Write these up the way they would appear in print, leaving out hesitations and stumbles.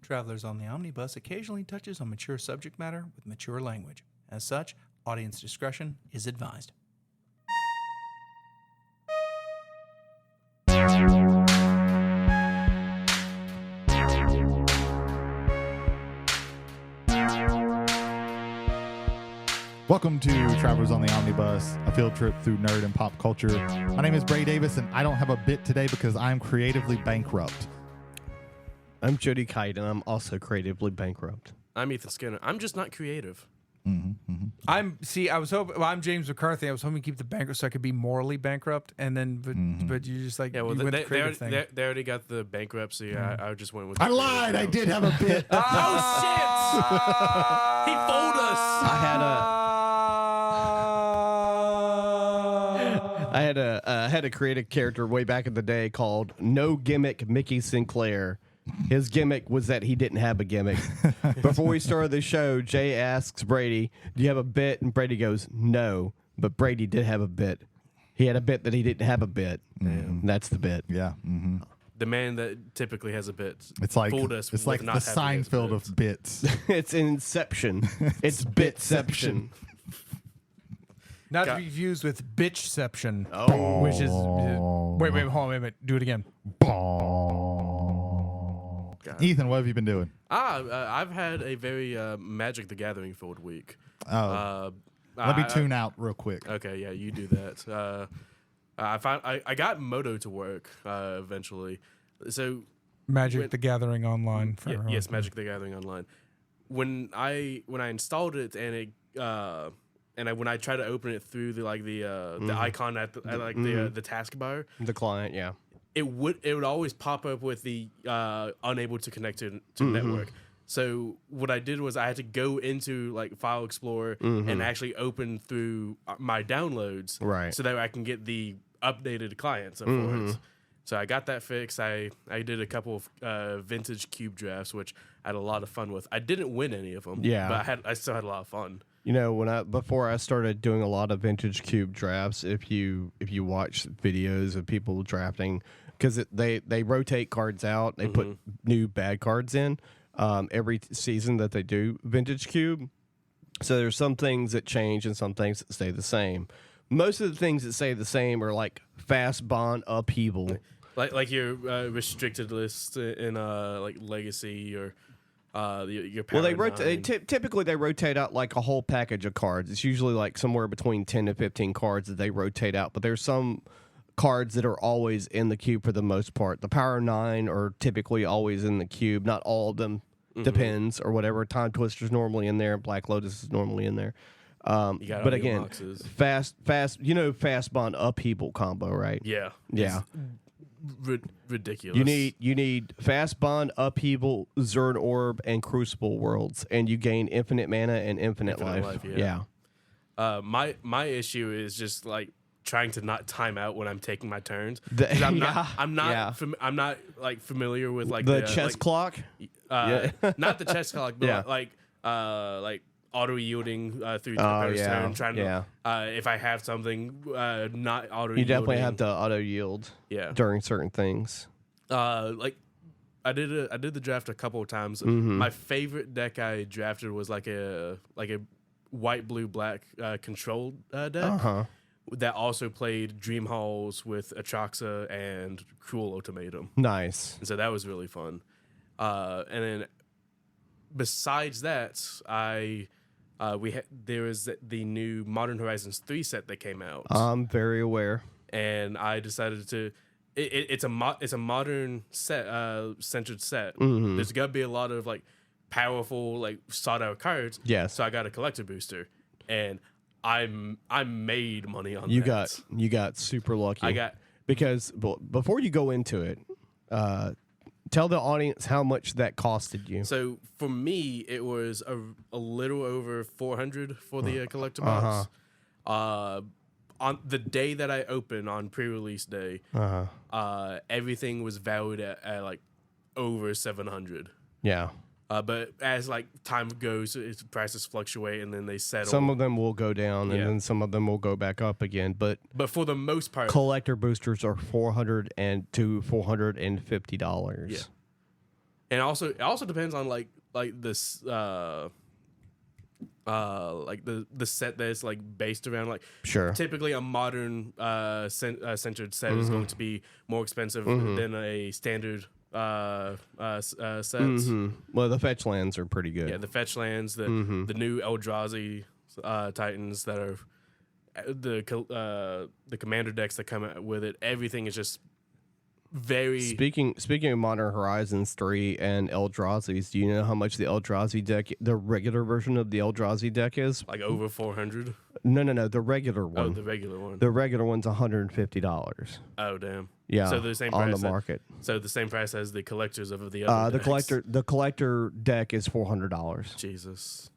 Travelers on the Omnibus occasionally touches on mature subject matter with mature language. As such, audience discretion is advised. Welcome to Travelers on the Omnibus, a field trip through nerd and pop culture. My name is Brady Davis, and I don't have a bit today because I'm creatively bankrupt. I'm Jody Kite, and I'm also creatively bankrupt. I'm Ethan Skinner. I'm just not creative. I'm James McCarthy. I was hoping to keep the bankrupt so I could be morally bankrupt, and then but you just like Yeah, well, you went the creative thing. they already got the bankruptcy. I just went with. I lied. I did have a bit. Oh shit! He fooled us. I had a creative character way back in the day called No Gimmick Mickey Sinclair. His gimmick was that he didn't have a gimmick. Before we started the show, Jay asks Brady, "Do you have a bit?" And Brady goes, "No." But Brady did have a bit. He had a bit that he didn't have a bit. That's the bit. Yeah. Mm-hmm. The man that typically has a bit. It's like fooled us. it's like the Seinfeld of bits. It's Inception. It's Bitception. Not to be confused with bitchception. Oh. Which is wait, hold on, wait a minute. Do it again. Ethan, what have you been doing? I've had a very Magic the Gathering filled week. Let me tune out real quick. Okay, yeah, you do that. I got Moto to work eventually. So Magic the Gathering Online. yes, Magic the Gathering Online. When I installed it and when I tried to open it through the icon at the taskbar, The client, yeah. it would always pop up with the unable to connect to network. So what I did was I had to go into like File Explorer and actually open through my downloads, Right. so that I can get the updated clients for it. So I got that fixed. I did a couple of vintage cube drafts, which I had a lot of fun with. I didn't win any of them, Yeah. but I still had a lot of fun. You know, before I started doing a lot of vintage cube drafts, if you watch videos of people drafting, because they rotate cards out, they put new bad cards in every season that they do vintage cube. So there's some things that change and some things that stay the same. Most of the things that stay the same are like fast bond upheaval, like your restricted list in like Legacy or. Your well, they rotate. Typically, they rotate out like a whole package of cards. It's usually like somewhere between 10 to 15 cards that they rotate out. But there's some cards that are always in the cube for the most part. The Power 9 are typically always in the cube. Not all of them. Depends or whatever. Time Twister's normally in there. Black Lotus is normally in there. But again, boxes. fast. Fast bond upheaval combo, right? Yeah. Yeah. Ridiculous. You need fast bond, upheaval, Zerd Orb, and Crucible worlds, and you gain infinite mana and infinite life. Yeah. My issue is just like trying to not time out when I'm taking my turns. I'm not like familiar with like the chess clock. Not the chess clock, but like auto yielding through the first turn. Trying to if I have something not auto yielding. You definitely have to auto yield during certain things. Like I did the draft a couple of times. My favorite deck I drafted was like a white, blue, black control deck that also played Dream Halls with Atraxa and Cruel Ultimatum. Nice. And so that was really fun. And then besides that, there was the new Modern Horizons 3 set that came out. I'm very aware. And I decided to. It's a modern set centered set. There's got to be a lot of like powerful like sought out cards. Yes. So I got a collector booster, and I made money on you that. You got super lucky. Because before you go into it, tell the audience how much that costed you. So for me, it was a little over $400 for the collector box. On the day that I opened on pre-release day, everything was valued at like over $700. Yeah. But as like time goes, its prices fluctuate and then they settle. Some of them will go down and then some of them will go back up again. But for the most part, collector boosters are $400 to $450. Yeah. And also, it also depends on like this like the set that is like based around like Sure. typically a modern centered set is going to be more expensive than a standard sets. Well, the fetch lands are pretty good. Yeah, the fetch lands, the new Eldrazi Titans that are the commander decks that come out with it. Everything is just very Speaking of Modern Horizons 3 and Eldrazi's, do you know how much the Eldrazi deck, the regular version of the Eldrazi deck is? like over 400. No, the regular Oh, one. the regular one. The regular one's $150. Oh, damn. Yeah, So the same on price the market. So the same price as the collectors of the other The collector deck is $400. Jesus.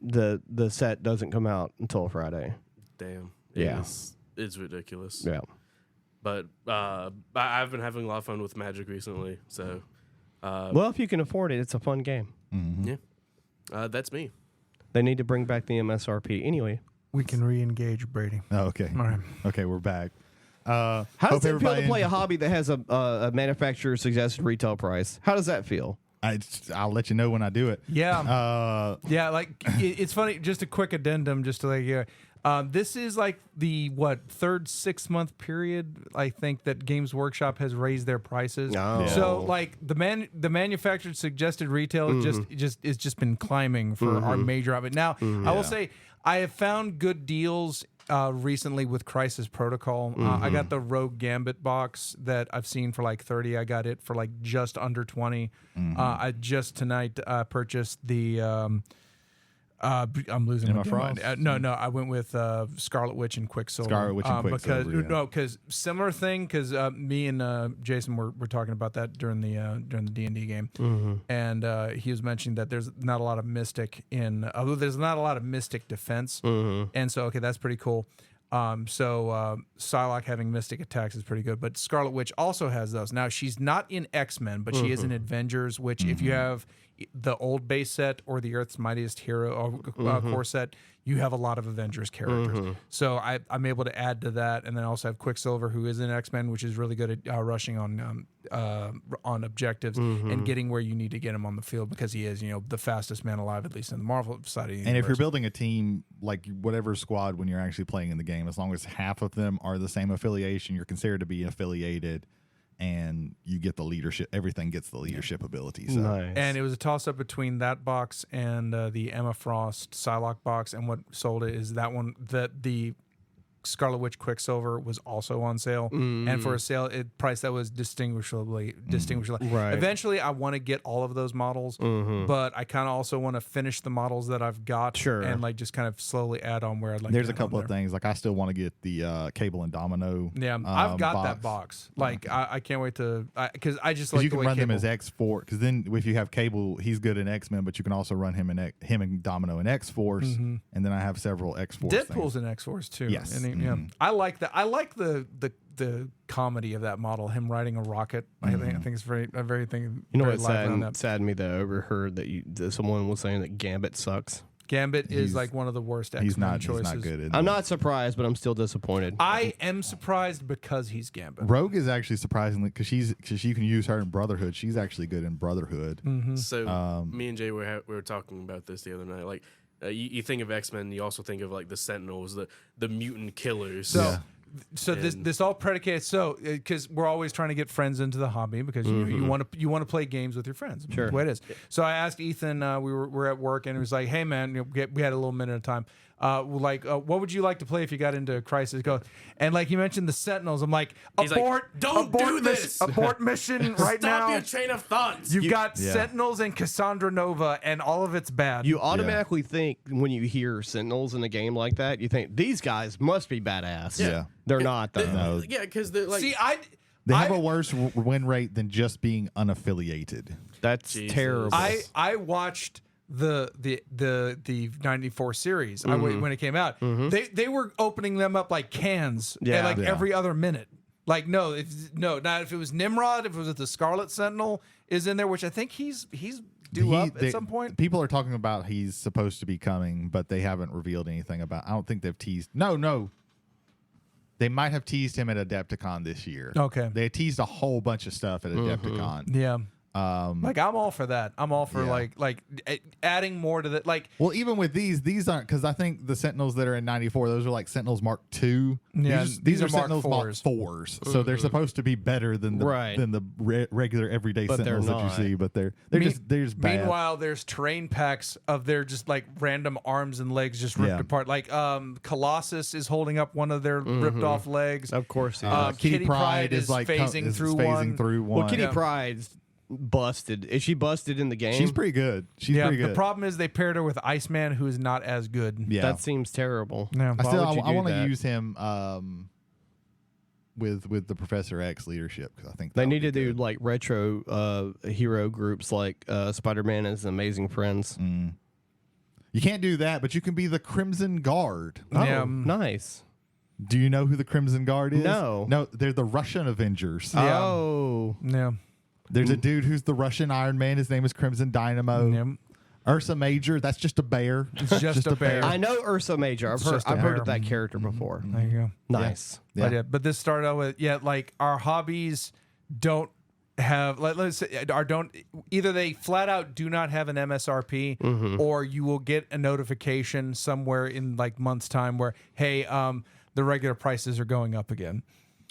The set doesn't come out until Friday. Damn. Yeah. It's ridiculous. Yeah. But I've been having a lot of fun with Magic recently. So, Well, if you can afford it, it's a fun game. yeah. That's me. They need to bring back the MSRP. Anyway, We can re-engage Brady. Oh, okay. All right. Okay, we're back. how does it feel to play a hobby that has a manufacturer suggested retail price? How does that feel? I'll let you know when I do it. Yeah. Yeah, like it's funny. Just a quick addendum, just to let you. This is like the third 6 month period I think that Games Workshop has raised their prices. Oh. So like the manufactured suggested retail just been climbing for our major of it. Now I will say I have found good deals recently with Crisis Protocol. I got the Rogue Gambit box that I've seen for like 30. I got it for like just under 20. I just tonight purchased the I'm losing my mind. No, I went with Scarlet Witch and Quicksilver. Scarlet Witch and Quicksilver, because similar thing. Because me and Jason were talking about that during the D&D game, and he was mentioning that there's not a lot of Mystic there's not a lot of Mystic defense, and so that's pretty cool. Psylocke having Mystic attacks is pretty good, but Scarlet Witch also has those. Now she's not in X-Men, but she is in Avengers, which if you have the old base set or the Earth's Mightiest Hero core set, you have a lot of Avengers characters. So I'm able to add to that, and then I also have Quicksilver, who is in X-Men, which is really good at rushing on objectives and getting where you need to get him on the field, because he is the fastest man alive, at least in the Marvel side of the universe. And if you're building a team, like whatever squad, when you're actually playing in the game, as long as half of them are the same affiliation, you're considered to be affiliated, and you get the leadership. Everything gets the leadership ability. So. Nice. And it was a toss-up between that box and the Emma Frost Psylocke box, and what sold it is that one, that the Scarlet Witch Quicksilver was also on sale, and for a sale price that was distinguishably. Right. Eventually, I want to get all of those models, but I kind of also want to finish the models that I've got, and like just kind of slowly add on where I'd like. There's to a couple of things, like I still want to get the Cable and Domino. Yeah, I've got box. that box. Like I can't wait to, because I just like you the can way run them Cable, as X-Force, because then if you have Cable, he's good in X-Men, but you can also run him and Domino in X-Force, and then I have several X-Force. Deadpool's in X-Force too. Yes. And yeah, I like that. I like the comedy of that model. Him riding a rocket. I think it's very thing. You know very what lively on that. saddened me though? I overheard that someone was saying that Gambit sucks. Gambit is like one of the worst X-Men choices. He's not good. I'm not surprised, but I'm still disappointed. I am surprised because he's Gambit. Rogue is actually surprisingly, because you can use her in Brotherhood. She's actually good in Brotherhood. So me and Jay we were talking about this the other night. Like you think of X-Men, you also think of like the Sentinels, the mutant killers. So this all predicates because we're always trying to get friends into the hobby, because you want to play games with your friends. Sure. That's the way it is. So I asked Ethan, we were at work, and he was like, "Hey man, we had a little minute of time. What would you like to play if you got into Crisis?" And like you mentioned the Sentinels, I'm like, abort! Like, don't do this! Abort mission right now! Stop your train of thoughts. You've got Sentinels and Cassandra Nova, and all of it's bad. You automatically think, when you hear Sentinels in a game like that, you think these guys must be badass. Yeah. They're not though. No. Yeah, because they're like. See, They have a worse win rate than just being unaffiliated. That's Jesus. terrible. I watched the 94 series when it came out. They were opening them up like cans every other minute. Like not if it was Nimrod, if it was the Scarlet Sentinel is in there, which I think he's due up at some point. People are talking about he's supposed to be coming, but they haven't revealed anything about. I don't think they've teased. No. They might have teased him at Adepticon this year. Okay. They teased a whole bunch of stuff at Adepticon. Yeah. Like I'm all for that. I'm all for Yeah. like adding more to that. Like Well, even with these aren't, because I think the Sentinels that are in 94, those are like Sentinels Mark II. Yeah, these are Mark Sentinels Mark 4s. IVs, so they're supposed to be better than the Right. regular everyday But they're Sentinels that you not. see. But they're just bad. Meanwhile, there's terrain packs of their just like random arms and legs just ripped Yeah. apart. Like Colossus is holding up one of their ripped off legs. Of course, Kitty Pryde is like phasing through one. through one. well, Kitty Yeah. Pryde's busted. Is she busted in the game? She's pretty good. She's Yeah, pretty good. the problem is they paired her with Iceman, who is not as good. yeah, That seems terrible. Yeah. I still would you I do want to that? use him with the Professor X leadership, because I think They that would need be to do good. like retro hero groups like Spider-Man and his Amazing Friends. You can't do that, but you can be the Crimson Guard. Oh, Yeah. nice. Do you know who the Crimson Guard is? No. They're the Russian Avengers. Yeah. Oh, Yeah. There's a dude who's the Russian Iron Man. His name is Crimson Dynamo. Yeah. Ursa Major, that's just a bear. It's just a bear. I know Ursa Major. It's just a I've heard bear. of that character before. There you go. Nice. Yeah. But this started out with like our hobbies don't have let's say don't either they flat out do not have an MSRP or you will get a notification somewhere in like months time where hey the regular prices are going up again.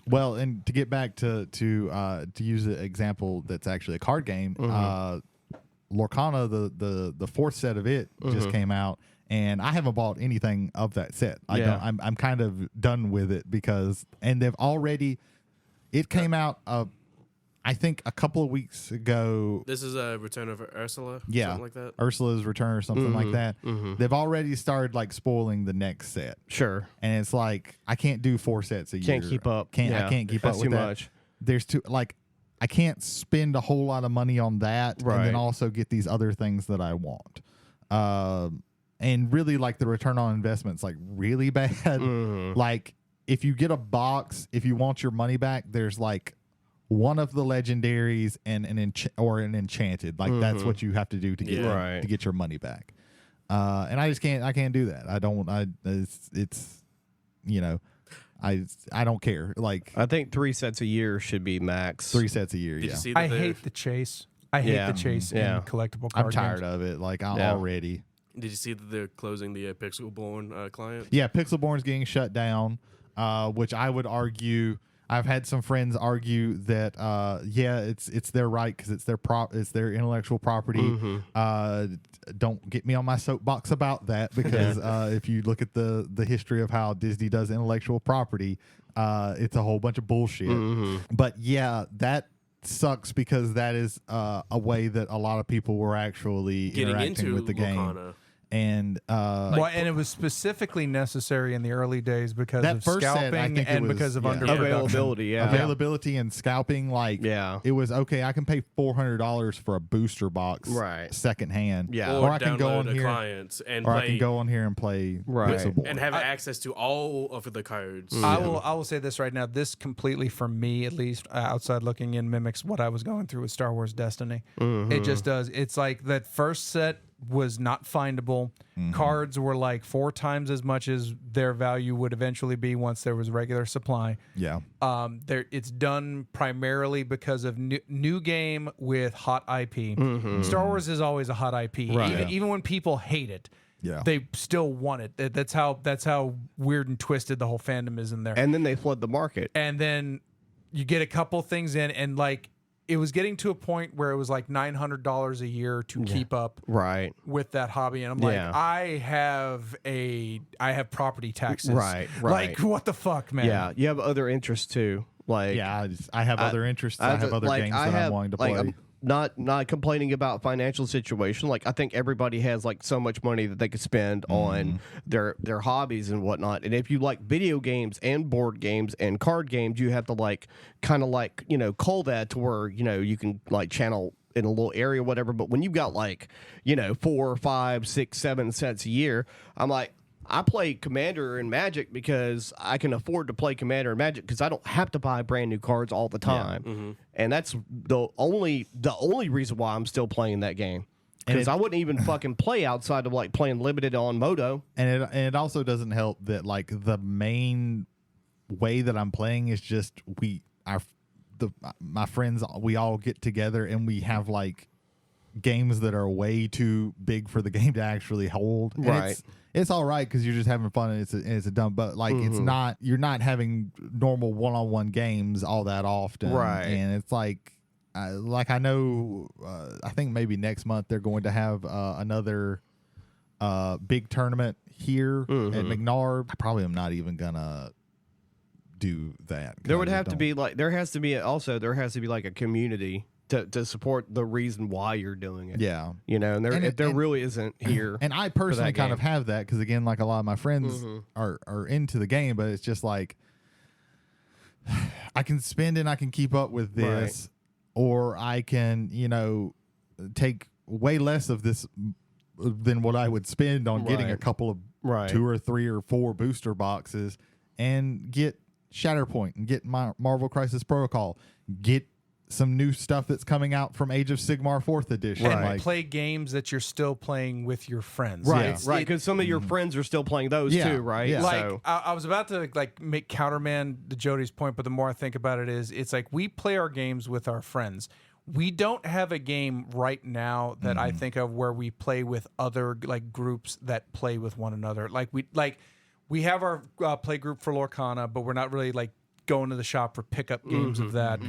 Well, and to get back to use an example that's actually a card game, Lorcana, the fourth set of it just came out, and I haven't bought anything of that set. I'm kind of done with it and they've already. It came out I think a couple of weeks ago. This is a Return of Ursula. Yeah, Something like that. Ursula's Return or something like that. They've already started like spoiling the next set. Sure. And it's like I can't do 4 sets a year. Can't keep up. I Yeah, can't keep up that's with too that. much. There's too I can't spend a whole lot of money on that and Right. then also get these other things that I want. And really like the return on investment's like really bad. Like if you get a box, if you want your money back, there's like one of the legendaries and an enchanted. Like that's what you have to do to get Right. to get your money back. And I can't do that. It's I don't care. Like I think 3 sets a year should be max. 3 sets a year. Did Yeah. you see that I they're- hate the chase. I hate Yeah. the chase Yeah. in collectible I'm card tired games. of it. Like I'm Yeah. already. Did you see that they're closing the Pixelborn client? Yeah, Pixelborn's getting shut down, which I would argue. I've had some friends argue that it's their right because it's their intellectual property. Don't get me on my soapbox about that because if you look at the history of how Disney does intellectual property, it's a whole bunch of bullshit. But yeah, that sucks because that is a way that a lot of people were actually Getting interacting into with the game. Lorcana. And Well, and it was specifically necessary in the early days because That of first set, I scalping think it and was- because of yeah. underproduction. Availability, yeah. availability and scalping, like Yeah. it was okay. I can pay $400 for a booster box, Right. secondhand, Yeah. Or I can go download on a here, client and or play I can go on here and play Right. Pixelborn. and have access to all of the cards. I will say this right now. This completely, for me at least, outside looking in, mimics what I was going through with Star Wars Destiny. It just does. It's like that first set was not findable. Cards were like 4 times as much as their value would eventually be once there was regular supply. Yeah, It's done primarily because of new game with hot IP. Star Wars is always a hot IP, Right. even when people hate it. Yeah. They still want it. That's how weird and twisted the whole fandom is in there. And then they flood the market. And then you get a couple things in, and like it was getting to a point where it was like $900 a year to keep up Right. with that hobby, and I'm like, Yeah. I have property taxes, Right. Like what the fuck, man? Yeah. You have other interests too. Like yeah. I have other interests. I have other games that I'm wanting to play. I'm not complaining about financial situation. Like I think everybody has like so much money that they could spend on their hobbies and whatnot. And if you like video games and board games and card games, you have to like kind of like cull that to where you can like channel in a little area, whatever. But when you've got like 4, 5, 6, 7 sets a year, I'm like, I play Commander and Magic because I can afford to play Commander and Magic because I don't have to buy brand new cards all the time, and that's the only reason why I'm still playing that game. Because I wouldn't even fucking play outside of like playing limited on Moto. And it also doesn't help that like the main way that I'm playing is just my friends, we all get together and we have like games that are way too big for the game to actually hold. And Right. It's all right because you're just having fun and it's a dumb, but like it's not. You're not having normal one-on-one games all that often, Right. And it's like I know. I think maybe next month they're going to have another big tournament here at McNard. I probably am not even gonna do that. There would have to be like there has to be like a community to support the reason why you're doing it. Yeah. You know, and there really isn't here. And I personally kind of game. have that because again, like a lot of my friends are into the game, but it's just like I can spend and I can keep up with this, or I can, take way less of this than what I would spend on getting a couple of 2 or 3 or 4 booster boxes and get Shatterpoint and get my Marvel Crisis Protocol, get some new stuff that's coming out from Age of Sigmar 4th edition. And Like, play games that you're still playing with your friends. Right. It's- Right, it- because some of your friends are still playing those too, right? Yeah. Like So, I was about to like make countermand the Jody's point, but the more I think about it is it's like we play our games with our friends. We don't have a game right now that I think of where we play with other like groups that play with one another. We have our play group for Lorcana, but we're not really like going to the shop for pickup games of that.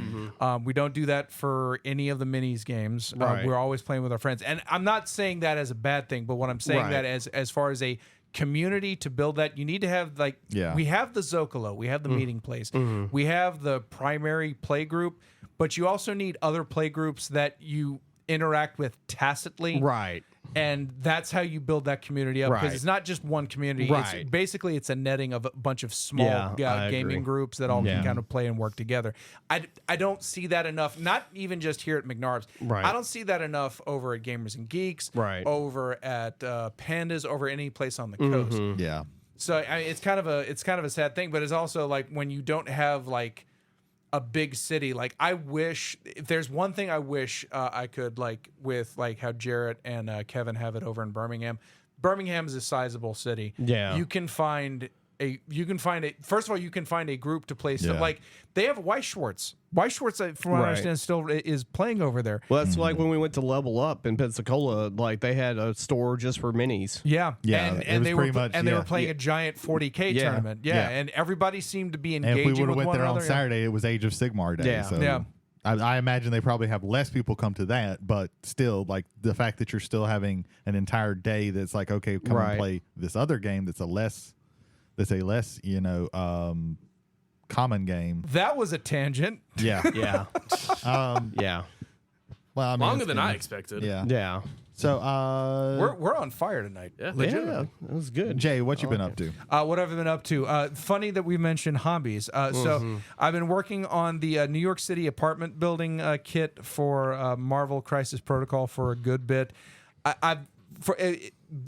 We don't do that for any of the minis games. Right. We're always playing with our friends. And I'm not saying that as a bad thing, but what I'm saying Right. that as far as a community to build that, you need to have like we have the Zocalo, we have the meeting place, we have the primary play group, but you also need other play groups that you interact with tacitly. right. And that's how you build that community up because Right. it's not just one community. Right. It's basically it's a netting of a bunch of small I gaming agree. groups that all Yeah. can kind of play and work together. I don't see that enough. Not even just here at McNarb's. Right. I don't see that enough over at Gamers and Geeks. Right. Over at Pandas. Over any place on the coast. yeah. So it's kind of a sad thing, but it's also like when you don't have like a big city. Like I wish if there's one thing I wish I could like with like how Jarrett and Kevin have it over in Birmingham. Birmingham is a sizable city. Yeah. you can find a first of all you can find a group to play stuff. Yeah. Like they have Weiss Schwartz. Weiss Schwartz, from what I Right. understand, still is playing over there. Well, that's like when we went to Level Up in Pensacola. Like they had a store just for minis. Yeah, Yeah, and, it and was they were pretty much, and they were yeah. playing a giant 40K Yeah. tournament. Yeah, Yeah. and everybody seemed to be And engaging if we would have with went one there on another. Saturday, it was Age of Sigmar Day. Yeah. So Yeah. I imagine they probably have less people come to that, but still, like the fact that you're still having an entire day that's like, okay, come Right. and play this other game that's a less common game. That was a tangent. Yeah. Yeah. Yeah. Well, I mean, Longer it's than been- I expected. Yeah. Yeah. So, We're on fire tonight. Yeah. Yeah. That was good. Jay, what you been up to? What have I been up to? Funny that we mentioned hobbies. So I've been working on the New York City apartment building kit for Marvel Crisis Protocol for a good bit.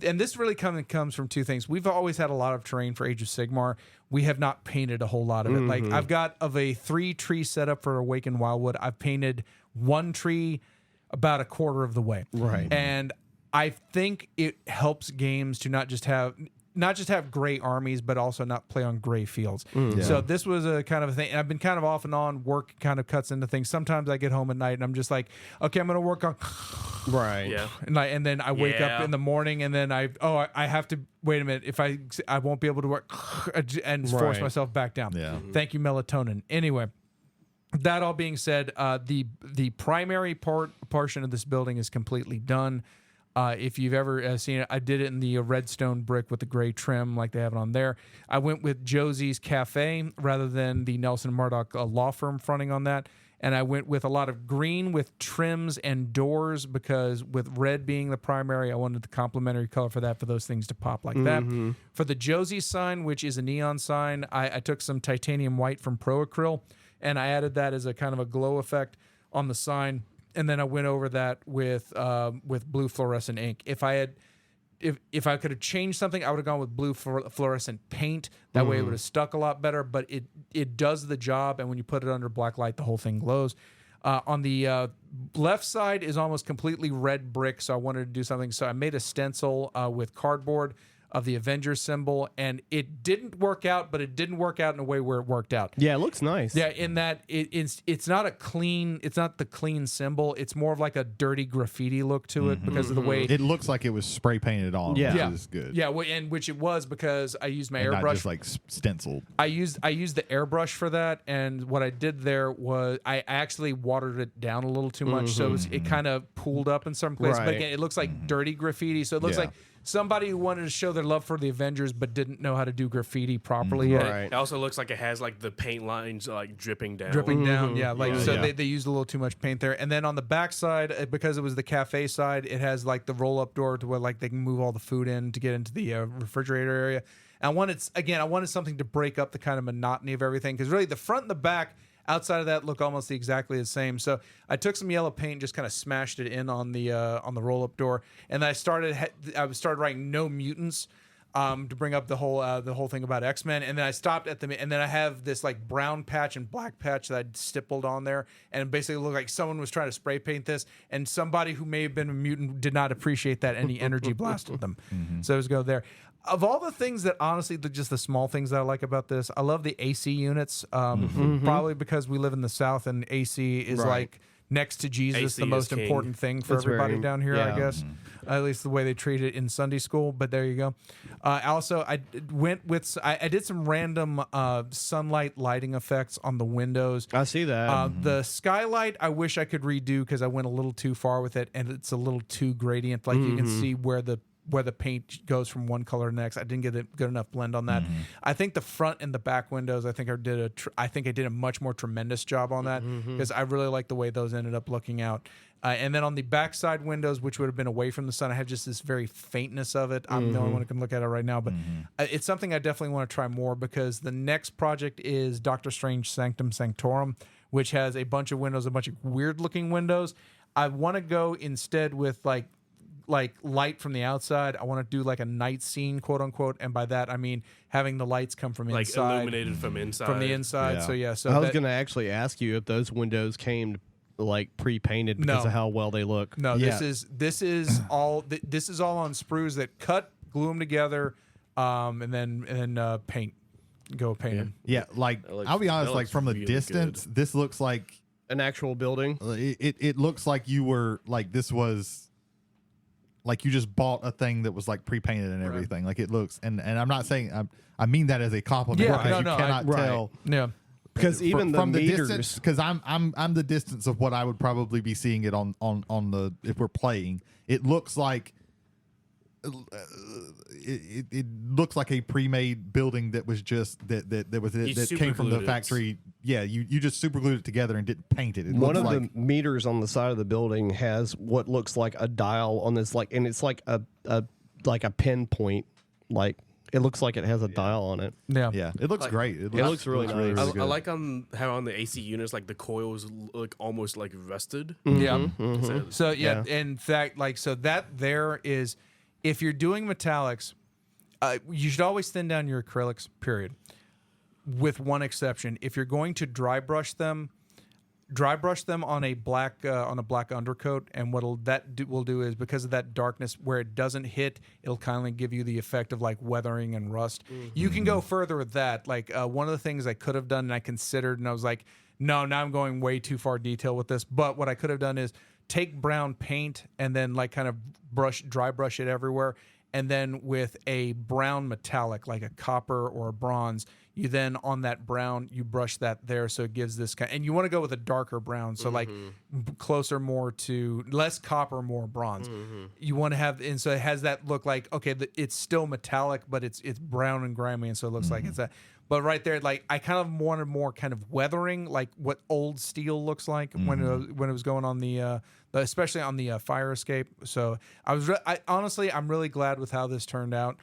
And this really comes from two things. We've always had a lot of terrain for Age of Sigmar. We have not painted a whole lot of it. Like I've got of a 3-tree setup for Awakened Wildwood. I've painted 1 tree about a quarter of the way. Right. And I think it helps games to not just have gray armies, but also not play on gray fields. So this was a kind of a thing. And I've been kind of off and on. Work kind of cuts into things. Sometimes I get home at night and I'm just like, okay, I'm going to work on, Right. Yeah. and then I wake up Yeah. in the morning and then I have to wait a minute. If I won't be able to work and force Right. myself back down. Yeah. Thank you, melatonin. Anyway. That all being said, the primary portion of this building is completely done. If you've ever seen it, I did it in the redstone brick with the gray trim like they have it on there. I went with Josie's Cafe rather than the Nelson Murdoch law firm fronting on that. And I went with a lot of green with trims and doors because with red being the primary, I wanted the complementary color for that, for those things to pop like that. For the Josie sign, which is a neon sign, I took some titanium white from Pro Acryl and I added that as a kind of a glow effect on the sign. And then I went over that with blue fluorescent ink. If I could have changed something, I would have gone with blue fluorescent paint. That way it would have stuck a lot better, but it does the job. And when you put it under black light, the whole thing glows. On the left side is almost completely red brick, so I wanted to do something. So I made a stencil with cardboard of the Avengers symbol, and it didn't work out, but it didn't work out in a way where it worked out. Yeah, it looks nice. Yeah, in that it's not the clean symbol. It's more of like a dirty graffiti look to it because of the way It looks like it was spray painted on, Yeah. which is good. Yeah, and which it was because I used my And airbrush. not just like stenciled. I used the airbrush for that, and what I did there was I actually watered it down a little too much, so it kind of pooled up in some places. But Right. again, it looks like dirty graffiti, so it looks Yeah. like somebody who wanted to show their love for the Avengers but didn't know how to do graffiti properly yet. Right. It also looks like it has like the paint lines like dripping down. Dripping down, yeah. Like so, Yeah. they used a little too much paint there. And then on the back side, because it was the cafe side, it has like the roll up door to where like they can move all the food in to get into the refrigerator area. And I wanted something to break up the kind of monotony of everything because really the front and the back outside of that look almost exactly the same. So I took some yellow paint and just kind of smashed it in on the roll up door, and I started writing no mutants. To bring up the whole thing about X-Men, and then I stopped at and then I have this like brown patch and black patch that I'd stippled on there, and it basically looked like someone was trying to spray paint this, and somebody who may have been a mutant did not appreciate that, and he energy blasted them. So let's go there. Of all the things that honestly, just the small things that I like about this, I love the AC units. Probably because we live in the South and AC is Right. like next to Jesus, AC the is most king. important thing for That's everybody very- down here, I yeah. guess. At least the way they treat it in Sunday school. But there you go. Also, I did some random sunlight lighting effects on the windows. I see that. The skylight, I wish I could redo because I went a little too far with it, and it's a little too gradient. Like you can see where the paint goes from one color to the next. I didn't get a good enough blend on that. I think the front and the back windows, I think I did a much more tremendous job on that because I really like the way those ended up looking out. And then on the backside windows, which would have been away from the sun, I have just this very faintness of it. I'm the only one who can look at it right now, but it's something I definitely want to try more because the next project is Doctor Strange Sanctum Sanctorum, which has a bunch of windows, a bunch of weird looking windows. I want to go instead with like light from the outside. I want to do like a night scene, quote unquote, and by that I mean having the lights come from Like inside, illuminated from inside. from the inside. Yeah. So I was going to actually ask you if those windows came like pre-painted because No. of how well they look. no, Yeah. this is all this is all on sprues that cut, glue them together, and then paint. Go paint them. Yeah, like looks- I'll be honest, that like looks from the really distance, this looks like An actual building. it looks like you were like this was like you just bought a thing that was like pre-painted and everything. Like it looks, and I'm not saying I mean that as a compliment Yeah, because no, you no, cannot right. tell Yeah. Because even the meters. distance, because I'm the distance of what I would probably be seeing it on the if we're playing. It looks like it looks like a pre-made building that was just that came from the superglued it. factory. Yeah, you just super glued it together and didn't paint it. It One looks of like the meters on the side of the building has what looks like a dial on this, like, and it's like a pinpoint. Like it looks like it has a dial on it. Yeah. yeah, it looks Like- great. looks really nice. I good. like how on the AC units like the coils look almost like rusted. Yeah. So- So yeah, Yeah. in fact, like so that there is, if you're doing metallics, you should always thin down your acrylics. Period. With one exception, if you're going to dry brush them on a black undercoat, and what will do is because of that darkness where it doesn't hit, it'll kind of give you the effect of like weathering and rust. You can go further with that. Like one of the things I could have done and I considered, and I was like, no, now I'm going way too far detail with this. But what I could have done is take brown paint and then like kind of dry brush it everywhere, and then with a brown metallic like a copper or a bronze, you then on that brown you brush that there, so it gives this kind. And you want to go with a darker brown, so like closer more to less copper, more bronze. You want to have, and so it has that look like okay, it's still metallic, but it's brown and grimy, and so it looks like it's that. But right there, like I kind of wanted more kind of weathering, like what old steel looks like when it was going on the especially on the fire escape. So honestly, I'm really glad with how this turned out.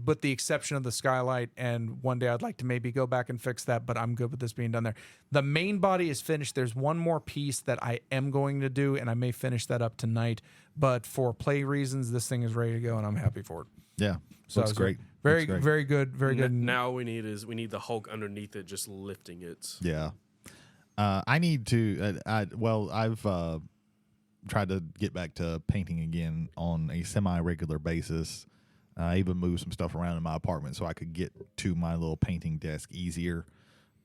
But the exception of the skylight, and one day I'd like to maybe go back and fix that, but I'm good with this being done there. The main body is finished. There's one more piece that I am going to do, and I may finish that up tonight. But for play reasons, this thing is ready to go, and I'm happy for it. yeah, So looks it's great. Very, Looks great. very good, very good. Now we need the Hulk underneath it, just lifting it. Yeah. I need to. I've tried to get back to painting again on a semi-regular basis. I even moved some stuff around in my apartment so I could get to my little painting desk easier.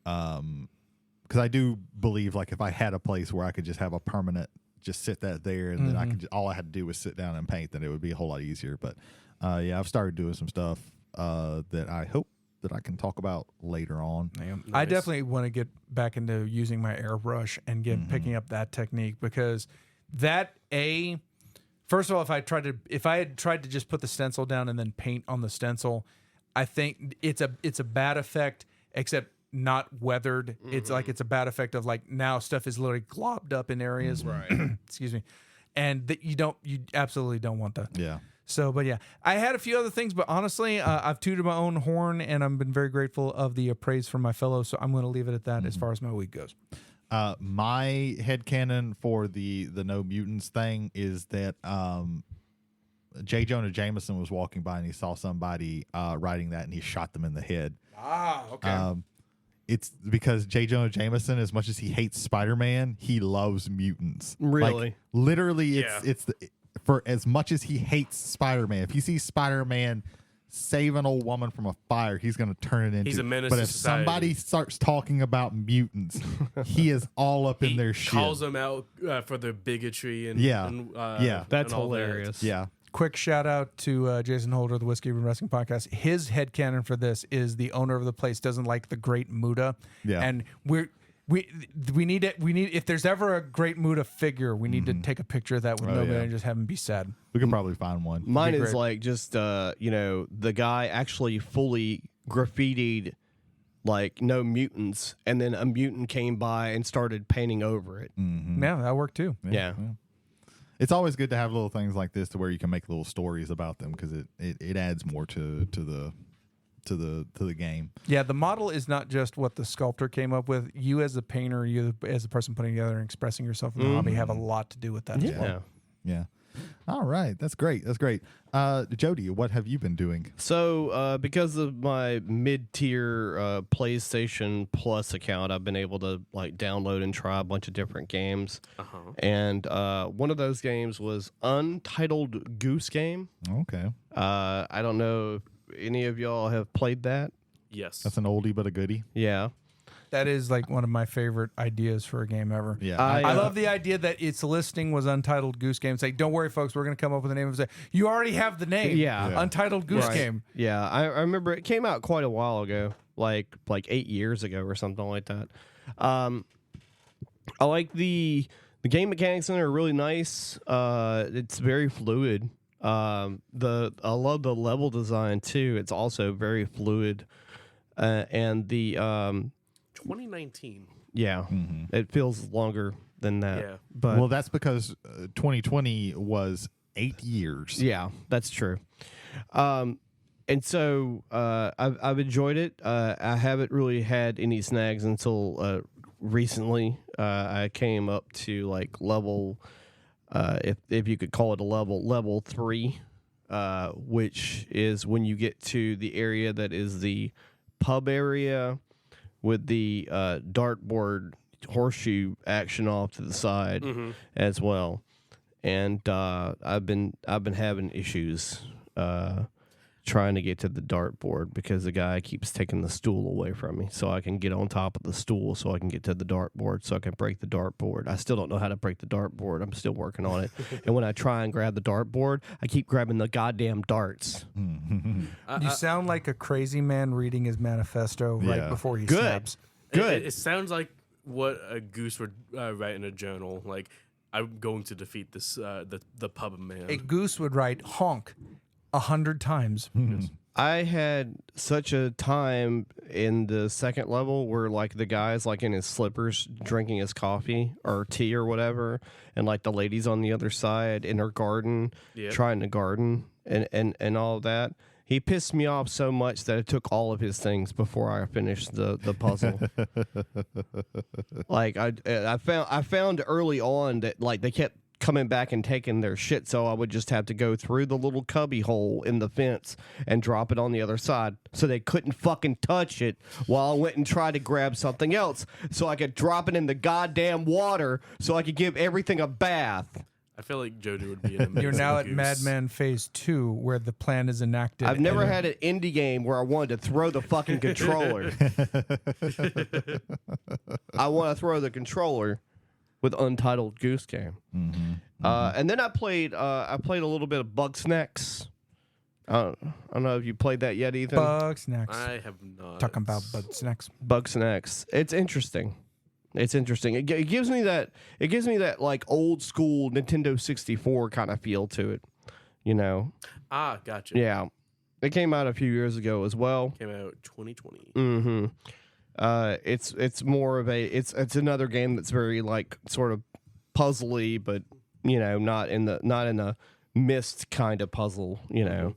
Because I do believe, like, if I had a place where I could just have a permanent, just sit that there, and then I could all I had to do was sit down and paint, then it would be a whole lot easier. But yeah, I've started doing some stuff that I hope that I can talk about later on. Nice. I definitely want to get back into using my airbrush and picking up that technique, because first of all, if I had tried to just put the stencil down and then paint on the stencil, I think it's a bad effect, except not weathered. It's like it's a bad effect of, like, now stuff is literally globbed up in areas. Right. Excuse me. And you absolutely don't want that. Yeah. So, but yeah, I had a few other things, but honestly, I've tooted my own horn, and I've been very grateful of the praise from my fellows. So I'm going to leave it at that as far as my week goes. My headcanon for the No Mutants thing is that J. Jonah Jameson was walking by and he saw somebody writing that, and he shot them in the head. Ah, okay. It's because J. Jonah Jameson, as much as he hates Spider-Man, he loves mutants. Really? Like, literally, Yeah. for as much as he hates Spider-Man, if he sees Spider-Man save an old woman from a fire, he's going to turn it into. He's a menace But to if society. somebody starts talking about mutants, he is all up in their shit. Calls them out for their bigotry and Yeah. and That's and all that. hilarious. Yeah. Quick shout out to Jason Holder of the Whiskey and Wrestling Podcast. His headcanon for this is the owner of the place doesn't like the Great Muta. Yeah. And we need it. We need, if there's ever a Great Muta figure, we need to take a picture of that with nobody yeah. and just have him be sad. We could probably find one. Mine Be is great. like just the guy actually fully graffitied like no mutants, and then a mutant came by and started painting over it. Yeah, that worked too. Yeah. It's always good to have little things like this to where you can make little stories about them, because it adds more to the game. Yeah, the model is not just what the sculptor came up with. You as a painter, you as a person putting together and expressing yourself in the hobby have a lot to do with that as well. Yeah. All right. That's great. Jody, what have you been doing? So, because of my mid-tier PlayStation Plus account, I've been able to like download and try a bunch of different games. And one of those games was Untitled Goose Game. Okay. I don't know if any of y'all have played that. Yes. That's an oldie but a goodie. Yeah. That is like one of my favorite ideas for a game ever. Yeah. I love the idea that its listing was Untitled Goose Game. It's like, don't worry, folks, we're going to come up with a name. You already have the name. Yeah. Untitled Goose Right. Game. Yeah, I remember it came out quite a while ago, like 8 years ago or something like that. I like the game mechanics in it are really nice. It's very fluid. I love the level design too. It's also very fluid, and the 2019. yeah, it feels longer than that. Yeah. But well, that's because 2020 was 8 years. yeah, that's true. And so I've enjoyed it. I haven't really had any snags until recently. I came up to like level, if you could call it a level 3, which is when you get to the area that is the pub area with the dartboard horseshoe action off to the side as well. And I've been having issues trying to get to the dartboard because the guy keeps taking the stool away from me, so I can get on top of the stool so I can get to the dartboard so I can break the dartboard. I still don't know how to break the dartboard. I'm still working on it. And when I try and grab the dartboard, I keep grabbing the goddamn darts. You sound like a crazy man reading his manifesto right Yeah. before he Good. snaps. Good. It sounds like what a goose would write in a journal. Like, I'm going to defeat this the pub man. A goose would write honk 100 times. I had such a time in the second level where like the guy's like in his slippers drinking his coffee or tea or whatever, and like the lady's on the other side in her garden trying to garden and all of that. He pissed me off so much that it took all of his things before I finished the puzzle. Like I found early on that like they kept coming back and taking their shit, so I would just have to go through the little cubby hole in the fence and drop it on the other side so they couldn't fucking touch it while I went and tried to grab something else so I could drop it in the goddamn water so I could give everything a bath. I feel like Jody would be an You're now at Goose. Madman Phase 2, where the plan is enacted. I've never had an indie game where I wanted to throw the fucking controller. I want to throw the controller with Untitled Goose Game. And then I played a little bit of Bugsnax. I don't know if you played that yet, Ethan. Bugsnax. I have not. Talking about Bugsnax. Bugsnax. It's interesting. It's interesting. It gives me that. It gives me that like old school Nintendo 64 kind of feel to it. You know. Ah, gotcha. Yeah. It came out a few years ago as well. Came out 2020. Mm-hmm. It's more of it's another game that's very like sort of puzzly, but you know, not in the Myst kind of puzzle. You know.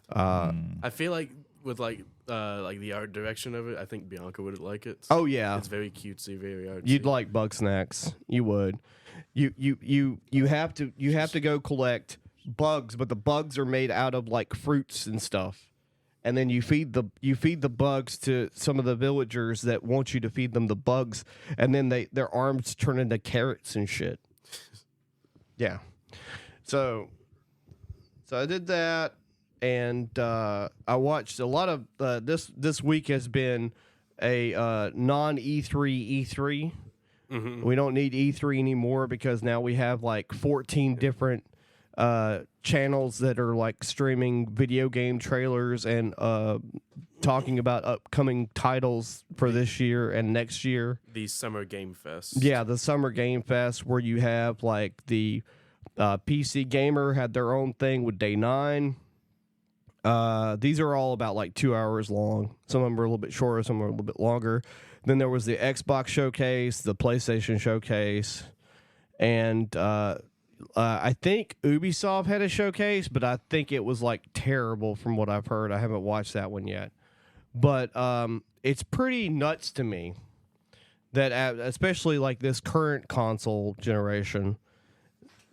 I feel like with like the art direction of it, I think Bianca would like it. Oh yeah, it's very cutesy, very artsy. You'd like Bugsnax. You would. You have to go collect bugs, but the bugs are made out of like fruits and stuff. And then you feed the bugs to some of the villagers that want you to feed them the bugs, and then their arms turn into carrots and shit. Yeah. So I did that, and I watched a lot of this week has been a non E3 E3. Mm-hmm. We don't need E3 anymore because now we have like 14 different channels that are like streaming video game trailers and talking about upcoming titles for this year and next year. The Summer Game Fest. Yeah, the Summer Game Fest, where you have like the PC Gamer had their own thing with Day 9. These are all about like 2 hours long. Some of them are a little bit shorter, some are a little bit longer. Then there was the Xbox Showcase, the PlayStation Showcase, and I think Ubisoft had a showcase, but I think it was like terrible from what I've heard. I haven't watched that one yet. But it's pretty nuts to me that especially like this current console generation,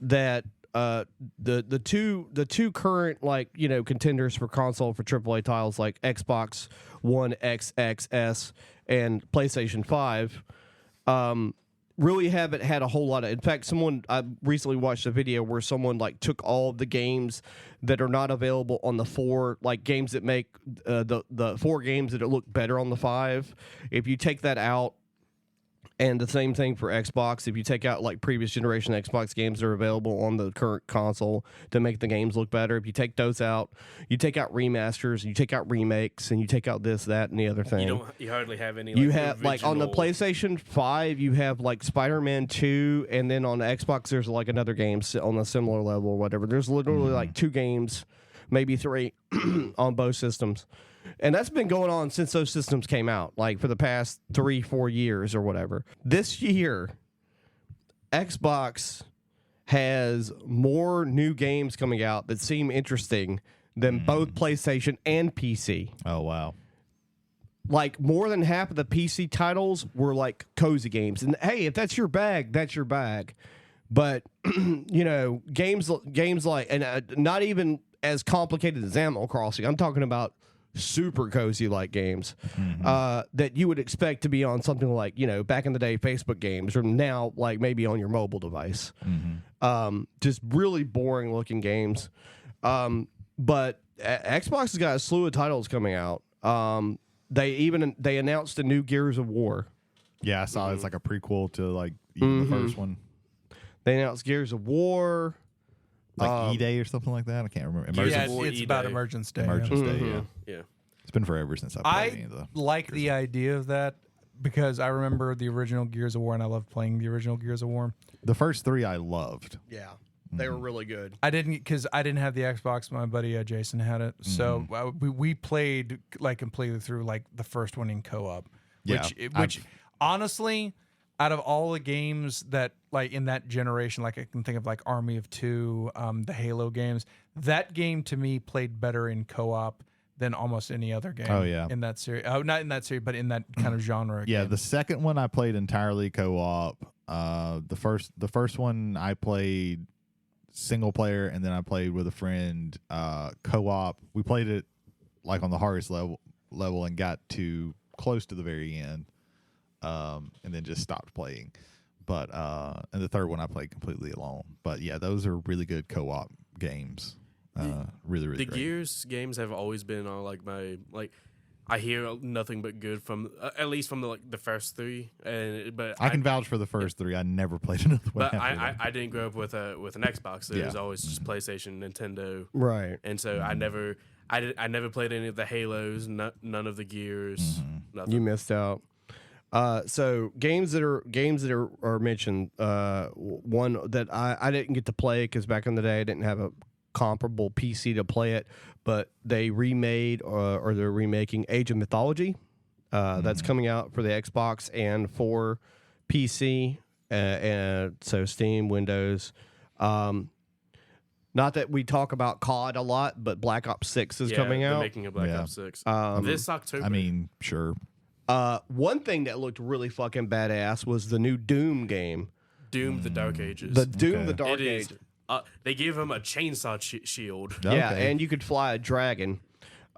that the two current like, you know, contenders for console for AAA titles like Xbox One XXS and PlayStation 5 really haven't had a whole lot of. In fact, I recently watched a video where someone like took all of the games that are not available on the 4, like games that make the 4 games that look better on the 5. If you take that out, and the same thing for Xbox, if you take out like previous generation Xbox games that are available on the current console to make the games look better, if you take those out, you take out remasters, you take out remakes, and you take out this, that, and the other thing. You hardly have any. You have like on the PlayStation 5, you have like Spider-Man 2, and then on the Xbox, there's like another game on a similar level or whatever. There's literally like 2 games, maybe 3 on both systems. And that's been going on since those systems came out, like for the past 3-4 years or whatever. This year, Xbox has more new games coming out that seem interesting than both PlayStation and PC. Oh, wow. Like more than half of the PC titles were like cozy games. And hey, if that's your bag, that's your bag. But, you know, games like, and not even as complicated as Animal Crossing. I'm talking about super cozy like games that you would expect to be on something like, you know, back in the day Facebook games, or now like maybe on your mobile device. Just really boring looking games. But Xbox has got a slew of titles coming out. They announced a new Gears of War. Yeah, I saw it's like a prequel to like the first one. They announced Gears of War. Like E-Day or something like that. I can't remember. Yeah, Emergence, it's about Emergence Day. Emergence Day, Yeah. It's been forever since I played any of the. Like the idea of that because I remember the original Gears of War and I loved playing the original Gears of War. The first 3 I loved. Yeah, they were really good. I didn't because I didn't have the Xbox. My buddy Jason had it, so we played like completely through like the first one in co-op. Yeah, which honestly, out of all the games that like in that generation, like I can think of like Army of Two, the Halo games, that game to me played better in co-op than almost any other game. Oh, yeah. In that series. Oh, not in that series, but in that kind of genre. Yeah, game. the second one I played entirely co-op. The first one I played single player, and then I played with a friend co-op. We played it like on the hardest level and got to close to the very end, and then just stopped playing. But and the third one I played completely alone. But yeah, those are really good co-op games. Really, really The great. Gears games have always been on like my like. I hear nothing but good from at least from the first three, but I can vouch for the first three. I never played another one. But after that. I didn't grow up with an Xbox. It Yeah. was always just PlayStation, Nintendo, Right. and so I never played any of the Halos, none of the Gears, nothing. You missed out. So games that are mentioned. One that I didn't get to play because back in the day I didn't have a comparable PC to play it, but they remade or they're remaking Age of Mythology. That's coming out for the Xbox and for PC, and so Steam, Windows. Not that we talk about COD a lot, but Black Ops 6 is coming they're out. making a Black Yeah. Ops 6 this October. I mean, sure. One thing that looked really fucking badass was the new Doom game. Doom: The Dark Ages. The Doom, Okay. the Dark It is. Age. They gave him a chainsaw shield. Yeah, Okay. and you could fly a dragon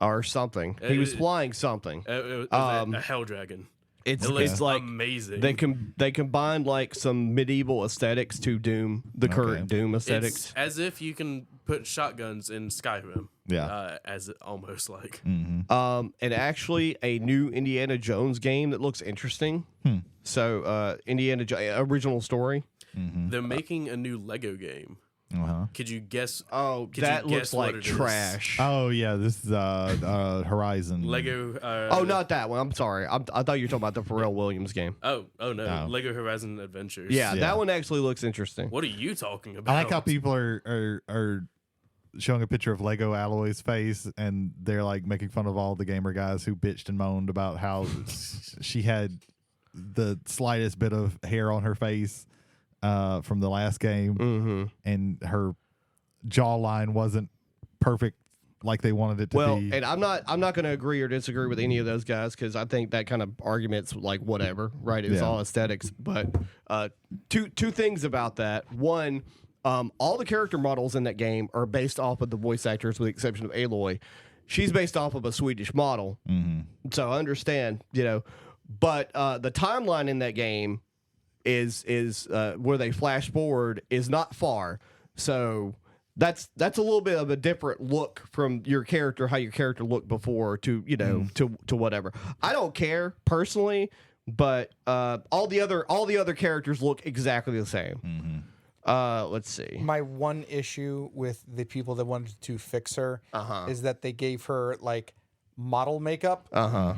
or something. He was flying something. It was a hell dragon. It's It looks it's like amazing. they combined like some medieval aesthetics to Doom, the current Doom aesthetics. It's as if you can put shotguns in Skyrim. Yeah. As it almost like. And actually a new Indiana Jones game that looks interesting. So Indiana original story. They're making a new Lego game. Could you guess? Oh, could that you looks guess what like it is? trash. Oh yeah, this is Horizon. Lego. Oh, not that one. I'm sorry. I thought you were talking about the Pharrell Williams game. Oh no! Oh. Lego Horizon Adventures. Yeah, Yeah. that one actually looks interesting. What are you talking about? I like how people are showing a picture of Lego Alloy's face, and they're like making fun of all the gamer guys who bitched and moaned about how she had the slightest bit of hair on her face from the last game, and her jawline wasn't perfect like they wanted it to Well, be. and I'm not going to agree or disagree with any of those guys because I think that kind of argument's like whatever, right? It's Yeah. all aesthetics. But two things about that. One, all the character models in that game are based off of the voice actors, with the exception of Aloy. She's based off of a Swedish model, so I understand, But the timeline in that game is where they flash forward is not far, so. That's a little bit of a different look from your character, how your character looked before to to whatever. I don't care personally, but all the other characters look exactly the same. Let's see. My one issue with the people that wanted to fix her is that they gave her like model makeup. I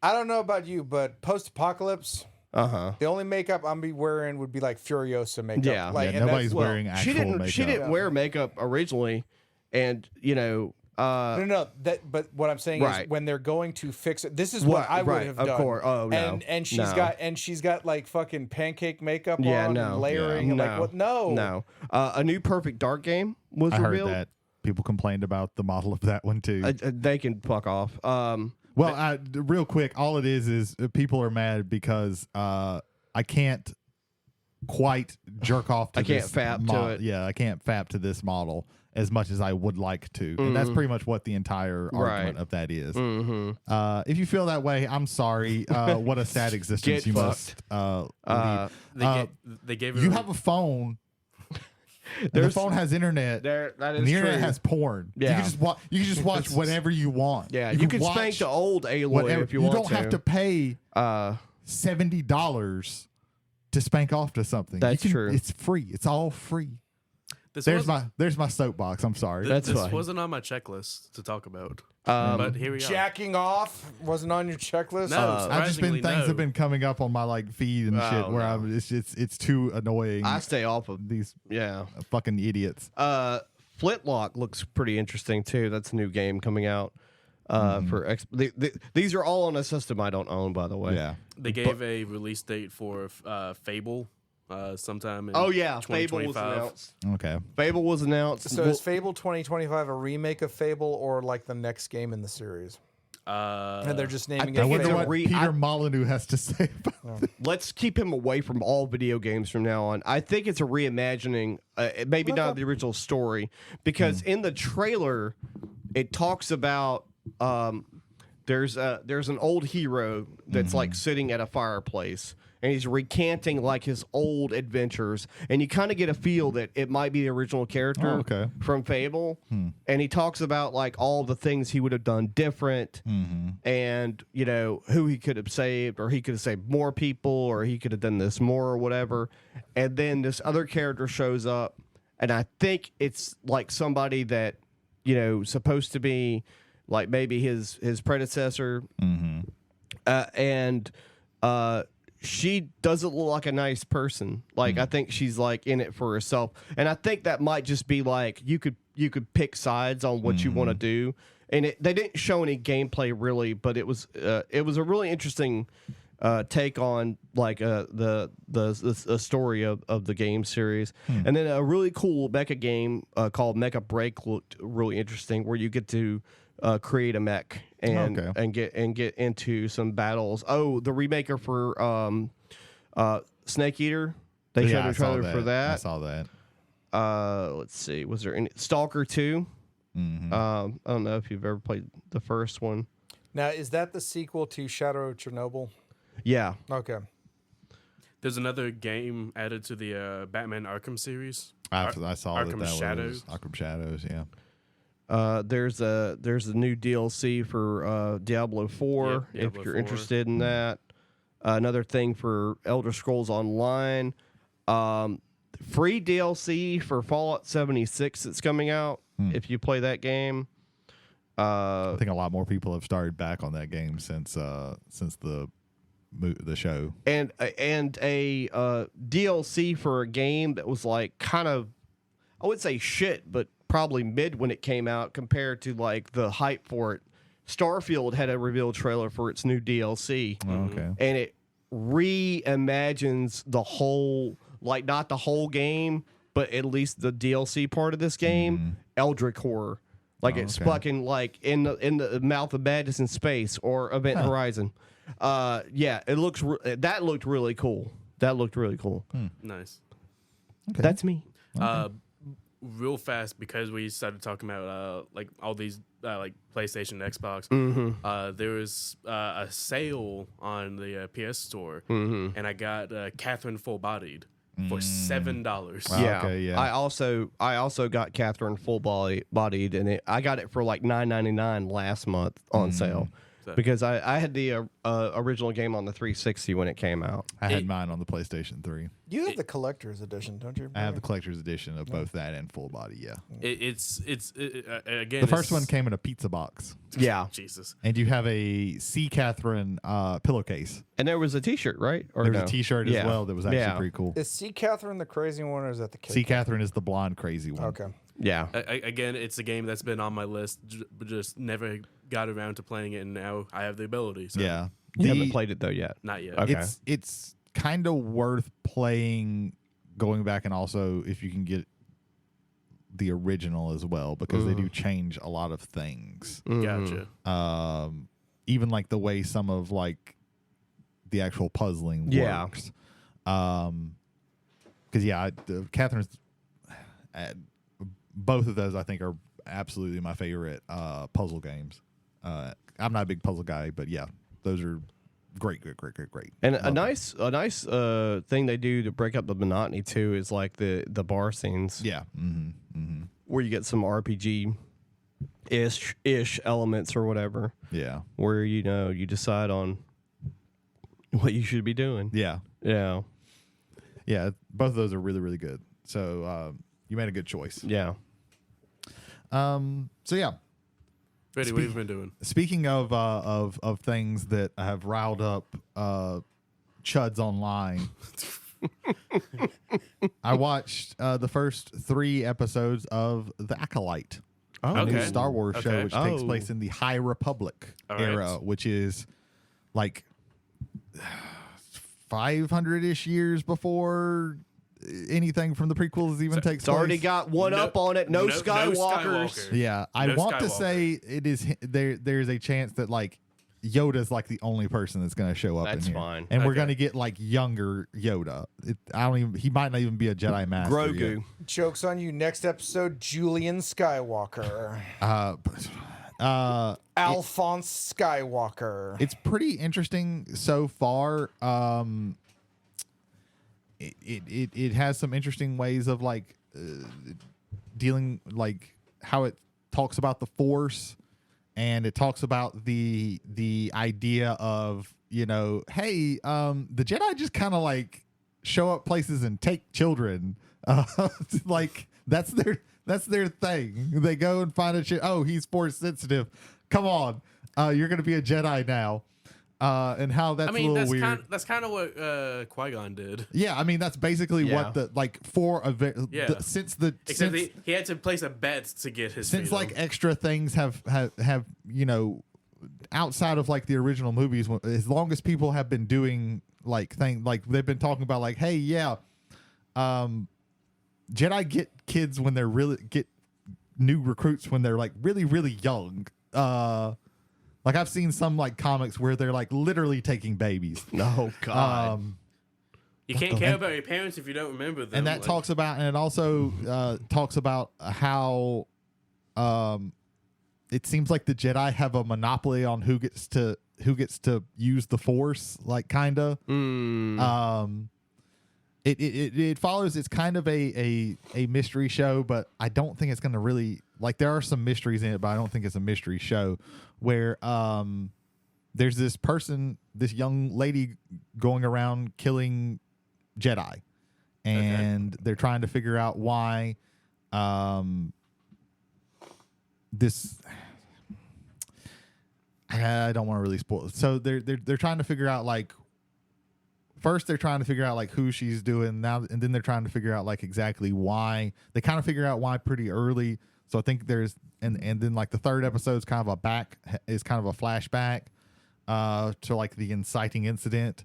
don't know about you, but post-apocalypse, the only makeup I'm be wearing would be like Furiosa makeup. Yeah. Like, Yeah, and nobody's that's- wearing actual makeup. She didn't wear makeup originally, and No, but what I'm saying Right. is when they're going to fix it, this is what I would right, have of done. course. Oh, no. And she's No. got like fucking pancake makeup yeah, on no, and layering and like no, what? No, no. A new Perfect Dark game was I heard revealed. that people complained about the model of that one too. They can fuck off. Well, real quick, all it is people are mad because I can't quite jerk off to I can't this fap to it. Yeah, I can't fap to this model as much as I would like to. And that's pretty much what the entire argument Right. of that is. If you feel that way, I'm sorry. What a sad existence Get you fucked. must lead. They gave her. You have a phone. And the phone has internet. That And is the internet true. has porn. Yeah. You can just watch whatever you want. Yeah, you can spank watch the old Aloy whatever. if you want don't have to pay $70 to spank off to something. That's true. It's free. It's all free. This There's wasn't- my soapbox. I'm sorry. That's this fine. wasn't on my checklist to talk about. But here we are. jacking off wasn't on your checklist. No, I've just been surprisingly, things no. have been coming up on my like feed and shit where no. it's too annoying. I stay off of These yeah. fucking idiots. Flintlock looks pretty interesting too. That's a new game coming out for these are all on a system I don't own, by the way. Yeah. They gave a release date for Fable sometime in Oh yeah, Fable was 2025. announced. Okay. Fable was announced. So is Fable 2025 a remake of Fable or like the next game in the series? And they're just naming I it wonder Fable. what Peter Molyneux has to say about it. Let's keep him away from all video games from now on. I think it's a reimagining, maybe not the original story, because in the trailer it talks about there's an old hero that's like sitting at a fireplace, and he's recanting like his old adventures, and you kind of get a feel that it might be the original character from Fable. And he talks about like all the things he would have done different, and you know who he could have saved, or he could have saved more people, or he could have done this more or whatever. And then this other character shows up, and I think it's like somebody that, you know, supposed to be like maybe his predecessor, and she doesn't look like a nice person. Like I think she's like in it for herself, and I think that might just be like you could pick sides on what you want to do. And they didn't show any gameplay really, but it was a really interesting take on like the story of the game series. And then a really cool mecha game called Mecha Break looked really interesting, where you get to create a mech and get into some battles. Oh, the remaker for Snake Eater. They showed a trailer for that. I saw that. Let's see. Was there any Stalker 2? I don't know if you've ever played the first one. Now, is that the sequel to Shadow of Chernobyl? Yeah. Okay. There's another game added to the Batman Arkham series. I saw Arkham that Shadows. was Arkham Shadows. Yeah. There's a new DLC for Diablo 4 Yeah, if Diablo you're 4. interested in that. Another thing for Elder Scrolls Online. Free DLC for Fallout 76 that's coming out if you play that game. I think a lot more people have started back on that game since the show. And a DLC for a game that was like kind of, I would say shit, but probably mid when it came out compared to like the hype for it. Starfield had a reveal trailer for its new DLC. Okay. And it reimagines the whole, like not the whole game, but at least the DLC part of this game, Eldritch Horror. Like it's fucking like in the mouth of madness in space or Event Horizon. Yeah, it looks that looked really cool. That looked really cool. Nice. Okay. That's me. Real fast, because we started talking about like all these like PlayStation, Xbox. There was a sale on the PS Store, and I got Catherine Full Bodied for $7. Yeah. Okay, yeah. I also got Catherine Full Bodied, and I got it for like $9.99 last month on sale. Because I had the original game on the 360 when it came out. I had mine on the PlayStation 3. You have the collector's edition, don't you? I have the collector's edition of both that and Full Body. Yeah. It's again. The first one came in a pizza box, Yeah. Jesus. and you have a C. Catherine pillowcase. And there was a T-shirt, right? Or There was no? a T-shirt as well that was actually pretty cool. Is C. Catherine the crazy one, or is that the kid? C. Catherine is the blonde crazy one. Okay. Yeah. Again, it's a game that's been on my list, but just never got around to playing it, and now I have the ability. So Yeah. You haven't played it though yet. not yet. Okay. It's kind of worth playing, going back, and also if you can get the original as well, because they do change a lot of things. Gotcha. Even like the way some of like the actual puzzling works. Because Catherine's both of those I think are absolutely my favorite puzzle games. I'm not a big puzzle guy, but yeah, those are great. And a nice thing they do to break up the monotony too is like the bar scenes. Yeah. Where you get some RPG ish elements or whatever. Yeah. Where you decide on what you should be doing. Yeah. Yeah. Yeah. Both of those are really, really good. So you made a good choice. Yeah. So yeah. Brady, what have you been doing? Speaking of things that have riled up chuds online, I watched the first 3 episodes of The Acolyte, a new Okay. Star Wars show, Okay. which takes place in the High Republic All right. era, which is like 500-ish years before anything from the prequels even takes It's place. already got one up on it. No Skywalkers. Yeah, I No want to Skywalker. say it is there's a chance that like Yoda's like the only person that's going to show up That's in here. fine. And we're Okay. going to get like younger Yoda. He might not even be a Jedi Master Grogu. Joke's on you. Next episode, Julian Skywalker. Yet. Alphonse Skywalker. It's pretty interesting so far. it has some interesting ways of like dealing, like how it talks about the Force, and it talks about the idea of, you know, hey, the Jedi just kind of like show up places and take children, like that's their thing. They go and find a oh, he's Force sensitive. Come on, you're gonna be a Jedi now. And how that's a little weird. That's kind of what Qui-Gon did. Yeah, I mean that's basically what the like for a since he had to place a bet to get his since freedom. like extra things have you know, outside of like the original movies, as long as people have been doing like things like they've been talking about like, hey, yeah, Jedi get kids when they're get new recruits when they're like really young. Like I've seen some like comics where they're like literally taking babies. Oh God. You can't care about your parents if you don't remember them. And that talks about, and it also talks about how it seems like the Jedi have a monopoly on who gets to use the Force, like kinda. It follows. It's kind of a mystery show, but I don't think it's going to really, like, there are some mysteries in it, but I don't think it's a mystery show where there's this young lady going around killing Jedi, and they're trying to figure out why this. I don't want to really spoil it. So they're trying to figure out, like, first they're trying to figure out like who she's doing now, and then they're trying to figure out like exactly why. They kind of figure out why pretty early. So I think there's and then like the third episode is kind of a flashback to like the inciting incident.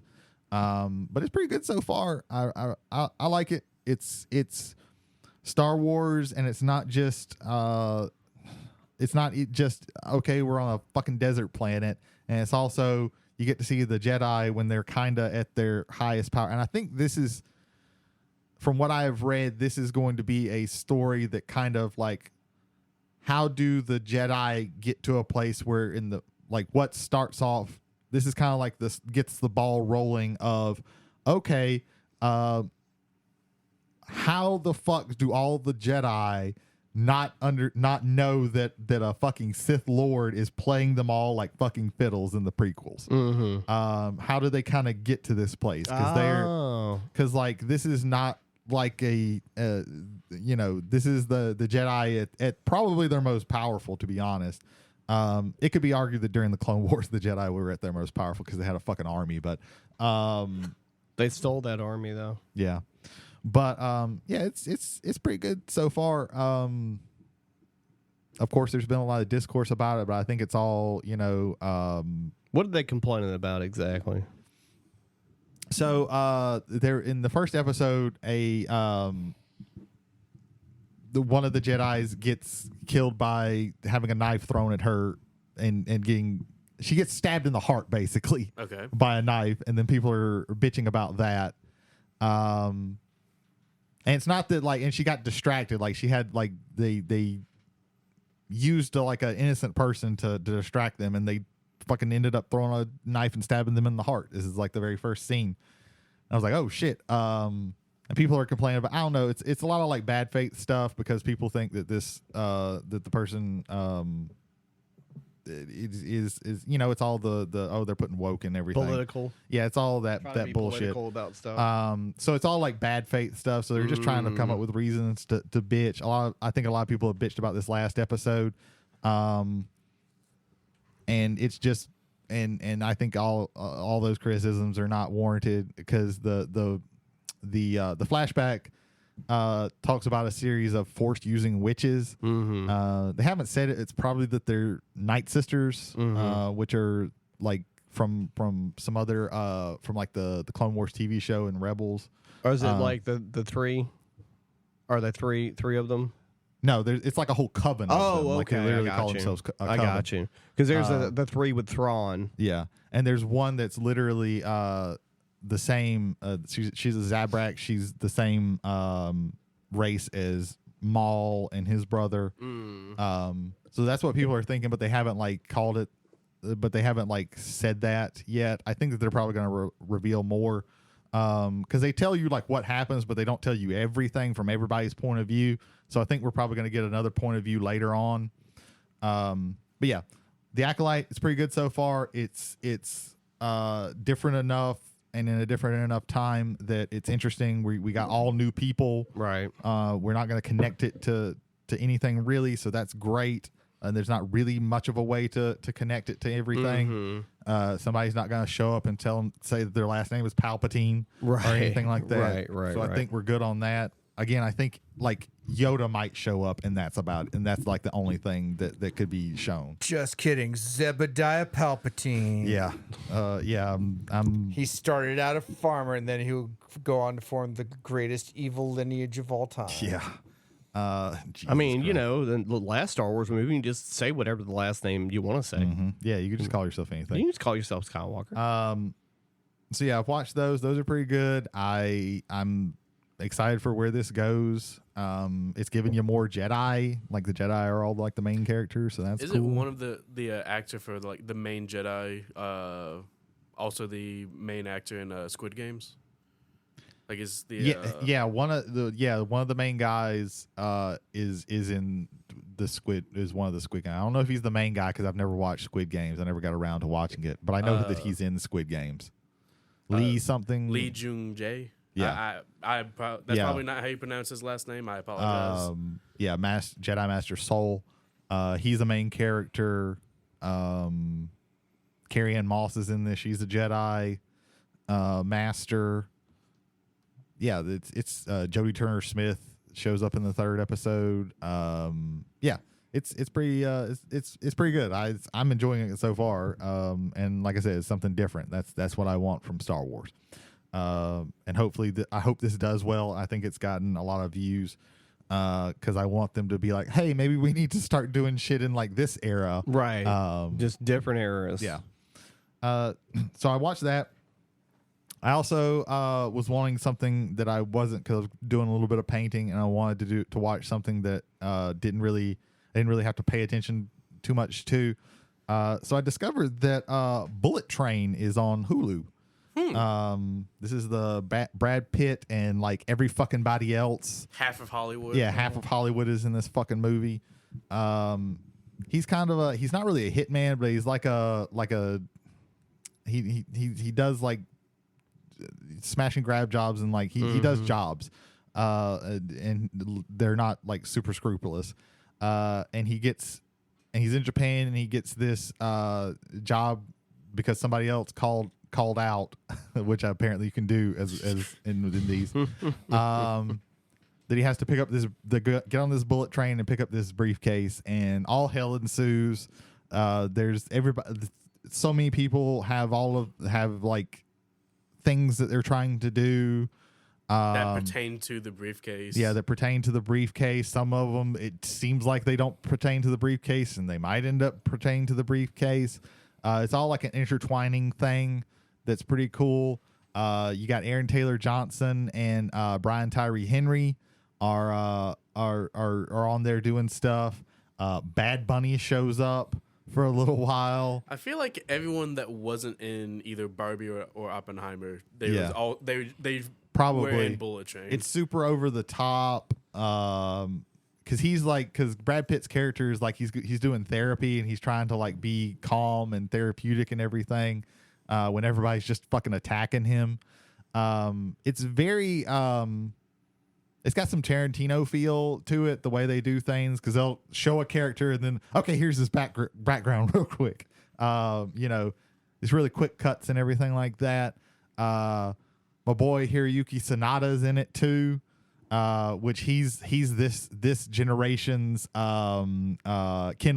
But it's pretty good so far. I like it. It's Star Wars, and it's not just okay, we're on a fucking desert planet, and it's also you get to see the Jedi when they're kind of at their highest power. And I think this is, from what I have read, this is going to be a story that kind of like, how do the Jedi get to a place where in the, like, what starts off, this is kind of like this gets the ball rolling of, okay, how the fuck do all the Jedi not know that a fucking Sith Lord is playing them all like fucking fiddles in the prequels? How do they kind of get to this place? Because like this is not like a this is the Jedi at probably their most powerful, to be honest. It could be argued that during the Clone Wars the Jedi were at their most powerful because they had a fucking army, but they stole that army though. Yeah. But yeah, it's pretty good so far. Of course, there's been a lot of discourse about it, but I think it's all, what are they complaining about exactly? So there in the first episode, one of the Jedis gets killed by having a knife thrown at her and she gets stabbed in the heart basically by a knife, and then people are bitching about that. And it's not that like, and she got distracted. Like she had like they used like an innocent person to distract them, and they fucking ended up throwing a knife and stabbing them in the heart. This is like the very first scene. I was like, oh shit. And people are complaining about, I don't know. It's a lot of like bad faith stuff because people think that this that the person is it's all the they're putting woke and everything. Political. Yeah, it's all that Trying to be bullshit about stuff. So it's all like bad faith stuff. So they're just trying to come up with reasons to bitch. I think a lot of people have bitched about this last episode. And it's just and I think all those criticisms are not warranted because the flashback talks about a series of forced using witches. They haven't said it. It's probably that they're Night Sisters, which are like from some other from like the Clone Wars TV show and Rebels. Or is it like the three? Are there three of them? No, it's like a whole coven. Oh, of them. Like okay. they literally I call got themselves a I coven. got you. Because there's the three with Thrawn. Yeah, and there's one that's literally the same. She's a Zabrak. She's the same race as Maul and his brother. So that's what people are thinking, but they haven't like called it. But they haven't like said that yet. I think that they're probably going to reveal more. because they tell you like what happens, but they don't tell you everything from everybody's point of view. So I think we're probably going to get another point of view later on. But yeah, The Acolyte is pretty good so far. It's different enough and in a different enough time that it's interesting. We got all new people. Right. We're not going to connect it to anything really, so that's great. And there's not really much of a way to connect it to everything. Somebody's not going to show up and say that their last name is Palpatine or anything like that. Right. So I think we're good on that. Again, I think like Yoda might show up, and that's like the only thing that could be shown. Just kidding, Zebediah Palpatine. Yeah, He started out a farmer, and then he'll go on to form the greatest evil lineage of all time. Yeah. I mean, Christ. you know, the last Star Wars movie, you can just say whatever the last name you want to say. Yeah, you can just call yourself You anything. can just call yourself Skywalker. So yeah, I've watched those. Those are pretty good. I'm excited for where this goes. It's giving you more Jedi. Like the Jedi are all like the main characters, so that's Is cool. it one of the actor for like the main Jedi, also the main actor in Squid Games? Like is the one of the main guys is in the Squid is one of the Squid Games. I don't know if he's the main guy because I've never watched Squid Games. I never got around to watching it, but I know that he's in Squid Games. Lee Jung Jae. Yeah. That's probably not how you pronounce his last name. I apologize. Jedi Master Soul. He's a main character. Carrie Ann Moss is in this. She's a Jedi Master. Yeah, it's Jody Turner Smith shows up in the third episode. It's pretty it's pretty good. I'm enjoying it so far. And like I said, it's something different. That's what I want from Star Wars. And hopefully I hope this does well. I think it's gotten a lot of views because I want them to be like, hey, maybe we need to start doing shit in like this era. Right. Just different eras. Yeah. So I watched that. I also was wanting something that I wasn't, because I was doing a little bit of painting, and I wanted to watch something that didn't really have to pay attention too much to. So I discovered that Bullet Train is on Hulu. This is the Brad Pitt and like every fucking body else. Half of Hollywood. Yeah, half of Hollywood is in this fucking movie. He's kind of he's not really a hitman, but he's he does like smash and grab jobs, and like he does jobs, and they're not like super scrupulous. And he's in Japan, and he gets this job because somebody else called out, which apparently you can do as in these. That he has to pick up get on this bullet train and pick up this briefcase, and all hell ensues. There's everybody. So many people have like things that they're trying to do that pertain to the briefcase. Yeah, that pertain to the briefcase. Some of them, it seems like they don't pertain to the briefcase, and they might end up pertaining to the briefcase. It's all like an intertwining thing that's pretty cool. You got Aaron Taylor Johnson and Brian Tyree Henry are on there doing stuff. Bad Bunny shows up for a little while. I feel like everyone that wasn't in either Barbie or Oppenheimer, they probably were in Bullet Train. It's super over the top. Because Brad Pitt's character is like he's doing therapy, and he's trying to like be calm and therapeutic and everything when everybody's just fucking attacking him. It's very it's got some Tarantino feel to it, the way they do things, because they'll show a character and then, okay, here's his background real quick. It's really quick cuts and everything like that. My boy Hiroyuki Sanada's in it too, which he's this generation's Ken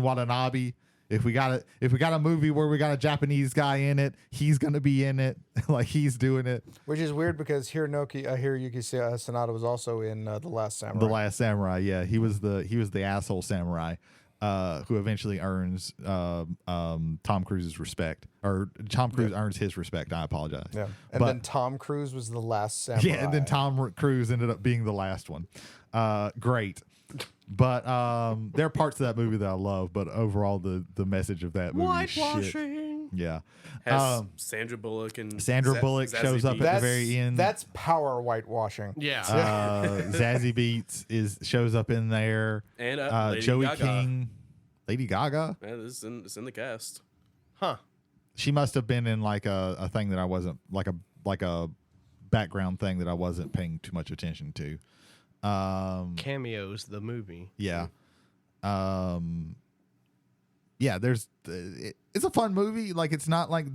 Watanabe. If we got a movie where we got a Japanese guy in it, he's gonna be in it. Like, he's doing it. Which is weird because Hiroyuki Sanada was also in The Last Samurai. The Last Samurai, yeah, he was the asshole samurai who eventually earns Tom Cruise's respect, or Tom Cruise earns his respect. I apologize. Yeah, then Tom Cruise was the last samurai. Yeah, and then Tom Cruise ended up being the last one. Great. But there are parts of that movie that I love, but overall the message of that movie is shit. Yeah. Has Sandra Bullock and Sandra Bullock Zazie shows up Beetz. at the very end. That's power whitewashing. Yeah. Zazie Beetz shows up in there. And Lady Joey Gaga. King, Lady Gaga. Yeah, it's in the cast. Huh. She must have been in like a thing that I wasn't like a background thing that I wasn't paying too much attention to. Cameos, the movie. Yeah. Yeah, it's a fun movie. Like it's not like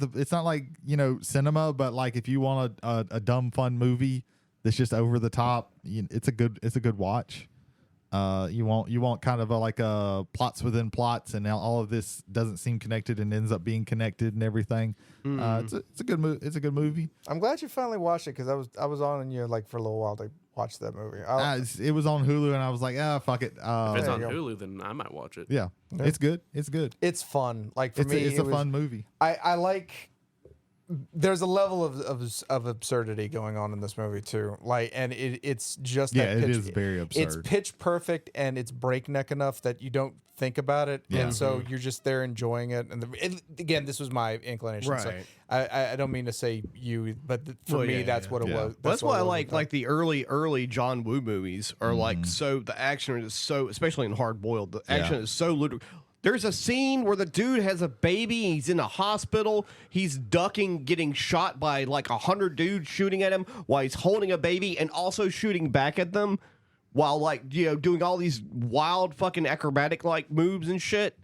cinema, but like if you want a dumb fun movie that's just over the top, it's a good watch. You want kind of a plots within plots, and now all of this doesn't seem connected and ends up being connected and everything. It's a good movie. It's a good movie. I'm glad you finally watched it because I was on you like for a little while to watch that movie. It was on Hulu, and I was like, fuck it. If it's there on you go. Hulu, then I might watch it. Yeah, it's good. It's good. It's fun. Like for It's me, a fun movie. I like. There's a level of absurdity going on in this movie too. Like, and it's just Yeah, that it pitch, is very absurd. It's pitch perfect and it's breakneck enough that you don't think about it, Yeah. and so you're just there enjoying it. And again, this was my inclination. So Right. I don't mean to say you, but for Well, me, yeah, that's yeah. what it Yeah. was. Well, that's what why it I was. like the early John Woo movies are like so the action is so, especially in Hard Boiled, the action is so ludicrous. There's a scene where the dude has a baby. He's in a hospital. He's ducking, getting shot by like 100 dudes shooting at him while he's holding a baby and also shooting back at them while doing all these wild fucking acrobatic like moves and shit.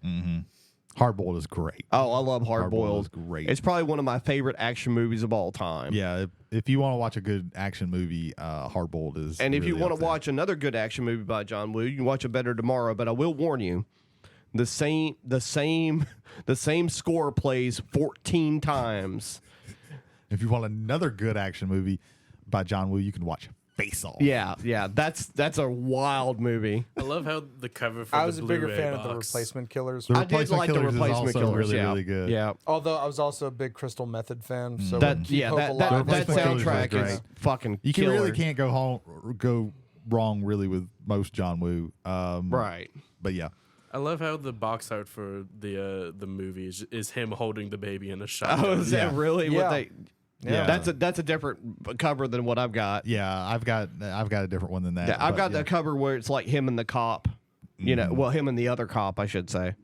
Hard Boiled is great. Oh, I love Hard Hard-Boiled Boiled. is great. It's probably one of my favorite action movies of all time. Yeah, if you want to watch a good action movie, Hard Boiled is. And if you really want up to there. watch another good action movie by John Woo, you can watch it Better Tomorrow. But I will warn you, the same score plays 14 times. If you want another good action movie by John Woo, you can watch Face Off. Yeah, that's a wild movie. I love how the cover for I the was a bigger Blu-ray fan of the box. Replacement Killers. The I did Replacement like the Killers is Replacement also Killers. really, yeah. really good. Yeah. Although I was also a big Crystal Method fan, so That- keep Yeah, hope that alive. Replacement Killers was soundtrack is great. fucking You killer. can't go wrong really with most John Woo. Right. But yeah. I love how the box art for the movie is him holding the baby in a shotgun. Oh, is that really Yeah. what they? Yeah. That's a different cover than what I've got. Yeah, I've got a different one than that. Yeah, I've but got yeah. the cover where it's like him and the cop. Well, him and the other cop, I should say.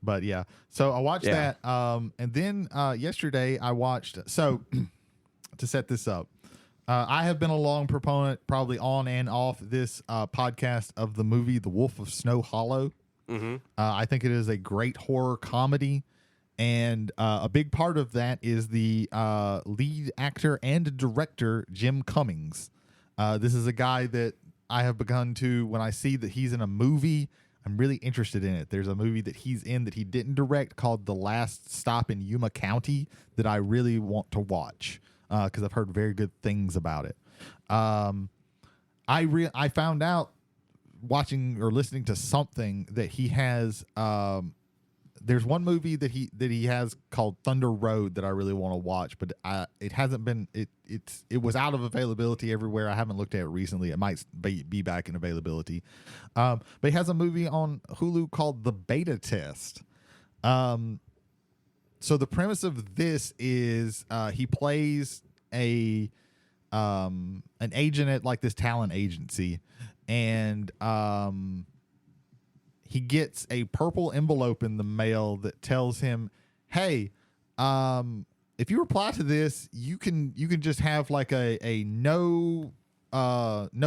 But yeah, so I watched Yeah. that, and then yesterday I watched. So to set this up, I have been a long proponent, probably on and off this podcast of the movie The Wolf of Snow Hollow. I think it is a great horror comedy, and a big part of that is the lead actor and director Jim Cummings. This is a guy that I have begun to, when I see that he's in a movie, I'm really interested in it. There's a movie that he's in that he didn't direct called The Last Stop in Yuma County that I really want to watch because I've heard very good things about it. I found out watching or listening to something that he has. There's one movie that he has called Thunder Road that I really want to watch, but it hasn't been. It was out of availability everywhere. I haven't looked at it recently. It might be back in availability. But he has a movie on Hulu called The Beta Test. So the premise of this is he plays an agent at like this talent agency, and he gets a purple envelope in the mail that tells him, "Hey, if you reply to this, you can just have like a no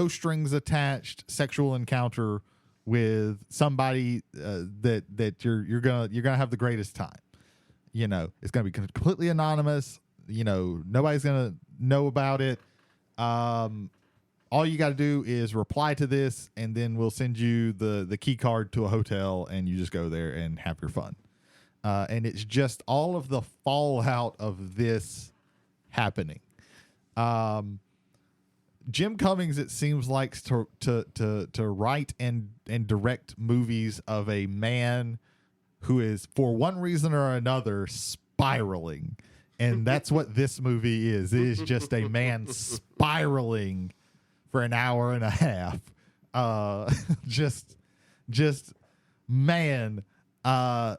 strings attached sexual encounter with somebody that you're gonna have the greatest time. You know, it's gonna be completely anonymous. You know, nobody's gonna know about it. All you got to do is reply to this, and then we'll send you the key card to a hotel, and you just go there and have your fun." And it's just all of the fallout of this happening. Jim Cummings, it seems like to write and direct movies of a man who is, for one reason or another, spiraling. And that's what this movie is. It is just a man spiraling for an hour and a half. Just man.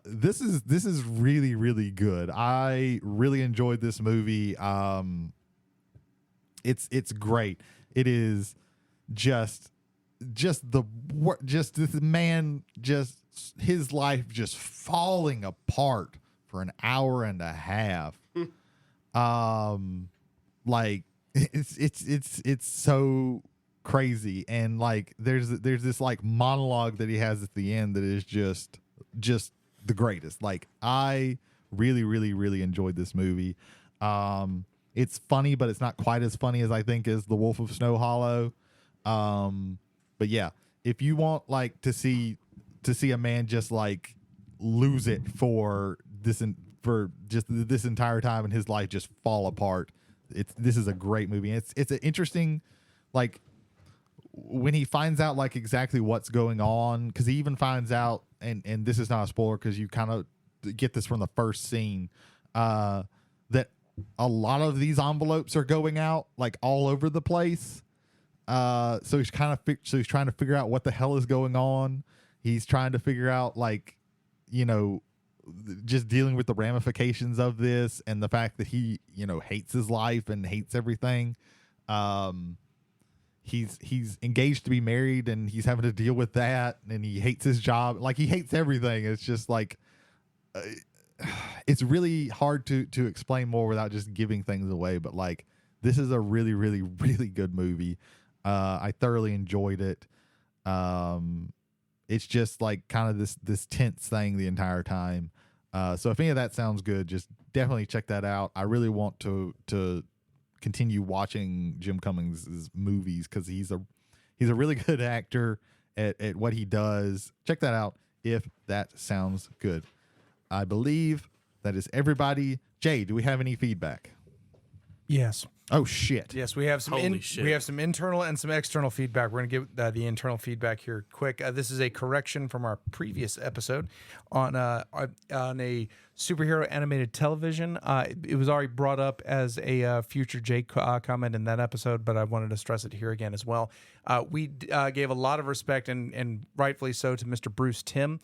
This is really, really good. I really enjoyed this movie. It's great. It is just this man, just his life just falling apart for an hour and a half. Like it's so crazy, and like there's this like monologue that he has at the end that is just the greatest. Like I really, really, really enjoyed this movie. It's funny, but it's not quite as funny as I think as The Wolf of Snow Hollow. But yeah, if you want like to see a man just like lose it for this entire time and his life just fall apart, this is a great movie. It's an interesting, like when he finds out like exactly what's going on, because he even finds out, and this is not a spoiler because you kind of get this from the first scene, that a lot of these envelopes are going out like all over the place. So he's trying to figure out what the hell is going on. He's trying to figure out like, you know, just dealing with the ramifications of this and the fact that he, you know, hates his life and hates everything. He's engaged to be married and he's having to deal with that, and he hates his job. Like he hates everything. It's just like, it's really hard to explain more without just giving things away. But like, this is a really, really, really good movie. I thoroughly enjoyed it. It's just like kind of this tense thing the entire time. So if any of that sounds good, just definitely check that out. I really want to continue watching Jim Cummings' movies because he's a really good actor at what he does. Check that out if that sounds good. I believe that is everybody. Jay, do we have any feedback? Yes. Oh shit. Yes, we have some we have some internal and some external feedback. We're going to give the internal feedback here quick. This is a correction from our previous episode on a superhero animated television. It was already brought up as a future Jake comment in that episode, but I wanted to stress it here again as well. We gave a lot of respect and rightfully so to Mr. Bruce Timm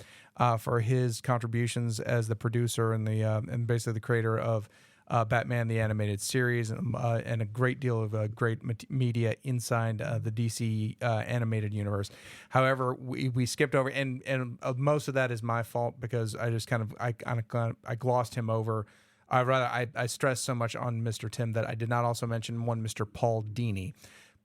for his contributions as the producer and basically the creator of Batman the Animated Series, and a great deal of great media inside the DC animated universe. However, we skipped over, and most of that is my fault because I just I glossed him over. I stressed so much on Mr. Timm that I did not also mention one Mr. Paul Dini.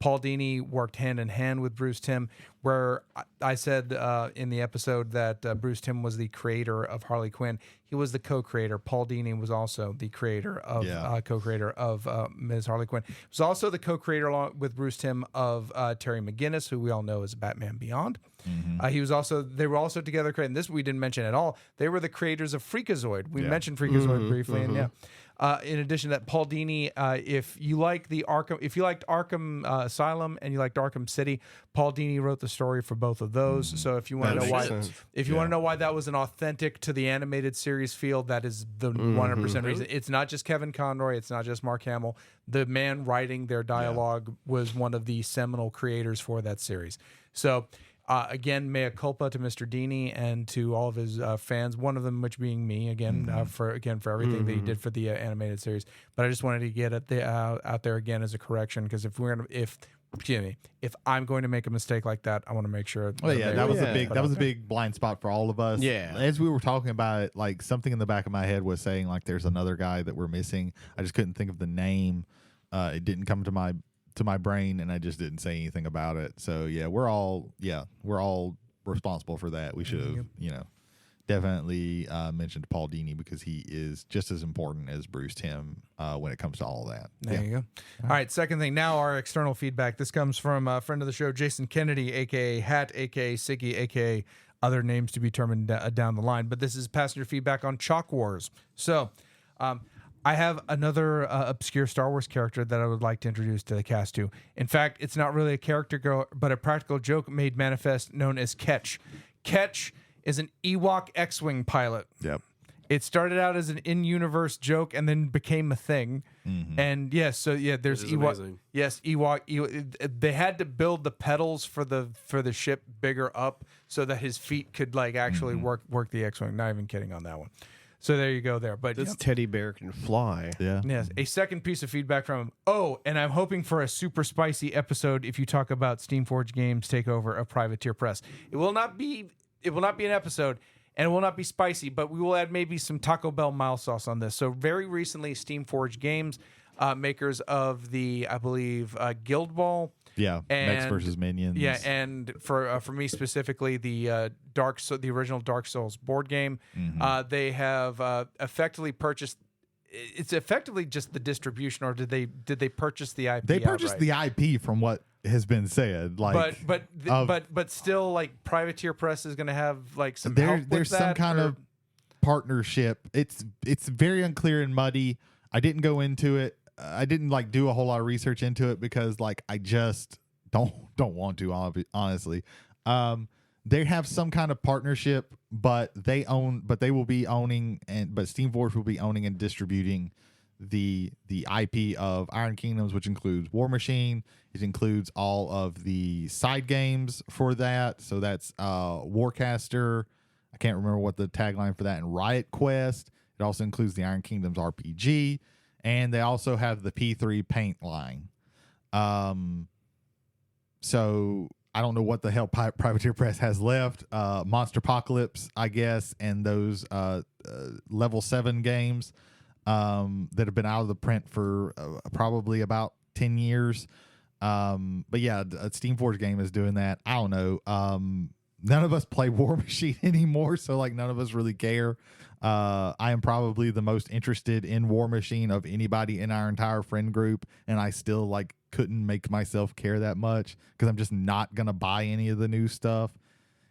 Paul Dini worked hand in hand with Bruce Timm, where I said in the episode that Bruce Timm was the creator of Harley Quinn. He was the co-creator. Paul Dini was also the creator of co-creator of Ms. Harley Quinn. He was also the co-creator along with Bruce Timm of Terry McGinnis, who we all know as Batman Beyond. Mm-hmm. They were also together creating this. We didn't mention at all. They were the creators of Freakazoid. We mentioned Freakazoid briefly, and in addition to that, Paul Dini, if you liked Arkham Asylum and you liked Arkham City, Paul Dini wrote the story for both of those. So if you want to know want to know why that was an authentic to the animated series feel, that is the 100% reason. It's not just Kevin Conroy, it's not just Mark Hamill. The man writing their dialogue was one of the seminal creators for that series. So again, mea culpa to Mr. Dini and to all of his fans. One of them, which being me, for everything that he did for the animated series. But I just wanted to get it out there again as a correction, because if I'm going to make a mistake like that, I want to make sure. Well, yeah, that was a big blind spot for all of us. Yeah, as we were talking about it, like something in the back of my head was saying like there's another guy that we're missing. I just couldn't think of the name. It didn't come to my brain, and I just didn't say anything about it. So yeah, we're all responsible for that. We should have definitely mentioned Paul Dini, because he is just as important as Bruce Timm when it comes to all that. There you go. All right, second thing, now our external feedback. This comes from a friend of the show, Jason Kennedy, aka Hat, aka Siggy, aka other names to be determined down the line. But this is passenger feedback on Chalk Wars. So I have another obscure Star Wars character that I would like to introduce to the cast too. In fact, it's not really a character, but a practical joke made manifest known as Ketch. Ketch is an Ewok X-Wing pilot. Yep. It started out as an in-universe joke and then became a thing. And yes, so yeah, there's It is Ewok. amazing. Yes, Ewok. They had to build the pedals for the ship bigger up so that his feet could like actually work the X-wing. Not even kidding on that one. So there you go there. But This yeah. teddy bear can fly. Yeah. Yes, a second piece of feedback from him. Oh, and I'm hoping for a super spicy episode if you talk about Steamforge Games takeover of Privateer Press. It will not be an episode, and it will not be spicy, but we will add maybe some Taco Bell mild sauce on this. So very recently, Steamforge Games, makers of the, I believe, Guild Ball. Yeah. Mechs versus Minions. Yeah, and for me specifically, the the original Dark Souls board game, they have effectively purchased. It's effectively just the distribution, or did they purchase the IP? They purchased the IP from what has been said. Like, but still, like Privateer Press is going to have like some help with there's that, some kind of partnership. It's very unclear and muddy. I didn't go into it. I didn't like do a whole lot of research into it because like I just don't want to, honestly. They have some kind of partnership, but they will be owning but Steamforge will be owning and distributing the IP of Iron Kingdoms, which includes War Machine. It includes all of the side games for that. So that's Warcaster. I can't remember what the tagline for that, and Riot Quest. It also includes the Iron Kingdoms RPG. And they also have the P3 paint line. So I don't know what the hell Privateer Press has left. Monster Apocalypse, I guess, and those level 7 games that have been out of the print for probably about 10 years. But yeah, a Steamforge game is doing that. I don't know. None of us play War Machine anymore, so like none of us really care. I am probably the most interested in War Machine of anybody in our entire friend group, and I still like couldn't make myself care that much because I'm just not gonna buy any of the new stuff.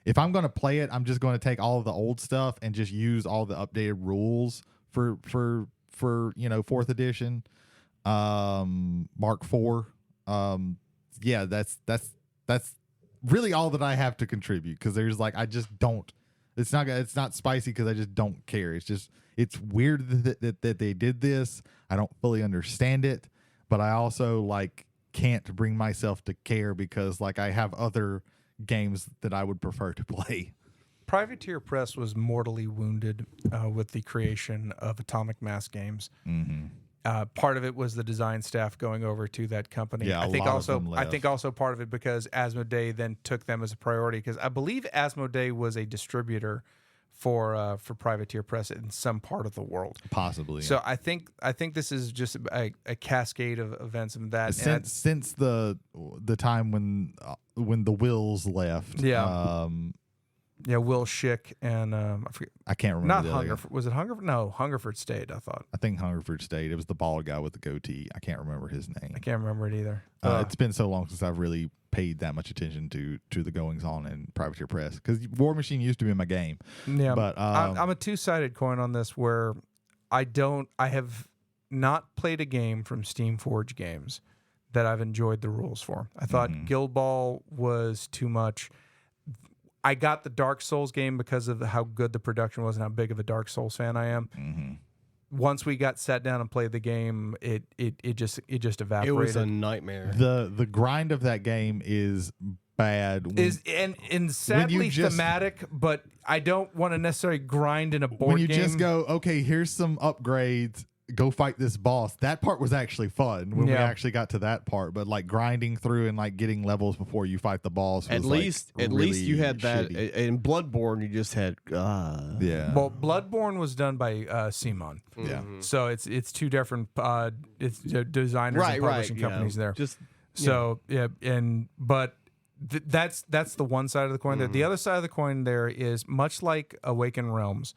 If I'm gonna play it, I'm just gonna take all of the old stuff and just use all the updated rules for 4th edition, Mark IV. Yeah, that's really all that I have to contribute because there's like I just don't. It's not spicy because I just don't care. It's weird that they did this. I don't fully understand it, but I also like can't bring myself to care because like I have other games that I would prefer to play. Privateer Press was mortally wounded with the creation of Atomic Mass Games. Part of it was the design staff going over to that company. Yeah, I think left. also part of it because Asmodee then took them as a priority because I believe Asmodee was a distributor for Privateer Press in some part of the world. Possibly. So I think this is just a cascade of events of that. Since the time when the Wills left. Yeah. Yeah, Will Schick and I forget. I can't remember. Not the other guy. Hungerford. Was it Hungerford? No, Hungerford stayed. I thought. I think Hungerford stayed. It was the bald guy with the goatee. I can't remember his name. I can't remember it either. It's been so long since I've really paid that much attention to the goings on in Privateer Press because War Machine used to be my game. Yeah, but I'm a two-sided coin on this where I have not played a game from Steamforge Games that I've enjoyed the rules for. I thought Guild Ball was too much. I got the Dark Souls game because of how good the production was and how big of a Dark Souls fan I am. Once we got sat down and played the game, it just evaporated. It was a nightmare. The grind of that game is bad. And sadly thematic, but I don't want to necessarily grind in a board game. When you just go, okay, here's some upgrades. Go fight this boss. That part was actually fun when we actually got to that part. But like grinding through and like getting levels before you fight the boss. At least you had that. shitty. In Bloodborne, you just had. Yeah. Well, Bloodborne was done by Simon. Yeah. So it's two different designers and publishing companies there. That's the one side of the coin there. The other side of the coin there is much like Awakened Realms.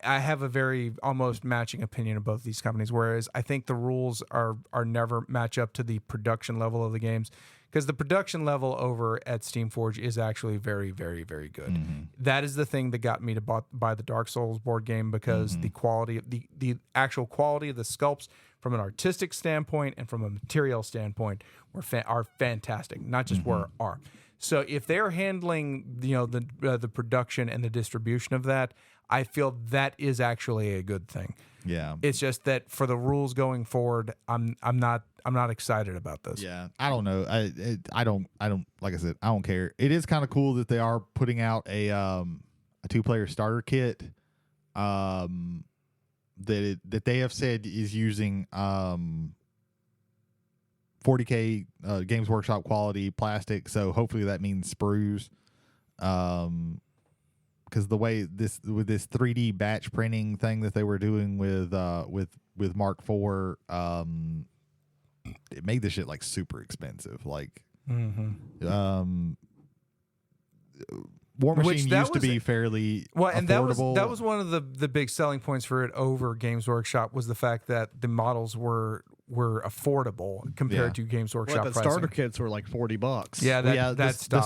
I have a very almost matching opinion of both these companies, whereas I think the rules are never match up to the production level of the games because the production level over at Steamforge is actually very, very, very good. That is the thing that got me to buy the Dark Souls board game because the quality of the actual quality of the sculpts from an artistic standpoint and from a material standpoint are fantastic, not just are. So if they're handling, the production and the distribution of that, I feel that is actually a good thing. Yeah. It's just that for the rules going forward, I'm not excited about this. Yeah, I don't know. I don't like I said, I don't care. It is kind of cool that they are putting out a 2-player starter kit that they have said is using 40K Games Workshop quality plastic. So hopefully that means sprues. Because the way with this 3D batch printing thing that they were doing with Mark IV, it made this shit like super expensive. Like, War Machine used to be fairly and affordable. that was one of the big selling points for it over Games Workshop was the fact that the models were affordable compared to Games Workshop the pricing. starter kits were like $40. Yeah, that the stopped.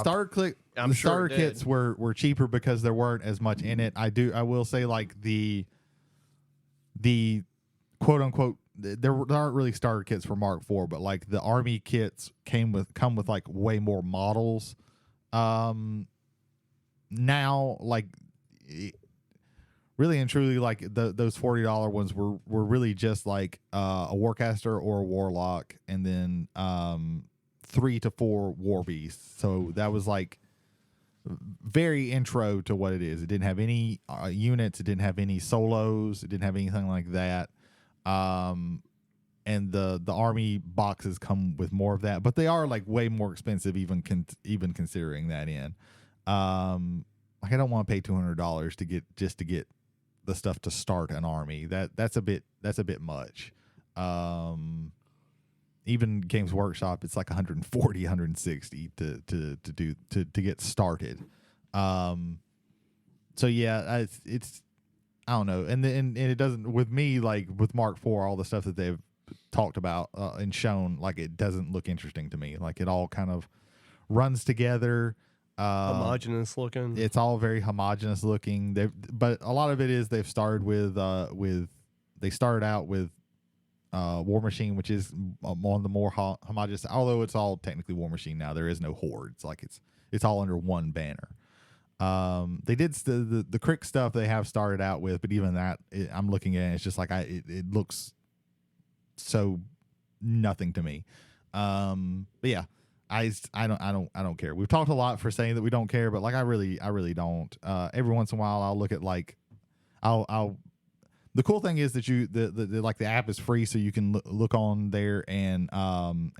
starter kits were cheaper because there weren't as much in it. I will say like the quote unquote there aren't really starter kits for Mark IV, but like the Army kits come with like way more models. Now like really and truly like those $40 ones were really just like a Warcaster or a Warlock, and then 3 to 4 War Beasts. So that was like very intro to what it is. It didn't have any units. It didn't have any solos. It didn't have anything like that. And the Army boxes come with more of that, but they are like way more expensive, even considering that in. Like I don't want to pay $200 to get the stuff to start an army. That's a bit much. Even Games Workshop, it's like 140, 160 to get started. So yeah, it's I don't know, and it doesn't with me like with Mark IV, all the stuff that they've talked about and shown, like it doesn't look interesting to me. Like it all kind of runs together. Homogeneous looking. It's all very homogeneous looking. But a lot of it is they've started they started out with War Machine, which is on the more homogeneous. Although it's all technically War Machine now, there is no hordes. Like it's all under one banner. They did the Crick stuff they have started out with, but even that I'm looking at it, it's just like it looks so nothing to me. But yeah. I don't care. We've talked a lot for saying that we don't care, but like I really don't. Every once in a while I'll look at like I'll the cool thing is that like the app is free, so you can look on there and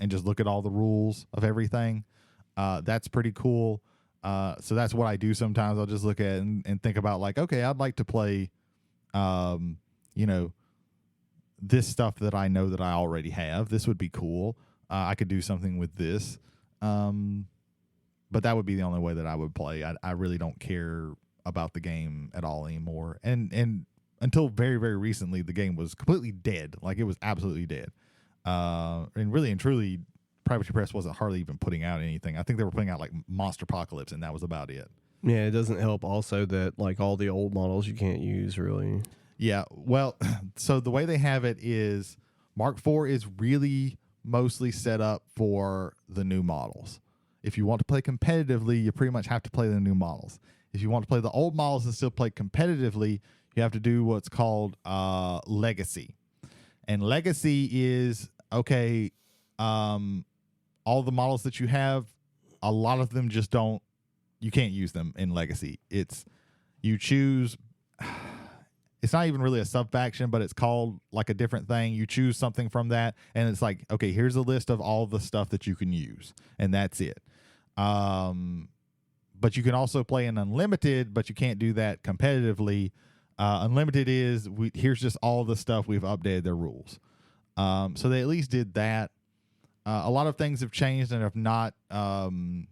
just look at all the rules of everything. That's pretty cool. So that's what I do sometimes. I'll just look at it and think about like, okay, I'd like to play this stuff that I know that I already have. This would be cool. I could do something with this. But that would be the only way that I would play. I really don't care about the game at all anymore. And until very, very recently, the game was completely dead. Like it was absolutely dead. And really and truly, Privateer Press wasn't hardly even putting out anything. I think they were putting out like Monster Apocalypse, and that was about it. Yeah, it doesn't help also that like all the old models you can't use really. Yeah, well, so the way they have it is Mark IV is really mostly set up for the new models. If you want to play competitively, you pretty much have to play the new models. If you want to play the old models and still play competitively, you have to do what's called Legacy. And Legacy is, okay, all the models that you have, a lot of them just you can't use them in Legacy. You choose... It's not even really a sub-faction, but it's called like a different thing. You choose something from that, and it's like, okay, here's a list of all the stuff that you can use, and that's it. But you can also play in Unlimited, but you can't do that competitively. Unlimited is, here's just all the stuff we've updated their rules. So they at least did that. A lot of things have changed and have not, don't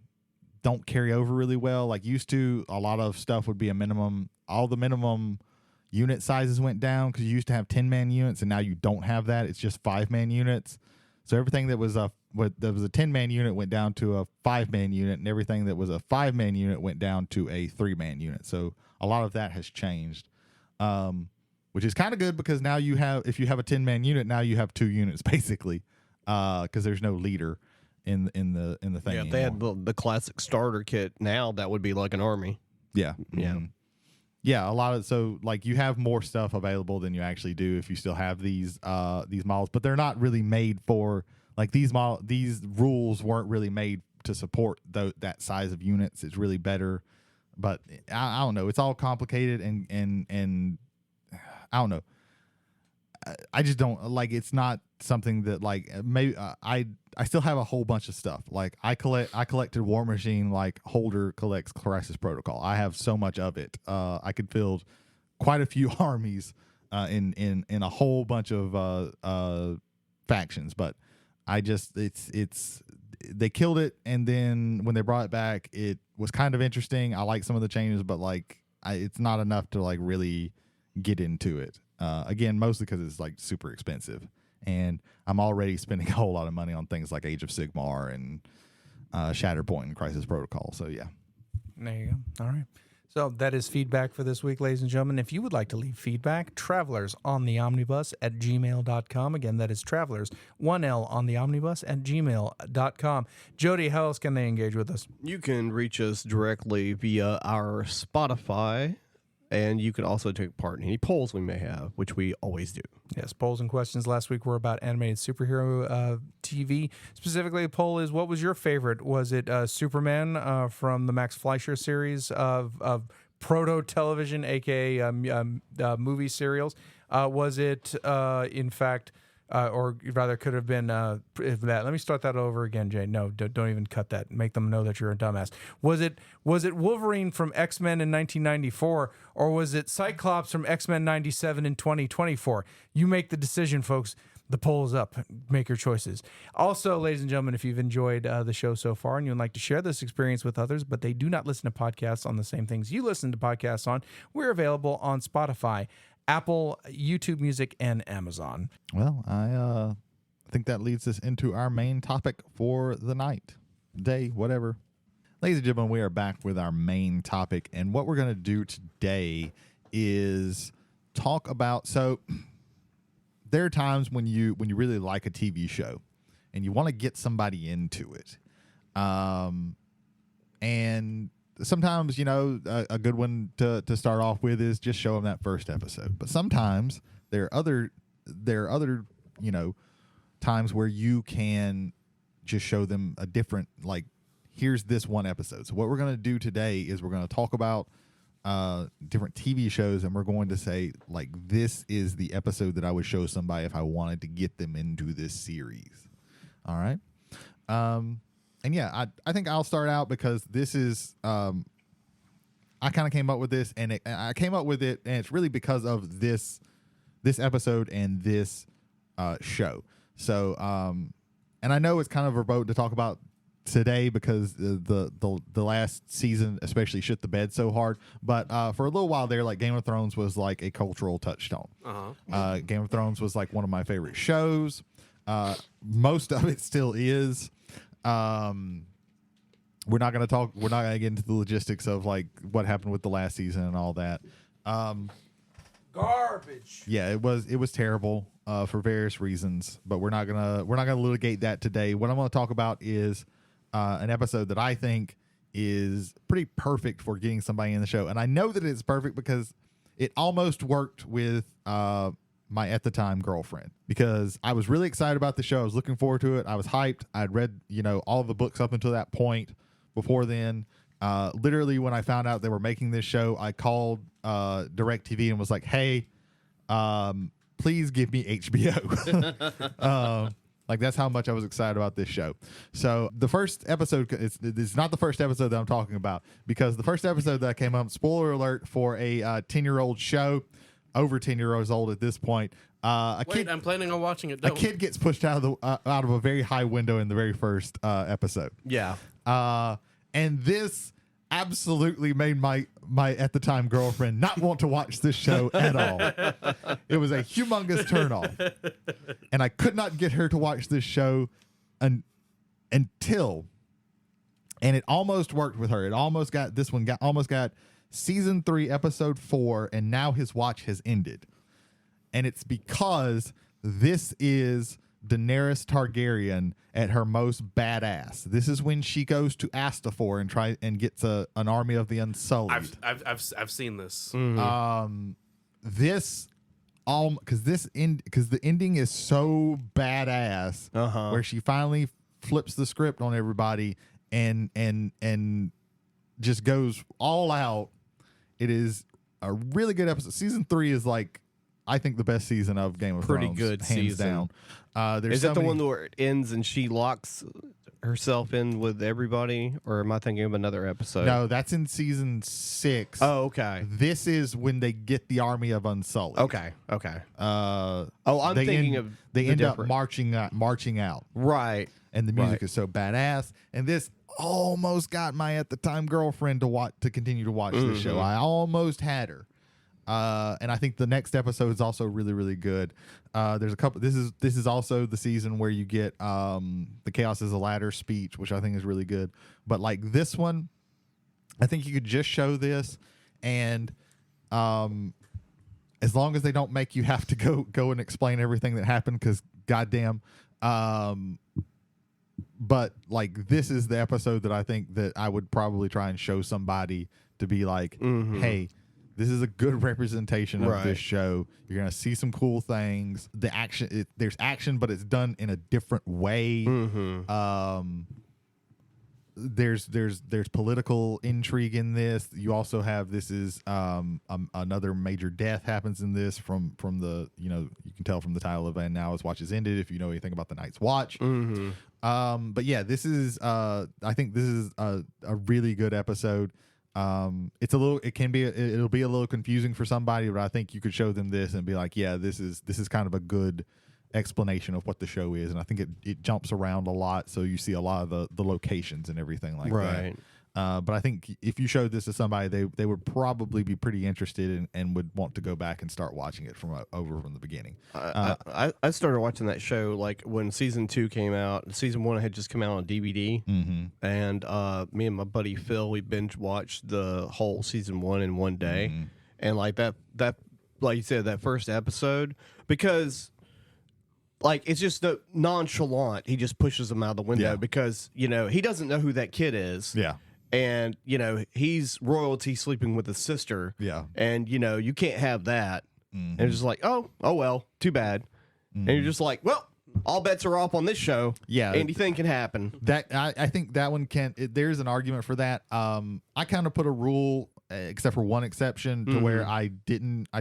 carry over really well. Like used to, a lot of stuff would be a minimum. All the minimum unit sizes went down because you used to have 10-man units, and now you don't have that. It's just 5-man units. So everything that was a 10-man unit went down to a 5-man unit, and everything that was a 5-man unit went down to a 3-man unit. So a lot of that has changed, which is kind of good because now if you have a 10-man unit, now you have 2 units basically, because there's no leader. in the thing. Yeah, if they had the classic starter kit now, that would be like an army. Yeah. Yeah. Mhm. Yeah, a lot of so like you have more stuff available than you actually do if you still have these models, but they're not really made for like these rules weren't really made to support that size of units. It's really better, but I don't know. It's all complicated and I don't know. I just don't like. It's not something that like maybe I still have a whole bunch of stuff. Like I collected War Machine. Like Holder collects Crisis Protocol. I have so much of it. I could build quite a few armies in a whole bunch of factions. But I just it's they killed it, and then when they brought it back, it was kind of interesting. I like some of the changes, but like it's not enough to like really get into it. Again, mostly because it's like super expensive, and I'm already spending a whole lot of money on things like Age of Sigmar and Shatterpoint and Crisis Protocol. So yeah, there you go. All right. So that is feedback for this week, ladies and gentlemen. If you would like to leave feedback, travelersontheomnibus@gmail.com. Again, that is travelers, 1L on the omnibus @gmail.com. Jody, how else can they engage with us? You can reach us directly via our Spotify, and you can also take part in any polls we may have, which we always do. Yes, polls and questions last week were about animated superhero TV. Specifically, the poll is, what was your favorite? Was it Superman from the Max Fleischer series of proto-television, a.k.a. Movie serials? Was it, in fact... or rather, could have been that. Let me start that over again, Jay. No, don't even cut that. Make them know that you're a dumbass. Was it Wolverine from X-Men in 1994, or was it Cyclops from X-Men 97 in 2024? You make the decision, folks. The poll is up. Make your choices. Also, ladies and gentlemen, if you've enjoyed the show so far and you'd like to share this experience with others, but they do not listen to podcasts on the same things you listen to podcasts on, we're available on Spotify, Apple, YouTube Music, and Amazon. well, I think that leads us into our main topic for the night, day, whatever. Ladies and gentlemen, we are back with our main topic, and what we're going to do today is talk about. So, there are times when you really like a TV show, and you want to get somebody into it, and sometimes, a good one to start off with is just show them that first episode. But sometimes there are other times where you can just show them a different, like, here's this one episode. So what we're going to do today is we're going to talk about different TV shows, and we're going to say, like, this is the episode that I would show somebody if I wanted to get them into this series. All right. And yeah, I think I'll start out because this is I kind of came up with this, and I came up with it, and it's really because of this episode and this show. So and I know it's kind of verboten to talk about today because the last season especially shit the bed so hard, but for a little while there, like, Game of Thrones was like a cultural touchstone. Game of Thrones was like one of my favorite shows. Most of it still is. We're not going to get into the logistics of like what happened with the last season and all that. Garbage. Yeah, it was terrible for various reasons, but we're not gonna litigate that today. What I'm going to talk about is an episode that I think is pretty perfect for getting somebody in the show, and I know that it's perfect because it almost worked with my at the time girlfriend, because I was really excited about the show. I was looking forward to it. I was hyped. I'd read, all the books up until that point. Before then, literally when I found out they were making this show, I called DirecTV and was like, "Hey, please give me HBO." Like, that's how much I was excited about this show. So the first episode, it's not the first episode that I'm talking about, because the first episode that came up, spoiler alert for a 10-year-old show, over 10 years old at this point. I'm planning on watching it. A kid gets pushed out of a very high window in the very first episode. Yeah. And this absolutely made my at the time girlfriend not want to watch this show at all. It was a humongous turnoff, and I could not get her to watch this show until, and it almost worked with her. It almost got season 3, episode 4, and now his watch has ended. And it's because this is Daenerys Targaryen at her most badass. This is when she goes to Astafor and gets an army of the Unsullied. I've seen this. This because the ending is so badass, where she finally flips the script on everybody and just goes all out. It is a really good episode. Season 3 is like, I think, the best season of Game of Thrones. Pretty good hands season. down. Is that the one where it ends and she locks herself in with everybody, or am I thinking of another episode? No, that's in season 6. Oh, okay. This is when they get the army of Unsullied. Okay. I'm thinking of they the end up different- marching out, Right. and the music Right. is so badass. And this almost got my at the time girlfriend to continue to watch this show. I almost had her. And I think the next episode is also really, really good. There's a couple. This is also the season where you get the Chaos is a Ladder speech, which I think is really good. But like this one, I think you could just show this, and as long as they don't make you have to go and explain everything that happened, because goddamn. But like this is the episode that I think that I would probably try and show somebody to be like, hey. This is a good representation of this show. You're gonna see some cool things. The action, there's action, but it's done in a different way. There's political intrigue in this. You also have another major death happens in this from the, you can tell from the title of And Now His Watch Is Ended if you know anything about the Night's Watch. But yeah, this is I think this is a really good episode. It'll be a little confusing for somebody, but I think you could show them this and be like, yeah, this is kind of a good explanation of what the show is. And I think it jumps around a lot, so you see a lot of the locations and everything like that. But I think if you showed this to somebody, they would probably be pretty interested and would want to go back and start watching it from the beginning. I started watching that show like when season 2 came out. Season 1 had just come out on DVD, and me and my buddy Phil, we binge watched the whole season 1 in one day, and like that like you said, that first episode, because like it's just nonchalant. He just pushes them out the window because he doesn't know who that kid is. Yeah. And, he's royalty sleeping with his sister. Yeah. And, you can't have that. And it's just like, oh, well, too bad. And you're just like, well, all bets are off on this show. Yeah. Anything can happen. That I think that one there's an argument for that. I kind of put a rule, except for one exception, to where I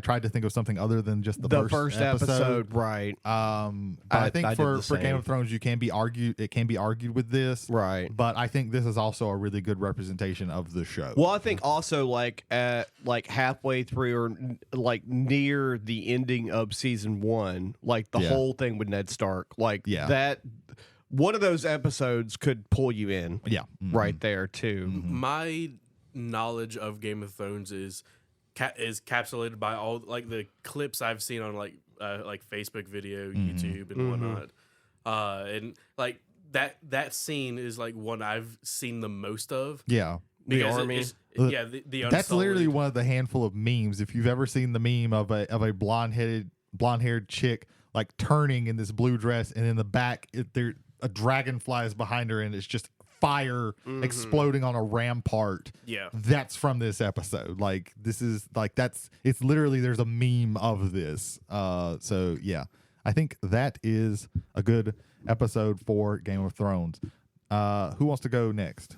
tried to think of something other than just the first episode. Right. But I think for Game of Thrones, it can be argued with this. Right. But I think this is also a really good representation of the show. Well, I think also like halfway through or like near the ending of season 1, like the whole thing with Ned Stark, like that one of those episodes could pull you in. Yeah. Right there too. My knowledge of Game of Thrones is capsulated by all like the clips I've seen on like Facebook video, YouTube, and whatnot. And like that scene is like one I've seen the most of. Yeah. The army. The That's literally Unsullied. one of the handful of memes. If you've ever seen the meme of a blonde-haired chick like turning in this blue dress, and in the back a dragonfly is behind her, and it's just fire exploding on a rampart. Yeah. That's from this episode. Like this is like it's literally there's a meme of this. So yeah. I think that is a good episode for Game of Thrones. Who wants to go next?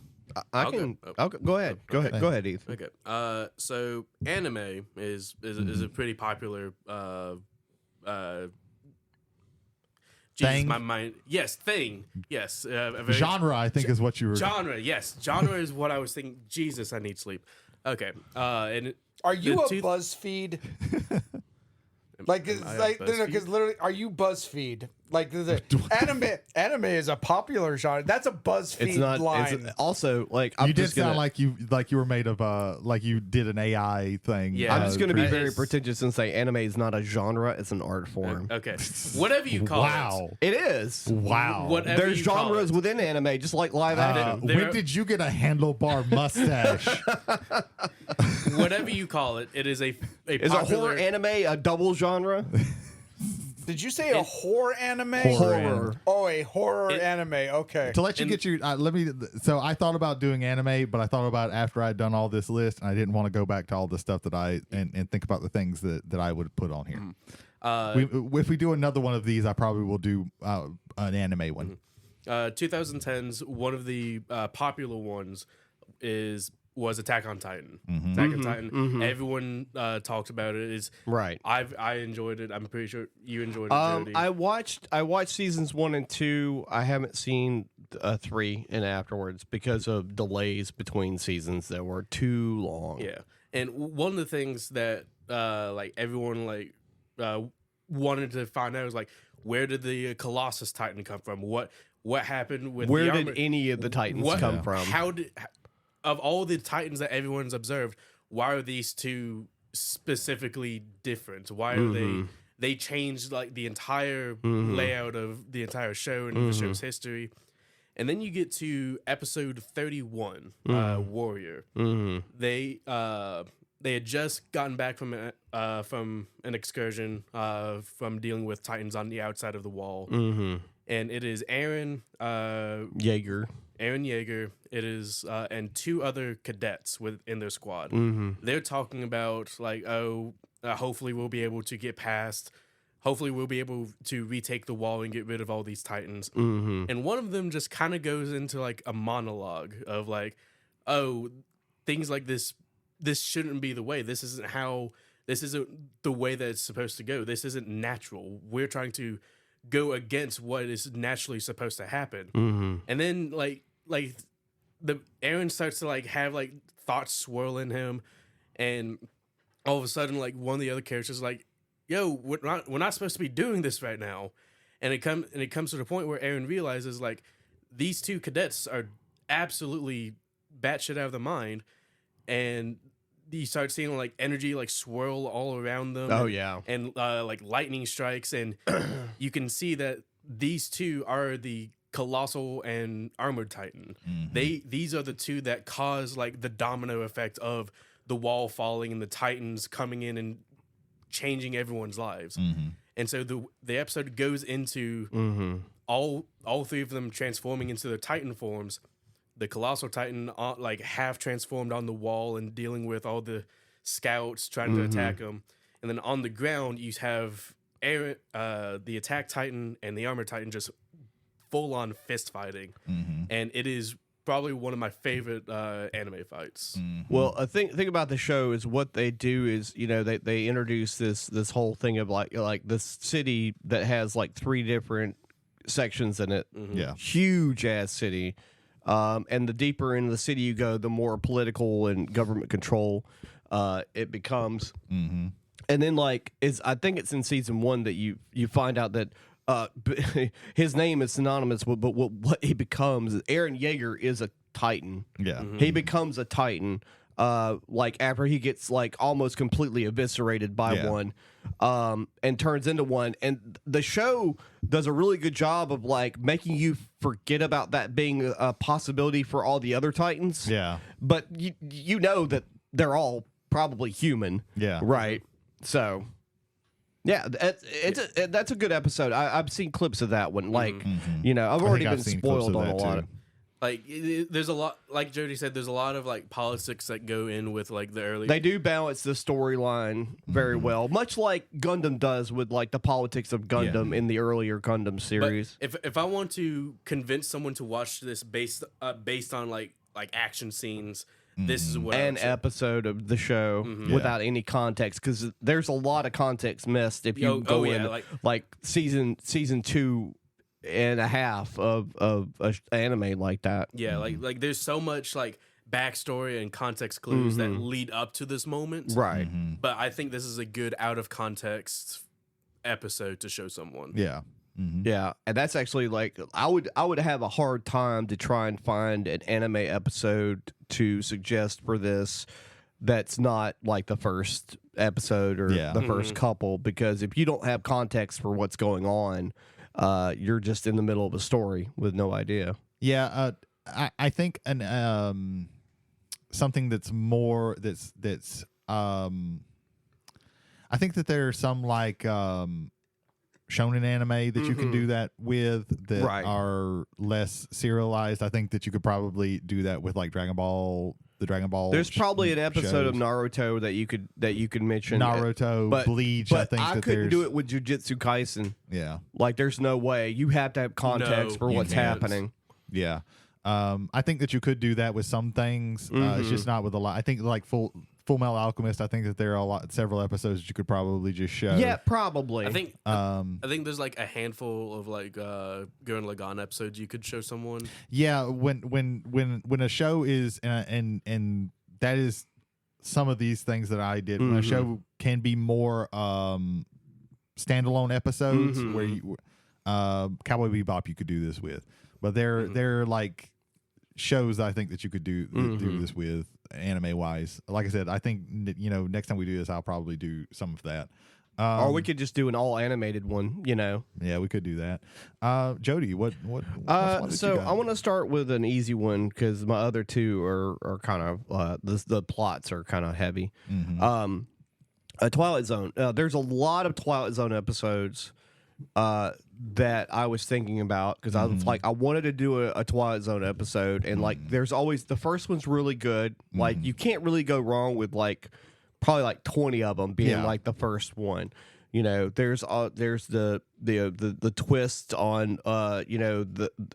I'll go ahead. Go ahead, Heath. Okay. So anime is a pretty popular Jesus, Thing? my mind. Yes, thing. Yes. A very, Genre, I think, is what you were. Genre. Yes, genre is what I was thinking. Jesus, I need sleep. Okay. And Are you a tooth- BuzzFeed? Like, it's I a like, BuzzFeed? because literally, are you BuzzFeed? Like, anime is a popular genre. That's a BuzzFeed It's not. line. It's also like I'm You did just gonna, sound like you were made of like you did an AI thing. Yeah. I'm just going to be It's- very pretentious and say anime is not a genre; it's an art form. Okay. Whatever you call Wow. It is. Wow. Whatever There's you call genres it. within anime, just like live action. There- When did you get a handlebar mustache? Whatever you call it, it is a Is a popular, horror anime a double genre? Did you say a horror anime? Horror. Oh, a horror anime. Okay. To let you get your so I thought about doing anime, but I thought about it after I'd done all this list, and I didn't want to go back to all the stuff that and think about the things that I would put on here. If we do another one of these, I probably will do an anime one. 2010s, one of the popular ones was Attack on Titan. Attack on Titan. Everyone talked about it. It's Right. I enjoyed it. I'm pretty sure you enjoyed it, Jody. I watched seasons 1 and 2. I haven't seen 3 and afterwards because of delays between seasons that were too long. Yeah, and one of the things that like everyone wanted to find out was like, where did the Colossus Titan come from? What happened with Where the did armor? any of the Titans come from? How did of all the Titans that everyone's observed, why are these two specifically different? Why are they changed like the entire layout of the entire show and the show's history? And then you get to episode 31, Warrior. They had just gotten back from an excursion from dealing with Titans on the outside of the wall, and it is Aaron Yeager. It is and 2 other cadets within their squad. They're talking about like, hopefully we'll be able to get past. Hopefully we'll be able to retake the wall and get rid of all these Titans. And one of them just kind of goes into like a monologue of like, oh, things like this shouldn't be the way. This isn't the way that it's supposed to go. This isn't natural. We're trying to go against what is naturally supposed to happen. And then like the Aaron starts to like have like thoughts swirl in him, and all of a sudden like one of the other characters is like, yo, we're not supposed to be doing this right now. And it comes to the point where Aaron realizes like these 2 cadets are absolutely batshit out of their mind, and you start seeing like energy like swirl all around them. Oh, yeah. And like lightning strikes, and you can see that these 2 are the Colossal and Armored Titan. These are the 2 that cause like the domino effect of the wall falling and the Titans coming in and changing everyone's lives. And so the episode goes into all 3 of them transforming into their Titan forms. The Colossal Titan like half transformed on the wall and dealing with all the scouts trying to attack them. And then on the ground you have Aaron, the Attack Titan and the Armor Titan just full on fist fighting. And it is probably one of my favorite anime fights. Well, a thing about the show is what they do is, you know, they introduce this whole thing of like this city that has like 3 different sections in it. Yeah. Huge ass city. And the deeper into the city you go, the more political and government control it becomes. And then like I think it's in season 1 that you find out that his name is synonymous with what he becomes. Aaron Yeager is a Titan. Yeah. He becomes a Titan like after he gets like almost completely eviscerated by one and turns into one. And the show does a really good job of like making you forget about that being a possibility for all the other Titans. Yeah. But you know that they're all probably human. Yeah. Right. So yeah, that's a good episode. I've seen clips of that one. Like, you know, I've already been spoiled on a lot of. Like, there's a lot, like Jody said, there's a lot of like politics that go in with like the early. They do balance the storyline very well, much like Gundam does with like the politics of Gundam in the earlier Gundam series. But if I want to convince someone to watch this based on like action scenes. This is what an episode of the show without any context, because there's a lot of context missed if you go in like season 2 and a half of an anime like that. Yeah, like there's so much like backstory and context clues that lead up to this moment. Right. But I think this is a good out of context episode to show someone. Yeah. Yeah, and that's actually like I would have a hard time to try and find an anime episode to suggest for this that's not like the first episode or the first couple, because if you don't have context for what's going on, you're just in the middle of a story with no idea. Yeah, I think something that's more I think that there are some like shonen anime that you can do that with that Right. are less serialized. I think that you could probably do that with like Dragon Ball. The Dragon Ball. There's probably an episode of shows. Naruto that you could mention. Naruto, but, Bleach. But I think that couldn't there's do it with Jujutsu Kaisen. Yeah, Like, there's no way. You have to have context for you what's can't. happening. yeah. I think that you could do that with some things. It's just not with a lot. I think like Full Metal Alchemist. I think that there are several episodes that you could probably just show. Yeah, probably. I think there's like a handful of like Gurren Lagann episodes you could show someone. Yeah, when a show is and that is some of these things that I did. When a show can be more standalone episodes where you, Cowboy Bebop you could do this with, but they're like shows I think that you could do this with anime wise. Like I said, I think next time we do this, I'll probably do some of that. Or we could just do an all animated one, Yeah, we could do that. Jody, what so I want to start with an easy one because my other two are kind of the plots are kind of heavy. A Twilight Zone. There's a lot of Twilight Zone episodes that I was thinking about because I was like, I wanted to do a Twilight Zone episode, and like, there's always the first one's really good. Like, you can't really go wrong with like probably like 20 of them being like the first one. There's the twist on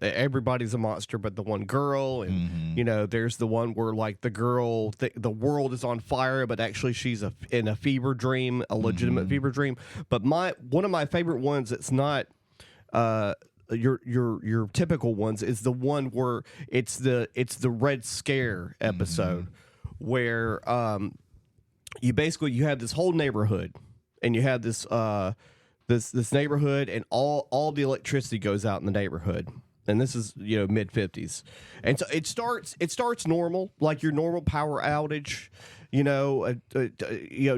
everybody's a monster but the one girl, and there's the one where like the girl the world is on fire but actually she's in a fever dream, a legitimate fever dream. But one of my favorite ones, it's not your typical ones, is the one where it's the Red Scare episode where you have this whole neighborhood, and you have this this neighborhood, and all the electricity goes out in the neighborhood. And this is mid 50s, and so it starts normal, like your normal power outage.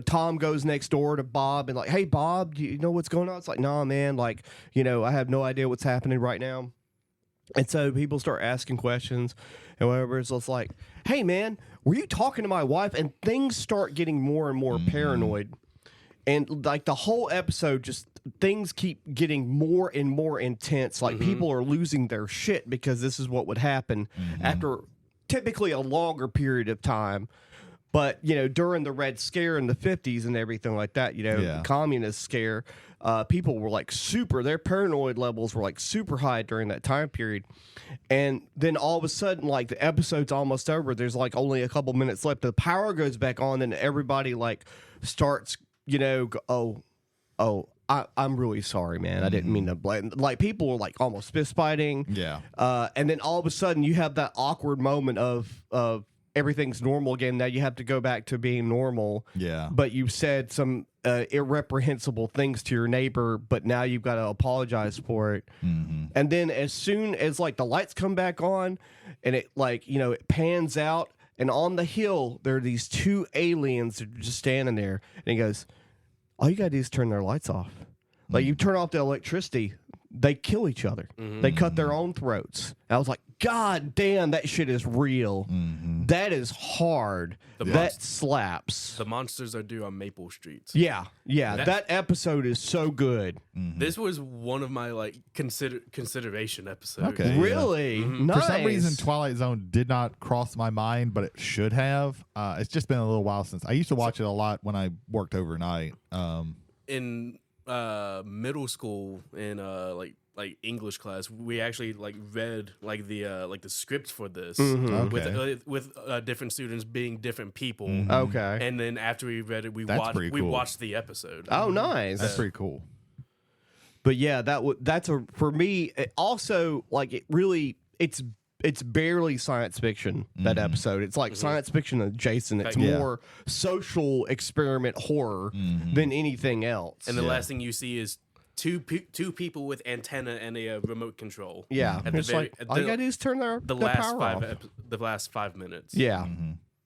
Tom goes next door to Bob and like, hey Bob, do you know what's going on? It's like, nah man, like I have no idea what's happening right now. And so people start asking questions and whatever. So it's like, hey man, were you talking to my wife? And things start getting more and more paranoid. And like the whole episode, just things keep getting more and more intense. Like people are losing their shit because this is what would happen after typically a longer period of time. But, during the Red Scare in the 50s and everything like that, the communist scare, people were like their paranoid levels were like super high during that time period. And then all of a sudden, like the episode's almost over. There's like only a couple minutes left. The power goes back on and everybody like starts, I'm really sorry, man. I didn't mean to blame. Like people were like almost fist fighting. Yeah. And then all of a sudden you have that awkward moment of everything's normal again. Now you have to go back to being normal. Yeah. But you said some irreprehensible things to your neighbor, but now you've got to apologize for it. And then as soon as like the lights come back on and it like, it pans out, and on the hill there are these two aliens that are just standing there, and he goes, all you got to do is turn their lights off. Like you turn off the electricity, they kill each other. They cut their own throats. And I was like, God damn, that shit is real. That is hard. That slaps. The monsters are due on Maple Street. Yeah. That episode is so good. This was one of my like consideration episodes. Okay. Really? Nice. For some reason, Twilight Zone did not cross my mind, but it should have. It's just been a little while since. I used to watch it a lot when I worked overnight. In middle school, in like English class, we actually like read like the script for this with different students being different people. Okay. And then after we read it, we cool. watched the episode. Oh, nice. That's pretty cool. But yeah, that's for me. It also, like, it's barely science fiction, that episode. It's like science fiction adjacent. It's more social experiment horror than anything else. And the last thing you see is two people with antenna and a remote control. Yeah. At the It's very, like, at all you gotta do is turn their power off. The last 5 minutes. Yeah.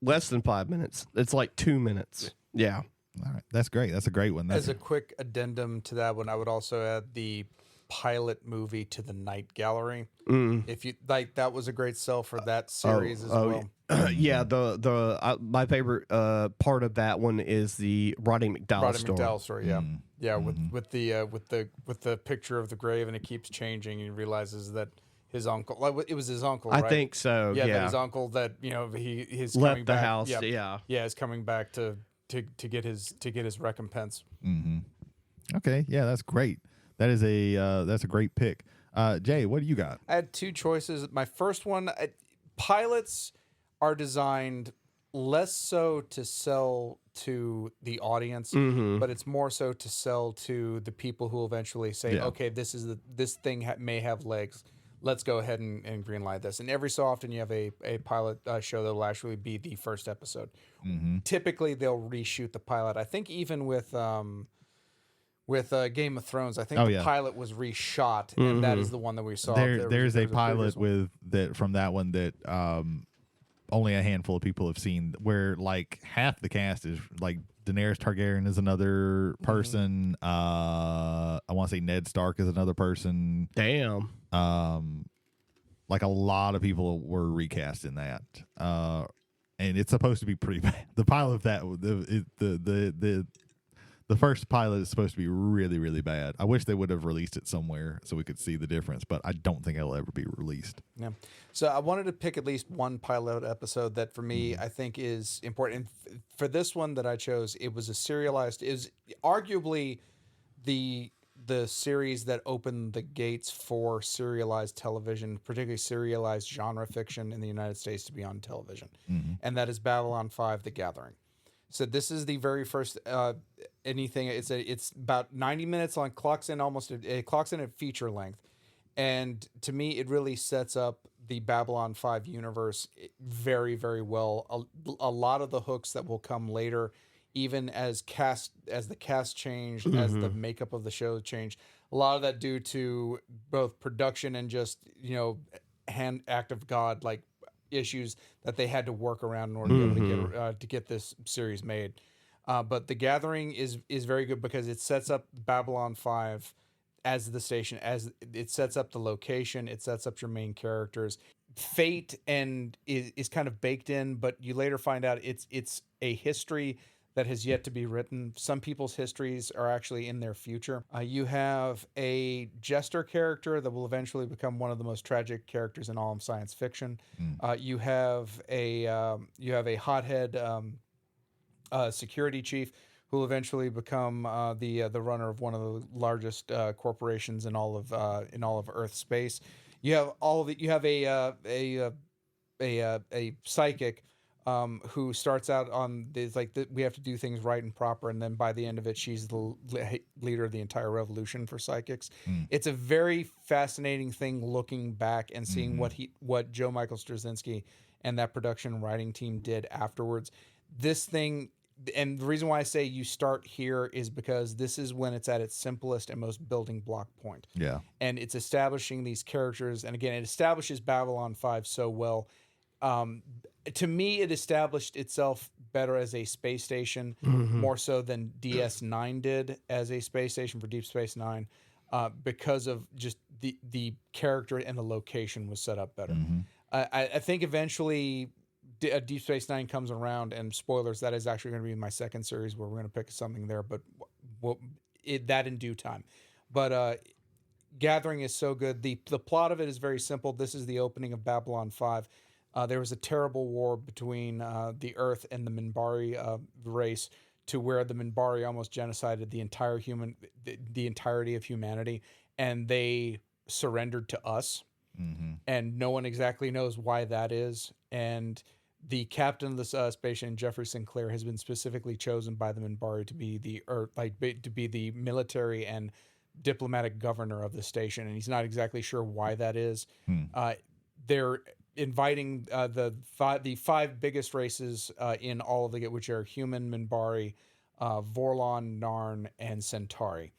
Less than 5 minutes. It's like 2 minutes. Yeah. All right. That's great. That's a great one. As a quick addendum to that one, I would also add the pilot movie to the Night Gallery. If you like, that was a great sell for that series as well. Yeah, my favorite part of that one is the Roddy McDowell Roddy story. McDowell story, yeah, yeah, with the picture of the grave, and it keeps changing, and he realizes that his uncle, like it was his uncle, right? I think so. Yeah, Yeah, that his uncle that he's left coming the back, house. yeah, is coming back to get his recompense. Okay, yeah, that's great. That's a great pick. Jay, what do you got? I had two choices. My first one, pilots are designed less so to sell to the audience, but it's more so to sell to the people who eventually say, Yeah. okay, this thing may have legs. Let's go ahead and greenlight this. And every so often you have a pilot show that will actually be the first episode. Typically they'll reshoot the pilot. I think even with Game of Thrones, I think the pilot was reshot, and that is the one that we saw. There's a pilot one. with that from that one that only a handful of people have seen, where like half the cast is like Daenerys Targaryen is another person. I want to say Ned Stark is another person. Damn. Like a lot of people were recast in that. And it's supposed to be pretty bad. The pilot of that, the first pilot is supposed to be really, really bad. I wish they would have released it somewhere so we could see the difference, but I don't think it'll ever be released. Yeah. So I wanted to pick at least one pilot episode that for me I think is important. And for this one that I chose, it was a serialized, is arguably the series that opened the gates for serialized television, particularly serialized genre fiction in the United States to be on television. And that is Babylon 5: The Gathering. So this is the very first anything. It's about 90 minutes long. Clocks in at feature length, and to me, it really sets up the Babylon 5 universe very, very well. A lot of the hooks that will come later, even as the cast changed, as the makeup of the show changed. A lot of that due to both production and just act of God, like issues that they had to work around in order to be able to get this series made. But The Gathering is very good because it sets up Babylon 5 as the station, as it sets up the location, it sets up your main characters. Fate and is kind of baked in, but you later find out it's a history that has yet to be written. Some people's histories are actually in their future. You have a jester character that will eventually become one of the most tragic characters in all of science fiction. You have a hothead security chief who will eventually become the runner of one of the largest corporations in all of Earth space. You have a psychic who starts out on this we have to do things right and proper, and then by the end of it, she's the leader of the entire revolution for psychics. It's a very fascinating thing looking back and seeing what Joe Michael Straczynski and that production and writing team did afterwards. This thing, and the reason why I say you start here is because this is when it's at its simplest and most building block point. Yeah, and it's establishing these characters, and again, it establishes Babylon 5 so well. To me, it established itself better as a space station, more so than DS9 did as a space station for Deep Space Nine, because of just the character and the location was set up better. I think eventually Deep Space Nine comes around, and spoilers, that is actually going to be my second series where we're going to pick something there, but that in due time. But Gathering is so good. The plot of it is very simple. This is the opening of Babylon 5. There was a terrible war between the Earth and the Minbari race, to where the Minbari almost genocided the entirety of humanity, and they surrendered to us. And no one exactly knows why that is. And the captain of the station, Jeffrey Sinclair, has been specifically chosen by the Minbari to be the military and diplomatic governor of the station, and he's not exactly sure why that is. They're inviting the five biggest races in all of which are human, Minbari, Vorlon, Narn, and Centauri.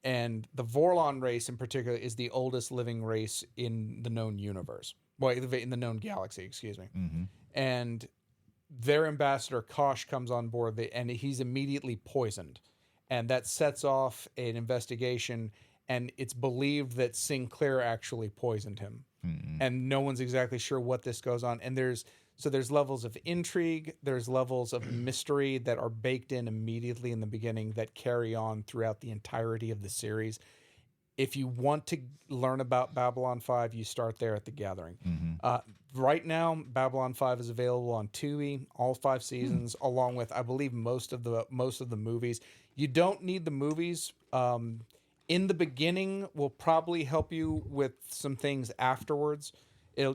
And the Vorlon race in particular is the oldest living race in the known universe. Well, in the known galaxy, excuse me. And their ambassador, Kosh, comes on board, and he's immediately poisoned. And that sets off an investigation, and it's believed that Sinclair actually poisoned him. And no one's exactly sure what this goes on. And there's So there's levels of intrigue, there's levels of mystery that are baked in immediately in the beginning that carry on throughout the entirety of the series. If you want to learn about Babylon 5, you start there at The Gathering. Right now, Babylon 5 is available on Tubi, all 5 seasons, along with, I believe, most of the movies. You don't need the movies. In the beginning, will probably help you with some things afterwards,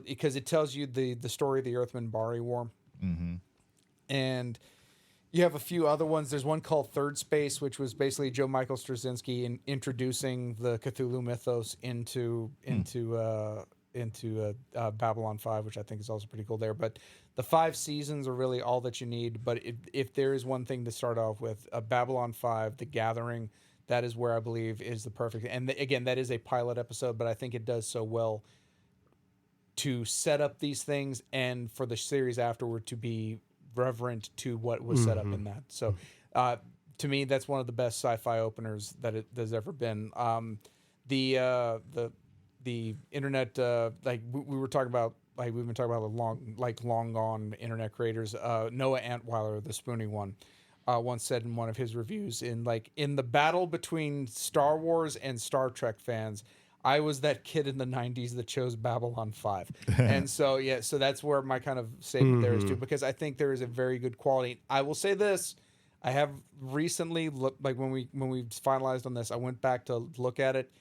because it tells you the story of the Earth-Minbari War, and you have a few other ones. There's one called Third Space, which was basically Joe Michael Straczynski introducing the Cthulhu mythos into Babylon 5, which I think is also pretty cool there. But the 5 seasons are really all that you need. But if there is one thing to start off with, Babylon 5, The Gathering, that is where I believe is the perfect. And again, that is a pilot episode, but I think it does so well to set up these things and for the series afterward to be reverent to what was set up in that. So to me, that's one of the best sci-fi openers that there's ever been. The internet, like we were talking about, like we've been talking about long gone internet creators. Noah Antweiler, the Spoonie one, once said in one of his reviews, in the battle between Star Wars and Star Trek fans, I was that kid in the 90s that chose Babylon 5. And so, so that's where my kind of statement there is too, because I think there is a very good quality. I will say this, I have recently looked, like when we finalized on this, I went back to look at it.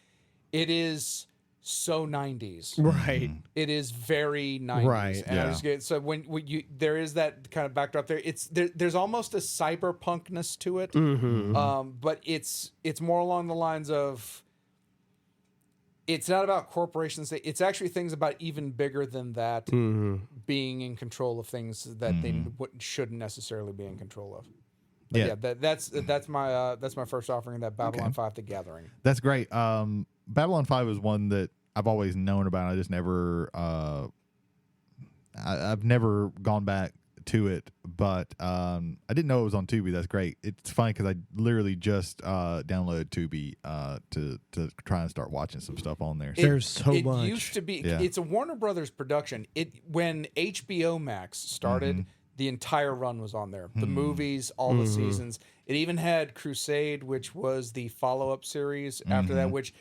It is so 90s. Right. It is very 90s. Right. And I was good. So when you, there is that kind of backdrop there. There's almost a cyberpunkness to it. But it's more along the lines of, it's not about corporations. It's actually things about even bigger than that, being in control of things that they shouldn't necessarily be in control of. But that's my first offering, that Babylon 5, The Gathering. That's great. Babylon 5 is one that I've always known about. I just never, I've never gone back to it, but I didn't know it was on Tubi. That's great. It's funny because I literally just downloaded Tubi to try and start watching some stuff on there. There's so it much. It used to be. It's a Warner Brothers production. When HBO Max started, the entire run was on there. The movies, all the seasons. It even had Crusade, which was the follow-up series after that, which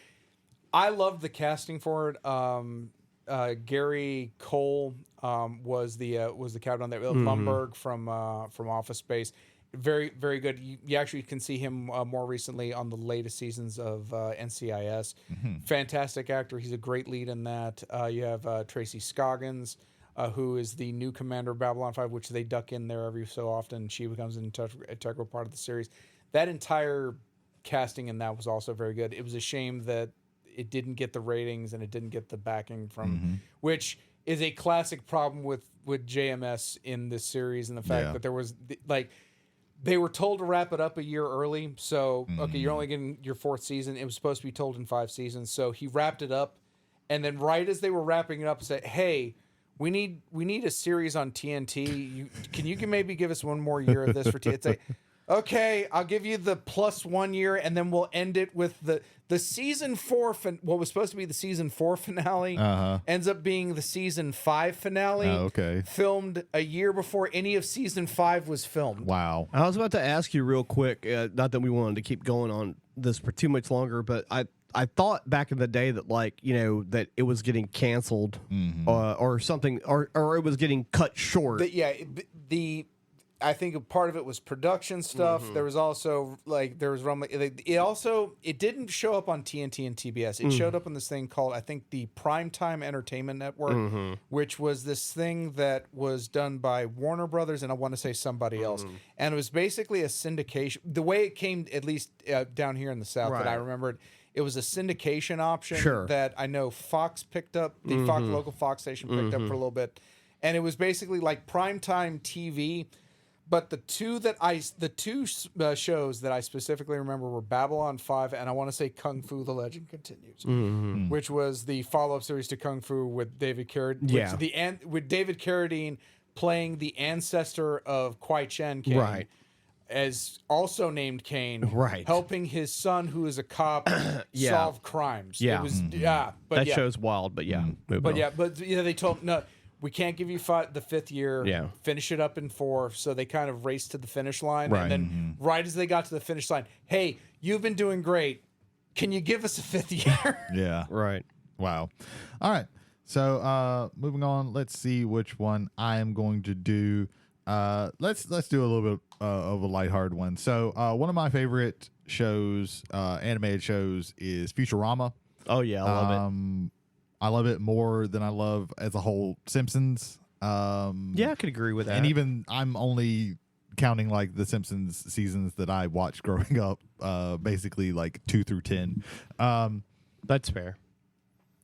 I loved the casting for it. Gary Cole was the captain on there. Lumberg from Office Space, very very good. You actually can see him more recently on the latest seasons of NCIS. Fantastic actor. He's a great lead in that. You have Tracy Scoggins, who is the new commander of Babylon 5, which they duck in there every so often. She becomes an integral part of the series. That entire casting in that was also very good. It was a shame that it didn't get the ratings and it didn't get the backing from, which is a classic problem with JMS in this series, and the fact that there was they were told to wrap it up a year early. So okay, you're only getting your 4th season. It was supposed to be told in 5 seasons. So he wrapped it up, and then right as they were wrapping it up, said, "Hey, we need a series on TNT. Can you maybe give us one more year of this for TNT?" It's like, okay, I'll give you the plus 1 year, and then we'll end it with the season 4. What was supposed to be the season 4 finale ends up being the season 5 finale. Oh, okay. Filmed a year before any of season 5 was filmed. Wow. I was about to ask you real quick, not that we wanted to keep going on this for too much longer, but I thought back in the day that that it was getting canceled or something, or it was getting cut short. I think a part of it was production stuff. There was also rumbling. It didn't show up on TNT and TBS. It showed up on this thing called, I think, the Primetime Entertainment Network, which was this thing that was done by Warner Brothers and I want to say somebody else. And it was basically a syndication. The way it came, at least down here in the South, that I remembered, it was a syndication option that I know Fox picked up. The local Fox station picked up for a little bit, and it was basically like primetime TV. But the two shows that I specifically remember were Babylon 5 and I want to say Kung Fu: The Legend Continues, which was the follow-up series to Kung Fu with David Carradine. With David Carradine playing the ancestor of Kwai Chen Kane, as also named Kane, helping his son, who is a cop, solve crimes. It was, but that show's wild, but they told we can't give you the fifth year. Yeah. Finish it up in 4. So they kind of raced to the finish line. Right. And then right as they got to the finish line, hey, you've been doing great. Can you give us a 5th year? Yeah. Right. Wow. All right. So moving on, let's see which one I am going to do. Let's do a little bit of a lighthearted one. So one of my favorite shows, animated shows, is Futurama. Oh yeah, I love it. I love it more than I love as a whole Simpsons. Yeah, I could agree with that. And even I'm only counting like the Simpsons seasons that I watched growing up, basically like 2 through 10. That's fair.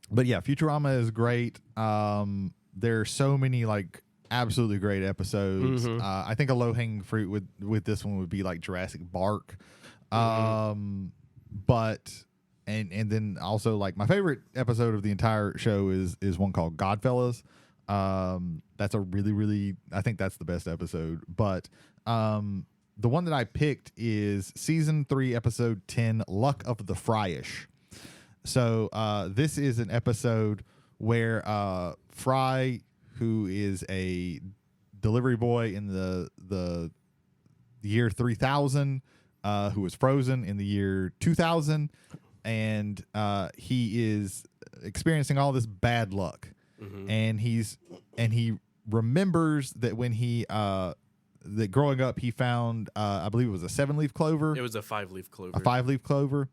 But yeah, Futurama is great. There are so many like absolutely great episodes. I think a low hanging fruit with this one would be like Jurassic Park. But and then also like my favorite episode of the entire show is one called Godfellas. That's a really I think that's the best episode. But the one that I picked is season 3, episode 10, Luck of the Fryish. So this is an episode where Fry, who is a delivery boy in the year 3000, who was frozen in the year 2000, and he is experiencing all this bad luck, and he remembers that when he that growing up he found I believe it was a 7-leaf clover. It was a 5-leaf clover. A 5-leaf clover.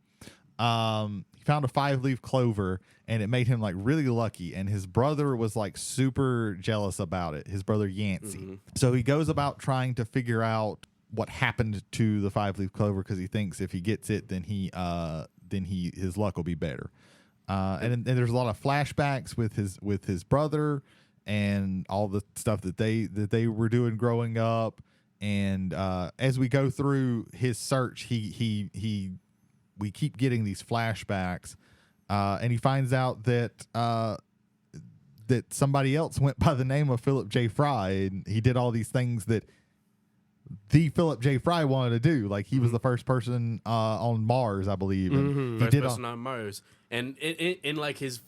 He found a 5-leaf clover, and it made him like really lucky. And his brother was like super jealous about it. His brother Yancey. So he goes about trying to figure out what happened to the 5-leaf clover, because he thinks if he gets it, then his luck will be better. And there's a lot of flashbacks with his brother and all the stuff that they were doing growing up. And as we go through his search, we keep getting these flashbacks, and he finds out that somebody else went by the name of Philip J. Fry, and he did all these things that the Philip J. Fry wanted to do. Like he was the first person on Mars, I believe. And First person on Mars. And in like his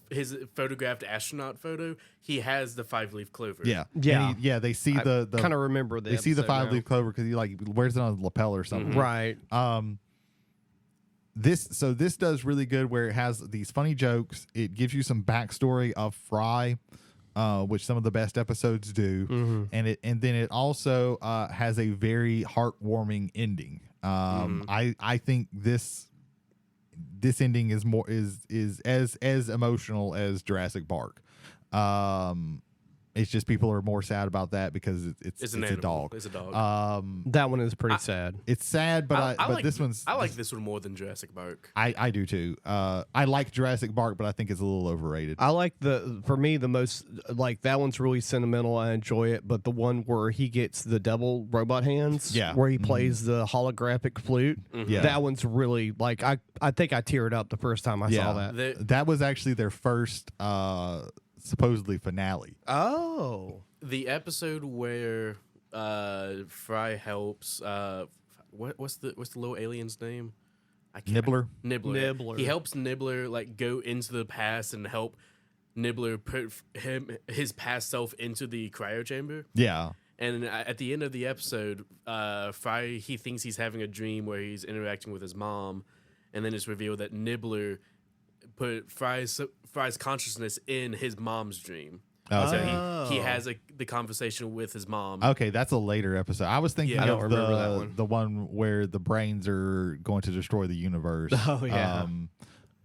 photographed astronaut photo, he has the 5-leaf clover. Yeah. Yeah. And they see the kind of remember they see the episode 5-leaf clover because he like wears it on his lapel or something. Right. This does really good where it has these funny jokes. It gives you some backstory of Fry, which some of the best episodes do, and then it also has a very heartwarming ending. I think this ending is as emotional as Jurassic Park. It's just people are more sad about that because it's a dog. It's a dog. That one is pretty sad. It's sad, but I like this one's. I like this one more than Jurassic Park. I do too. I like Jurassic Park, but I think it's a little overrated. I like for me the most, like that one's really sentimental. I enjoy it, but the one where he gets the devil robot hands, where he plays the holographic flute, that one's really like I think I teared up the first time I saw that. That was actually their first supposedly finale. Oh, the episode where Fry helps what's the little alien's name? Nibbler. He helps Nibbler like go into the past and help Nibbler put his past self into the cryo chamber. Yeah. And at the end of the episode, Fry, he thinks he's having a dream where he's interacting with his mom, and then it's revealed that Nibbler put Fry's consciousness in his mom's dream. Oh. So he has the conversation with his mom. Okay, that's a later episode. I was thinking I don't of remember that one. the one where the brains are going to destroy the universe. Oh yeah.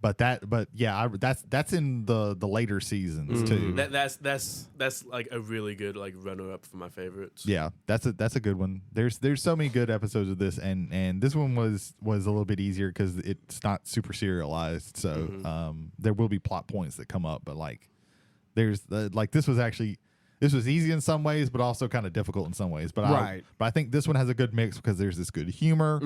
But yeah, that's in the later seasons too. That's like a really good like runner up for my favorites. Yeah, that's a good one. There's so many good episodes of this, and this one was a little bit easier because it's not super serialized. So there will be plot points that come up, but like there's like this was easy in some ways, but also kind of difficult in some ways. But I think this one has a good mix because there's this good humor.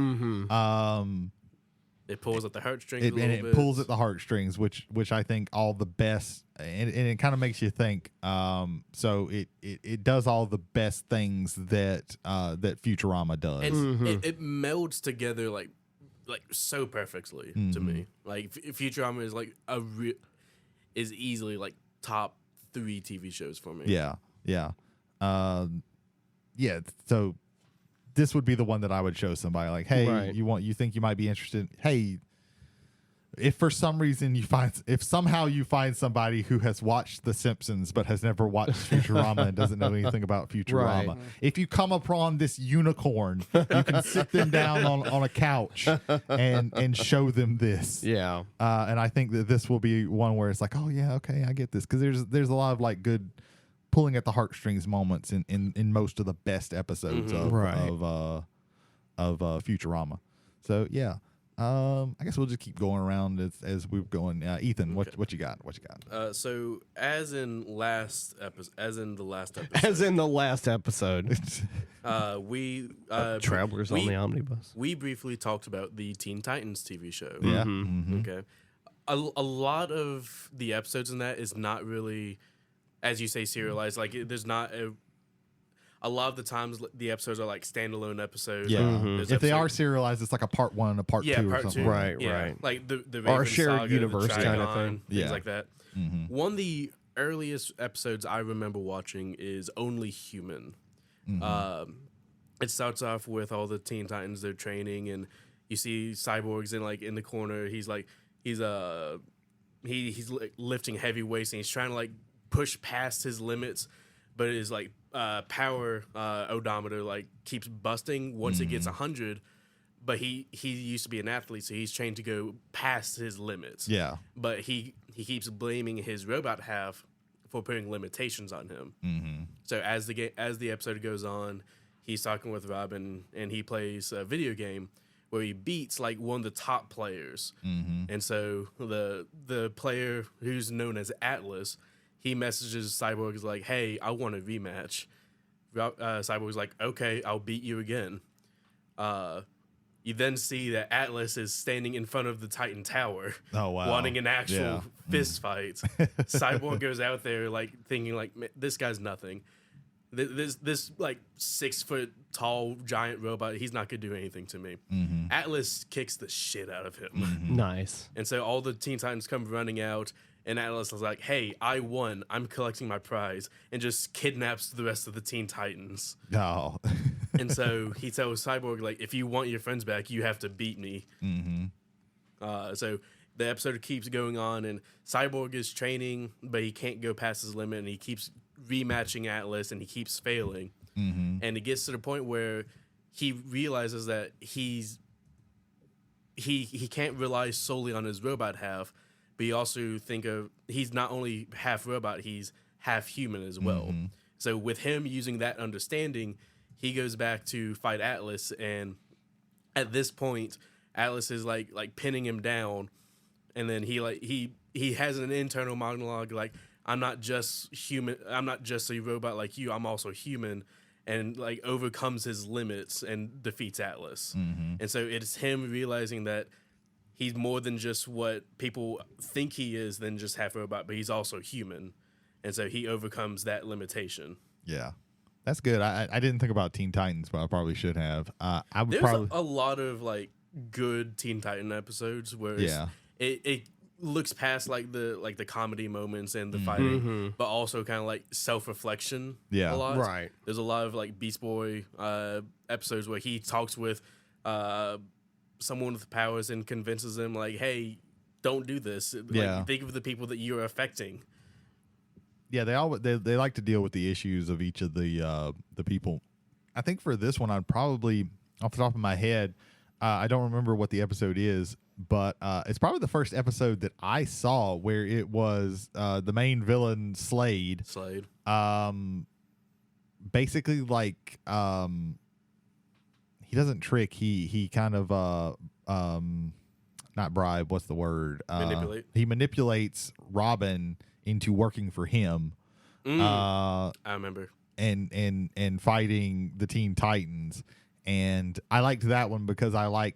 It pulls at the heartstrings it pulls at the heartstrings, which I think all the best, and it kind of makes you think. So it does all the best things that Futurama does, and it melds together like so perfectly to me. Like Futurama is like is easily like top 3 TV shows for me. Yeah. Yeah. Yeah. So this would be the one that I would show somebody like, hey, Right. you think you might be interested? Hey, if for some reason if somehow you find somebody who has watched The Simpsons but has never watched Futurama and doesn't know anything about Futurama, Right. if you come upon this unicorn, you can sit them down on a couch and show them this. Yeah. And I think that this will be one where it's like, oh yeah, okay, I get this, because there's a lot of like good pulling at the heartstrings moments in most of the best episodes of Futurama. So yeah. I guess we'll just keep going around as we're going. Ethan, what you got? So as in the last episode, As in the last episode, we Travelers on the Omnibus. we briefly talked about the Teen Titans TV show. Yeah. Okay. A lot of the episodes in that is not really, as you say, serialized. Like there's not a lot of the times the episodes are like standalone episodes. Yeah. There's If they are episodes- serialized, it's like a part 1 and a part 2 or part something. two. Right, Yeah. right. Like the Or a Raven shared Saga, universe the kind of Trigon, thing. things Yeah. like that. One of the earliest episodes I remember watching is Only Human. It starts off with all the Teen Titans, they're training, and you see Cyborg's in the corner. He's lifting heavy weights, and he's trying to like push past his limits, but his like power odometer like keeps busting once it gets 100. But he used to be an athlete, so he's trained to go past his limits. Yeah. But he keeps blaming his robot half for putting limitations on him. So as the episode goes on, he's talking with Robin, and he plays a video game where he beats like one of the top players. And so the player who's known as Atlas, he messages Cyborg is like, "Hey, I want a rematch." Cyborg's like, "Okay, I'll beat you again." You then see that Atlas is standing in front of the Titan Tower, Oh, wow. wanting an actual Yeah. fist fight. Cyborg goes out there like thinking like, "Man, this guy's nothing. This like 6 foot tall giant robot, he's not gonna do anything to me." Atlas kicks the shit out of him. Nice. And so all the Teen Titans come running out, and Atlas is like, "Hey, I won. I'm collecting my prize," and just kidnaps the rest of the Teen Titans. Oh. And so he tells Cyborg, like, "If you want your friends back, you have to beat me." So the episode keeps going on, and Cyborg is training, but he can't go past his limit, and he keeps rematching Atlas, and he keeps failing. And it gets to the point where he realizes that he can't rely solely on his robot half, but he also he's not only half robot, he's half human as well. So with him using that understanding, he goes back to fight Atlas, and at this point, Atlas is like pinning him down, and then he has an internal monologue like, "I'm not just human. I'm not just a robot like you. I'm also human," and like overcomes his limits and defeats Atlas. And so it's him realizing that he's more than just what people think he is, than just half robot, but he's also human. And so he overcomes that limitation. Yeah. That's good. I didn't think about Teen Titans, but I probably should have. I would There's probably a lot of like good Teen Titan episodes where it looks past like the comedy moments and the fighting, but also kind of like self-reflection. Yeah. A lot. Right. There's a lot of like Beast Boy episodes where he talks with someone with powers and convinces them like, "Hey, don't do this. Yeah. Like, think of the people that you're affecting." Yeah, they like to deal with the issues of each of the people. I think for this one, I'd probably, off the top of my head, I don't remember what the episode is, but it's probably the first episode that I saw where it was the main villain Slade. Basically, like he doesn't trick. He kind of not bribe. What's the word? Manipulate. He manipulates Robin into working for him. I remember. And fighting the Teen Titans. And I liked that one because I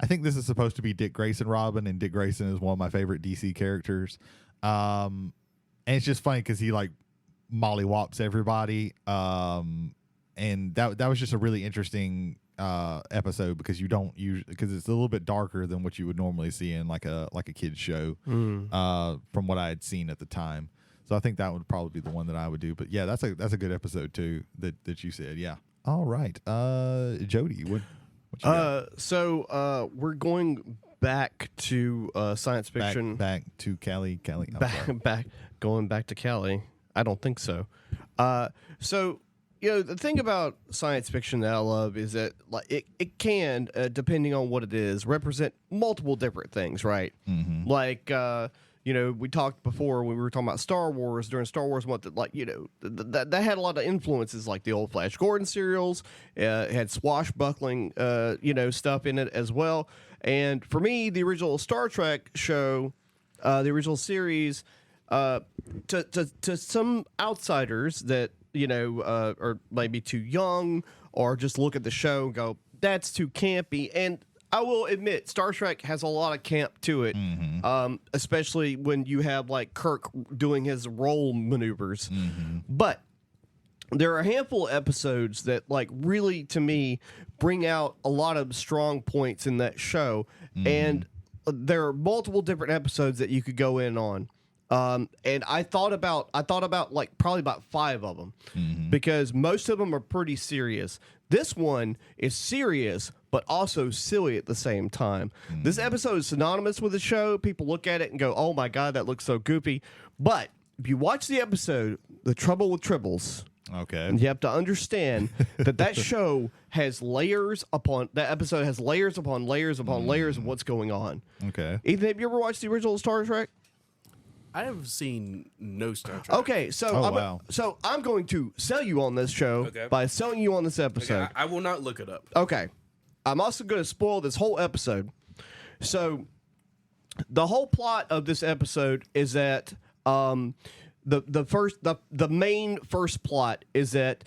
think this is supposed to be Dick Grayson Robin, and Dick Grayson is one of my favorite DC characters. And it's just funny because he like mollywops everybody. And that was just a really interesting episode because because it's a little bit darker than what you would normally see in like a kid's show from what I had seen at the time. So I think that would probably be the one that I would do. But yeah, that's a good episode too that you said. Yeah. All right. Jody, what you got? So we're going back to science fiction. Back to Cali. Going back to Cali. I don't think so. So the thing about science fiction that I love is that like it can, depending on what it is, represent multiple different things, right? Mm-hmm. Like we talked before when we were talking about Star Wars during Star Wars month that that had a lot of influences, like the old Flash Gordon serials. It had swashbuckling stuff in it as well. And for me, the original Star Trek show, the original series, to some outsiders that are maybe too young or just look at the show and go, that's too campy. And I will admit, Star Trek has a lot of camp to it, especially when you have like Kirk doing his role maneuvers. Mm-hmm. But there are a handful of episodes that like really, to me, bring out a lot of strong points in that show. And there are multiple different episodes that you could go in on. And I thought about like probably about 5 of them because most of them are pretty serious. This one is serious, but also silly at the same time. This episode is synonymous with the show. People look at it and go, oh my God, that looks so goofy. But if you watch the episode, The Trouble with Tribbles, okay, you have to understand that show has layers upon, that episode has layers upon layers upon layers of what's going on. Okay. Ethan, have you ever watched the original Star Trek? I have seen no Star Trek. Okay, so wow. So I'm going to sell you on this show by selling you on this episode. Okay, I will not look it up. Okay. I'm also going to spoil this whole episode. So the whole plot of this episode is that the main first plot is that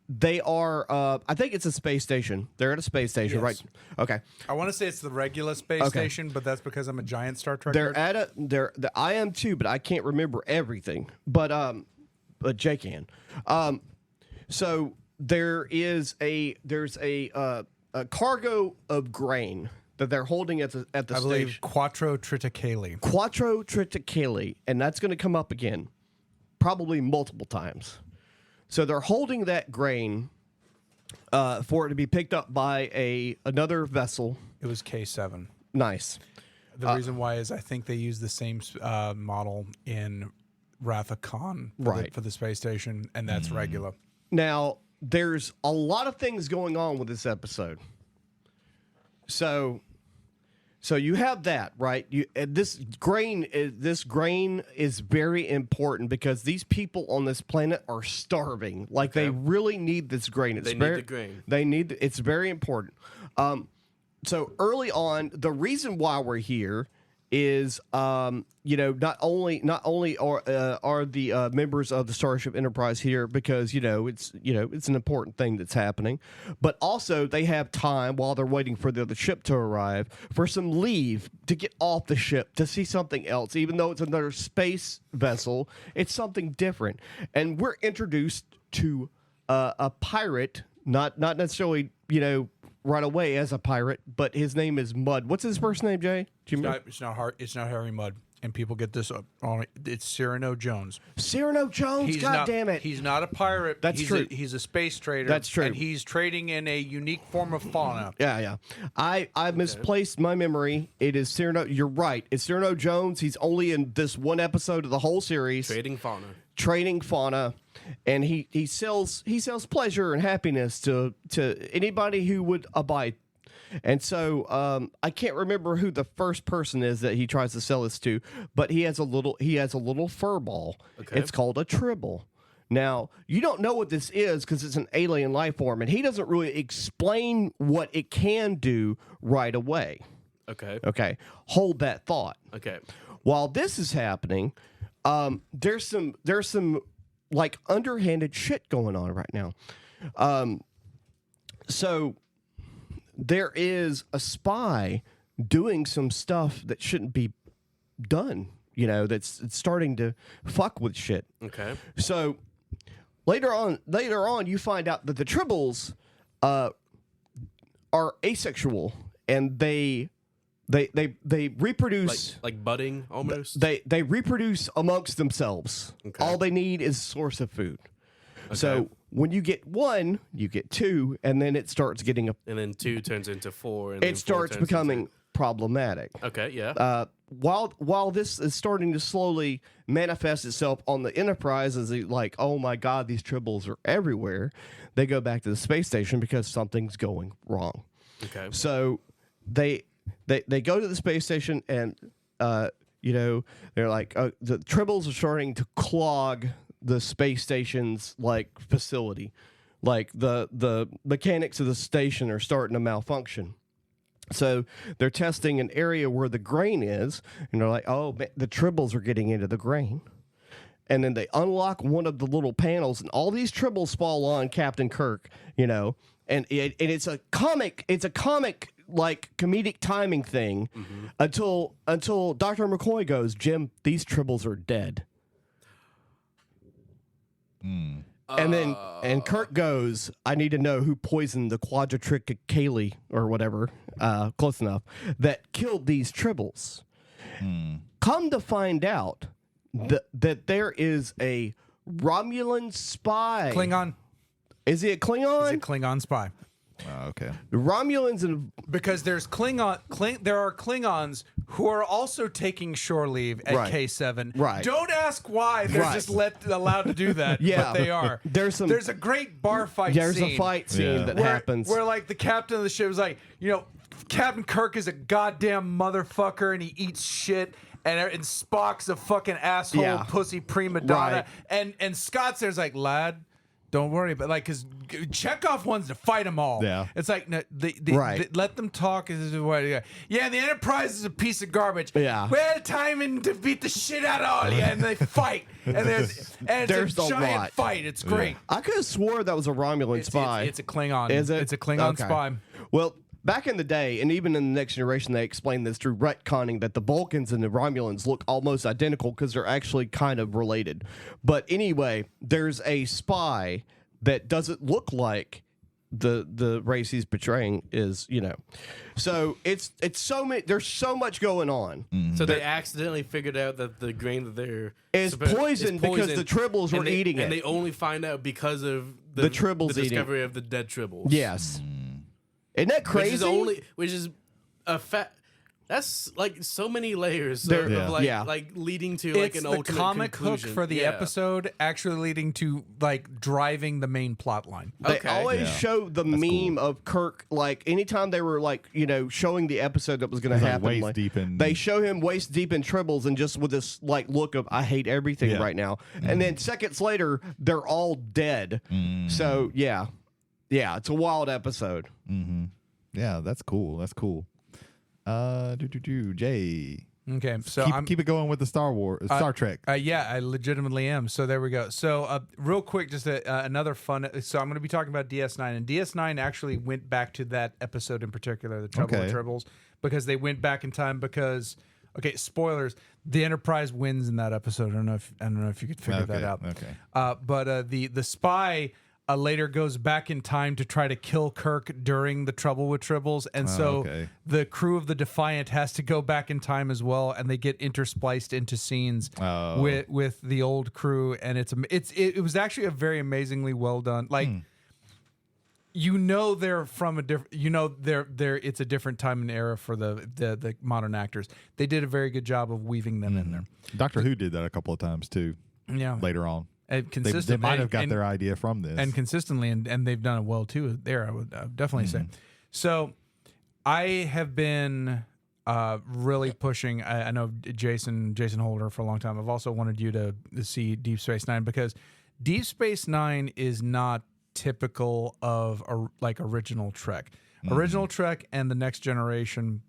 they are I think it's a space station. They're at a space station, Yes. right? Okay. I want to say it's the regular space station, but that's because I'm a giant Star Trek nerd. I am too, but I can't remember everything. But Jay can. So there's a cargo of grain that they're holding at the I station. believe Quattro Triticale. Quattro Triticale, and that's going to come up again, probably multiple times. So they're holding that grain for it to be picked up by another vessel. It was K7. Nice. The reason why is I think they use the same model in Wrath of Khan for the space station, and that's regular. Now, there's a lot of things going on with this episode. So you have that, right? This grain is very important because these people on this planet are starving. Like they really need this grain. They need the grain. It's very important. So early on, the reason why we're here is not only are the members of the Starship Enterprise here because it's an important thing that's happening, but also they have time while they're waiting for the other ship to arrive for some leave to get off the ship to see something else. Even though it's another space vessel, it's something different, and we're introduced to a pirate, not necessarily right away as a pirate, but his name is Mudd. What's his first name, Jay? It's not Harry Mudd, and people get this on. It's Cyrano Jones. Cyrano Jones. Damn it! He's not a pirate. That's true. He's a space trader. That's true. And he's trading in a unique form of fauna. Yeah. I misplaced my memory. It is Cyrano. You're right. It's Cyrano Jones. He's only in this one episode of the whole series. Trading fauna, and he sells pleasure and happiness to anybody who would abide. And so I can't remember who the first person is that he tries to sell this to, but he has a little fur ball. Okay. It's called a tribble. Now, you don't know what this is because it's an alien life form, and he doesn't really explain what it can do right away. Okay. Hold that thought. Okay. While this is happening, there's some like underhanded shit going on right now. So there is a spy doing some stuff that shouldn't be done, that's starting to fuck with shit. Okay. So later on, you find out that the Tribbles are asexual, and they They reproduce like budding almost. They reproduce amongst themselves. Okay. All they need is a source of food. So when you get one, you get two, and then it starts getting and then 2 turns into 4. And it starts becoming problematic. Okay, yeah. While this is starting to slowly manifest itself on the Enterprise as like, oh my God, these tribbles are everywhere, they go back to the space station because something's going wrong. Okay. So they go to the space station and they're like, the tribbles are starting to clog the space station's like facility, like the mechanics of the station are starting to malfunction. So they're testing an area where the grain is, and they're like, oh, the tribbles are getting into the grain. And then they unlock one of the little panels, and all these tribbles fall on Captain Kirk, and it's a comic like comedic timing thing until Dr. McCoy goes, Jim, these tribbles are dead. And then Kirk goes, I need to know who poisoned the quadritricale or whatever, close enough, that killed these tribbles. Come to find out that there is a Romulan spy. Klingon. Is he a Klingon? He's a Klingon spy. Okay. The Romulans and Because there's there are Klingons who are also taking shore leave at Right. K7. Right. Don't ask why they're Right. just allowed to do that. Yeah. But they are. There's a great bar fight there's scene. a fight scene Yeah. that where, happens. where like the captain of the ship is like, Captain Kirk is a goddamn motherfucker and he eats shit. And Spock's a fucking asshole, Yeah. pussy prima donna. Right. And Scott's there's like, lad, don't worry. But like, because Chekhov wants to fight them all. Yeah. It's like, no, Right. let them talk. Yeah, the Enterprise is a piece of garbage. Yeah. We had time and to beat the shit out of all you. And they fight. And it's There's a a giant lot. fight. It's great. I could have swore that was a Romulan spy. It's a Klingon. Is it? It's a Klingon Okay. spy. Well, back in the day, and even in the Next Generation, they explained this through retconning that the Vulcans and the Romulans look almost identical because they're actually kind of related. But anyway, there's a spy that doesn't look like the race he's betraying is, So it's so many. There's so much going on. So they accidentally figured out that the grain that they're Is poisoned because the tribbles were eating it. and they only find out because of The tribbles the eating. discovery of the dead tribbles. Yes. Isn't that crazy? Which is a fact. That's like so many layers There- of Yeah. like Yeah. like leading to like It's an the ultimate comic conclusion. hook for the Yeah. episode actually leading to like driving the main plot line. They Okay. always Yeah. show the meme of Kirk, like anytime they were like, showing the episode that was going to like happen. waist deep in- They show him waist deep in tribbles and just with this like look of I hate everything Yeah. right now. And then seconds later, they're all dead. So yeah, it's a wild episode. Yeah, that's cool. That's cool. Jay. Okay, so Keep it going with the Star Trek. Yeah, I legitimately am. So there we go. So real quick, just another fun. So I'm going to be talking about DS9, and DS9 actually went back to that episode in particular, the Trouble with Okay. Tribbles, because they went back in time. Because spoilers, the Enterprise wins in that episode. I don't know if you could figure that out. Okay. But the spy later goes back in time to try to kill Kirk during the Trouble with Tribbles, and so okay. the crew of the Defiant has to go back in time as well, and they get interspliced into scenes with the old crew, and it was actually a very amazingly well done. Like they're from a different they're it's a different time and era for the modern actors. They did a very good job of weaving them in there. Doctor Who did that a couple of times too. Yeah, Later on, and they consistent. might have got and- their idea from this. and consistently, and they've done it well too. There, I would definitely say. So, I have been really pushing. I know Jason Holder for a long time. I've also wanted you to see Deep Space Nine because Deep Space Nine is not typical of original Trek. Original Trek and the Next Generation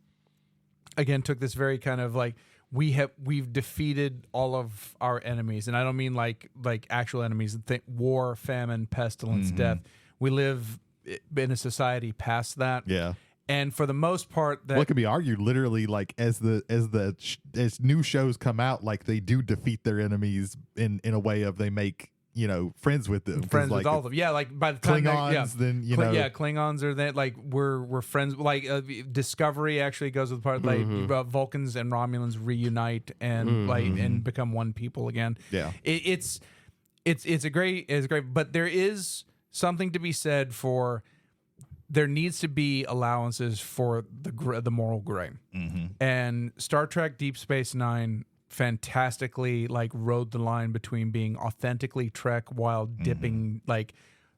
again took this very kind of like we've defeated all of our enemies, and I don't mean like actual enemies. Think war, famine, pestilence, death. We live in a society past that. yeah. And for the most part, that What could be argued literally like as new shows come out, like they do defeat their enemies in a way of they make friends with them. Friends with all of them. Yeah, like by the time Klingons, then Klingons are that like we're friends. Like Discovery actually goes with part like Vulcans and Romulans reunite and and become one people again. Yeah, it's great. But there is something to be said for. There needs to be allowances for the moral gray, and Star Trek Deep Space Nine fantastically like rode the line between being authentically Trek while dipping like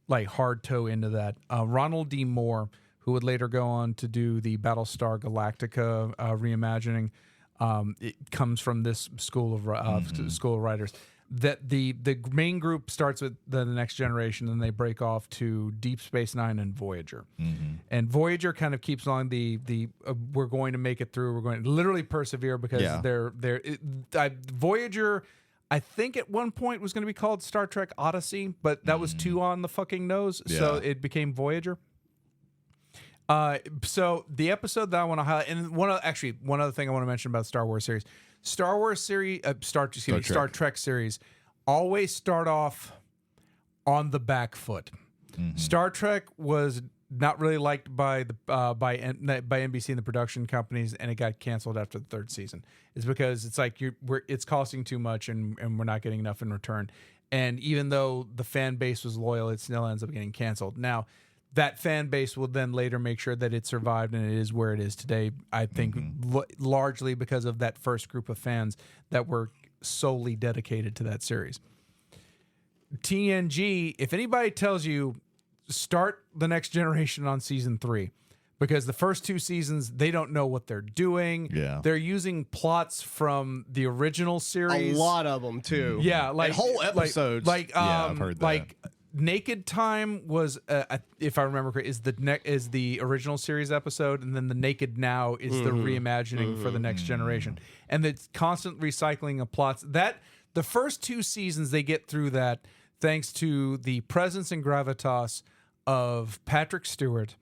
hard toe into that. Ronald D. Moore, who would later go on to do the Battlestar Galactica reimagining, it comes from this school of writers. That the main group starts with the Next Generation, and they break off to Deep Space Nine and Voyager. And Voyager kind of keeps on the we're going to make it through. We're going to literally persevere because Voyager, I think at one point was going to be called Star Trek Odyssey, but that was too on the fucking nose, so it became Voyager. So the episode that I want to highlight, and one other thing I want to mention about Star Wars series. Star Trek series always start off on the back foot. Star Trek was not really liked by NBC and the production companies, and it got canceled after the third season. It's because it's like it's costing too much, and we're not getting enough in return. And even though the fan base was loyal, it still ends up getting canceled. Now, that fan base will then later make sure that it survived and it is where it is today. I think largely because of that first group of fans that were solely dedicated to that series. TNG, if anybody tells you start the Next Generation on season 3, because the first 2 seasons, they don't know what they're doing. Yeah. They're using plots from the original series. A lot of them too. Yeah, like and whole episodes. I've heard that. Like Naked Time was, if I remember correctly, is the original series episode, and then the Naked Now is the reimagining for the Next Generation, and it's constant recycling of plots. That the first 2 seasons they get through that thanks to the presence and gravitas of Patrick Stewart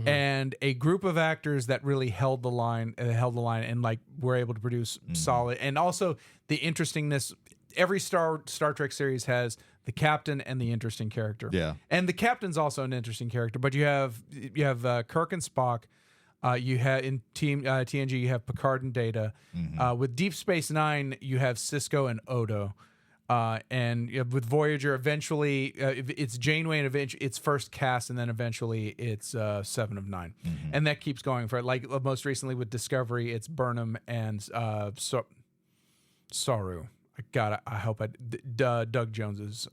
and a group of actors that really held the line, and like were able to produce solid, and also the interestingness. Every Star Trek series has the captain and the interesting character. Yeah, and the captain's also an interesting character. But you have Kirk and Spock. You have in TNG you have Picard and Data. With Deep Space Nine you have Cisco and Odo. And with Voyager, eventually it's Janeway, and eventually it's first Cass, and then eventually it's 7 of 9, and that keeps going for like most recently with Discovery, it's Burnham and Saru. I hope Doug Jones's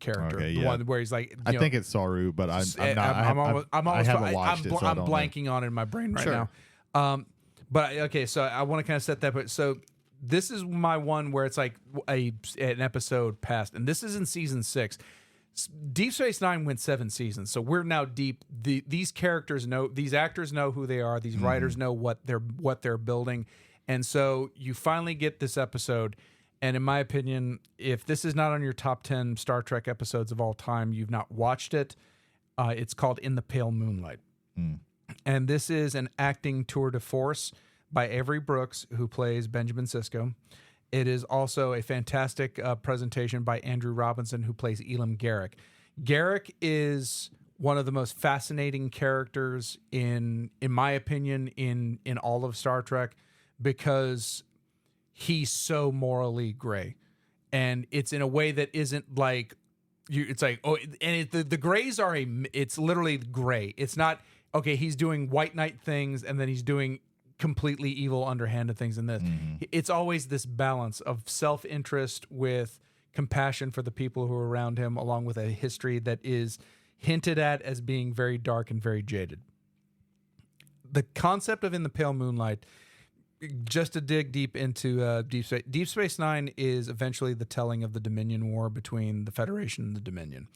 character, the one where he's like, I think it's Saru, but I haven't watched it. So I'm blanking on it in my brain right now. But okay, so I want to kind of set that. But so this is my one where it's like an episode passed, and this is in season 6. Deep Space Nine went 7 seasons, so we're now deep. These characters know, these actors know who they are. These writers know what they're building, and so you finally get this episode. And in my opinion, if this is not on your top 10 Star Trek episodes of all time, you've not watched it. It's called In the Pale Moonlight. And this is an acting tour de force by Avery Brooks, who plays Benjamin Sisko. It is also a fantastic presentation by Andrew Robinson, who plays Elam Garrick. Garrick is one of the most fascinating characters in my opinion, in all of Star Trek, because he's so morally gray, and it's in a way that isn't like it's like, oh, and the grays are it's literally gray. It's not okay. He's doing white knight things, and then he's doing completely evil, underhanded things in this. It's always this balance of self-interest with compassion for the people who are around him, along with a history that is hinted at as being very dark and very jaded. The concept of In the Pale Moonlight, just to dig deep into Deep Space Nine, is eventually the telling of the Dominion War between the Federation and the Dominion.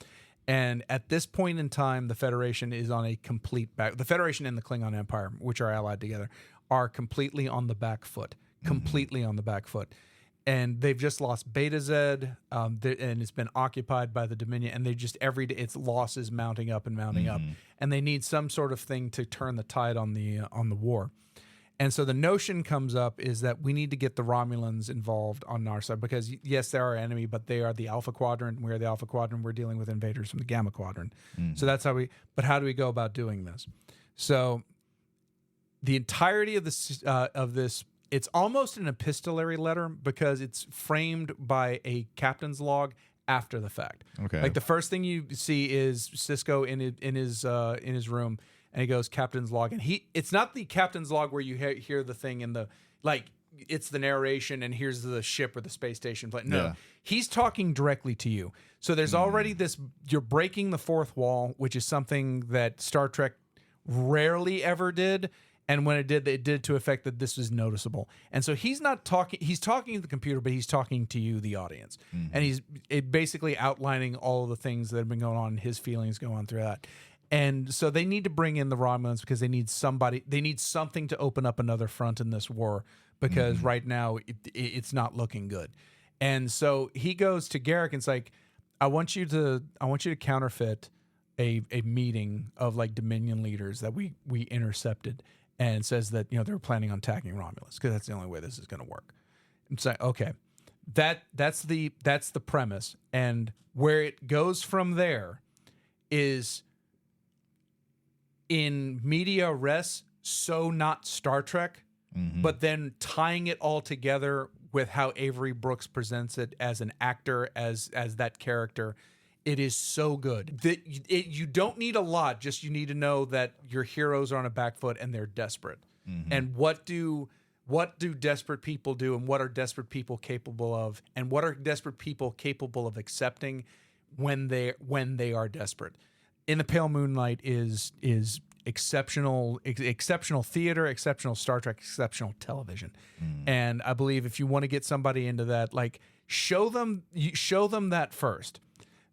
And at this point in time, the Federation is on a complete the Federation and the Klingon Empire, which are allied together, are completely on the back foot. Completely on the back foot. And they've just lost Beta Z, and it's been occupied by the Dominion, and they just every day its losses mounting up and mounting up. And they need some sort of thing to turn the tide on the war. And so the notion comes up is that we need to get the Romulans involved on our side because, yes, they're our enemy, but they are the Alpha Quadrant. We're the Alpha Quadrant. We're dealing with invaders from the Gamma Quadrant. So that's how but how do we go about doing this? So the entirety of this, it's almost an epistolary letter because it's framed by a captain's log after the fact. Okay. Like the first thing you see is Cisco in his room. And he goes, captain's log. And it's not the captain's log where you hear the thing in the, like, it's the narration and here's the ship or the space station. But no, he's talking directly to you. So there's already this, you're breaking the fourth wall, which is something that Star Trek rarely ever did. And when it did to effect that this was noticeable. And so he's not talking, he's talking to the computer, but he's talking to you, the audience. And he's basically outlining all of the things that have been going on, his feelings go on through that. And so they need to bring in the Romulans because they need something to open up another front in this war because right now it's not looking good. And so he goes to Garrick and it's like, I want you to counterfeit a meeting of like Dominion leaders that we intercepted and says that, they were planning on attacking Romulus because that's the only way this is going to work. It's like, okay, that's the premise. And where it goes from there is in media res, so not Star Trek, but then tying it all together with how Avery Brooks presents it as an actor, as that character, it is so good. You don't need a lot, just you need to know that your heroes are on a back foot and they're desperate. And what do desperate people do, and what are desperate people capable of, and what are desperate people capable of accepting when they are desperate. In the Pale Moonlight is exceptional theater, exceptional Star Trek, exceptional television. And I believe if you want to get somebody into that, like show them that first.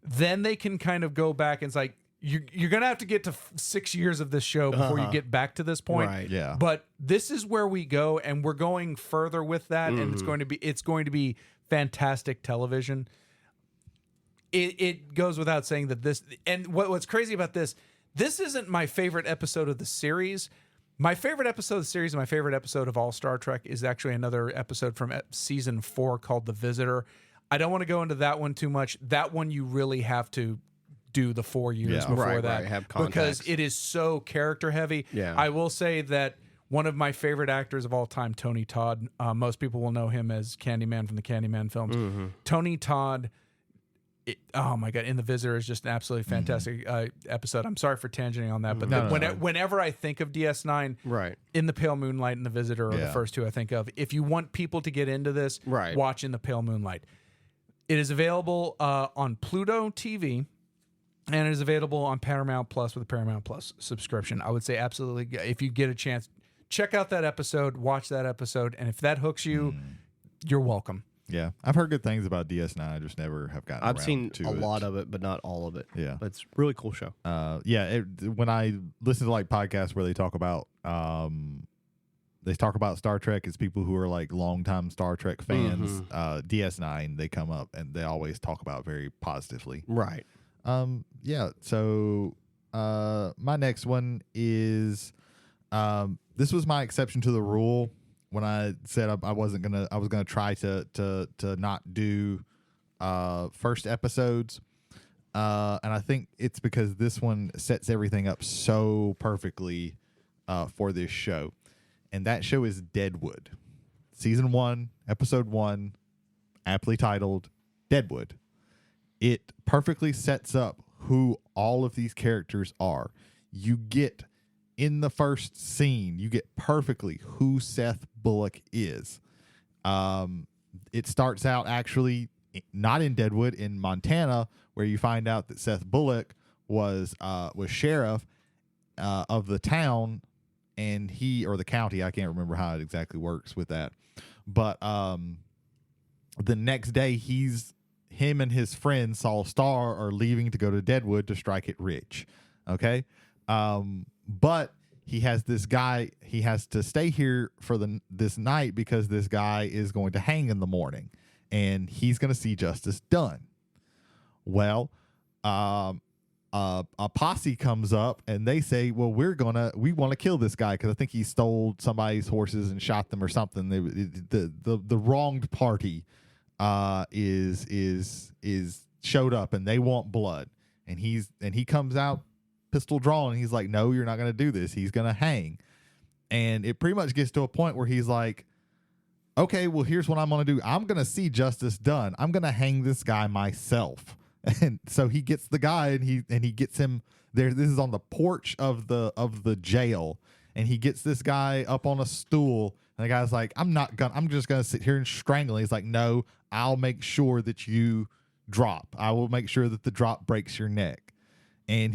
Then they can kind of go back and it's like you're going to have to get to 6 years of this show before you get back to this point. Right. Yeah. But this is where we go and we're going further with that and it's going to be fantastic television. It goes without saying that this, and what's crazy about this isn't my favorite episode of the series. My favorite episode of the series and my favorite episode of all Star Trek is actually another episode from season 4 called The Visitor. I don't want to go into that one too much. That one you really have to do the 4 years before that have because it is so character heavy. Yeah. I will say that one of my favorite actors of all time, Tony Todd, most people will know him as Candyman from the Candyman films. Tony Todd, oh my God, in The Visitor is just an absolutely fantastic episode. I'm sorry for tangenting on that, but whenever I think of DS9, right, In the Pale Moonlight and The Visitor are the first two I think of. If you want people to get into this, watch In the Pale Moonlight. It is available on Pluto TV, and it is available on Paramount Plus with a Paramount Plus subscription. I would say absolutely, if you get a chance, check out that episode, watch that episode, and if that hooks you, you're welcome. Yeah, I've heard good things about DS9. I just never have gotten. I've around seen to a it. lot of it, but not all of it. Yeah, but it's a really cool show. When I listen to like podcasts where they talk about Star Trek, it's people who are like longtime Star Trek fans. DS9, they come up and they always talk about very positively. Right. So my next one is this was my exception to the rule. When I said I was gonna try to not do first episodes, and I think it's because this one sets everything up so perfectly for this show, and that show is Deadwood, season 1, episode 1, aptly titled Deadwood. It perfectly sets up who all of these characters are. You get in the first scene, you get perfectly who Seth Bullock is. It starts out actually not in Deadwood, in Montana, where you find out that Seth Bullock was sheriff of the town, and or the county. I can't remember how it exactly works with that. But the next day, him and his friend Saul Starr are leaving to go to Deadwood to strike it rich. Okay. But he has this guy, he has to stay here for this night because this guy is going to hang in the morning and he's going to see justice done. Well, a posse comes up and they say, well, we want to kill this guy because I think he stole somebody's horses and shot them or something. The wronged party is showed up and they want blood, and he comes out pistol drawn and he's like, no, you're not going to do this. He's going to hang. And it pretty much gets to a point where he's like, okay, well, here's what I'm going to do. I'm going to see justice done. I'm going to hang this guy myself. And so he gets the guy and he gets him there. This is on the porch of the jail, and he gets this guy up on a stool, and the guy's like, I'm just gonna sit here and strangle him. He's like, no, I'll make sure that you drop. I will make sure that the drop breaks your neck. And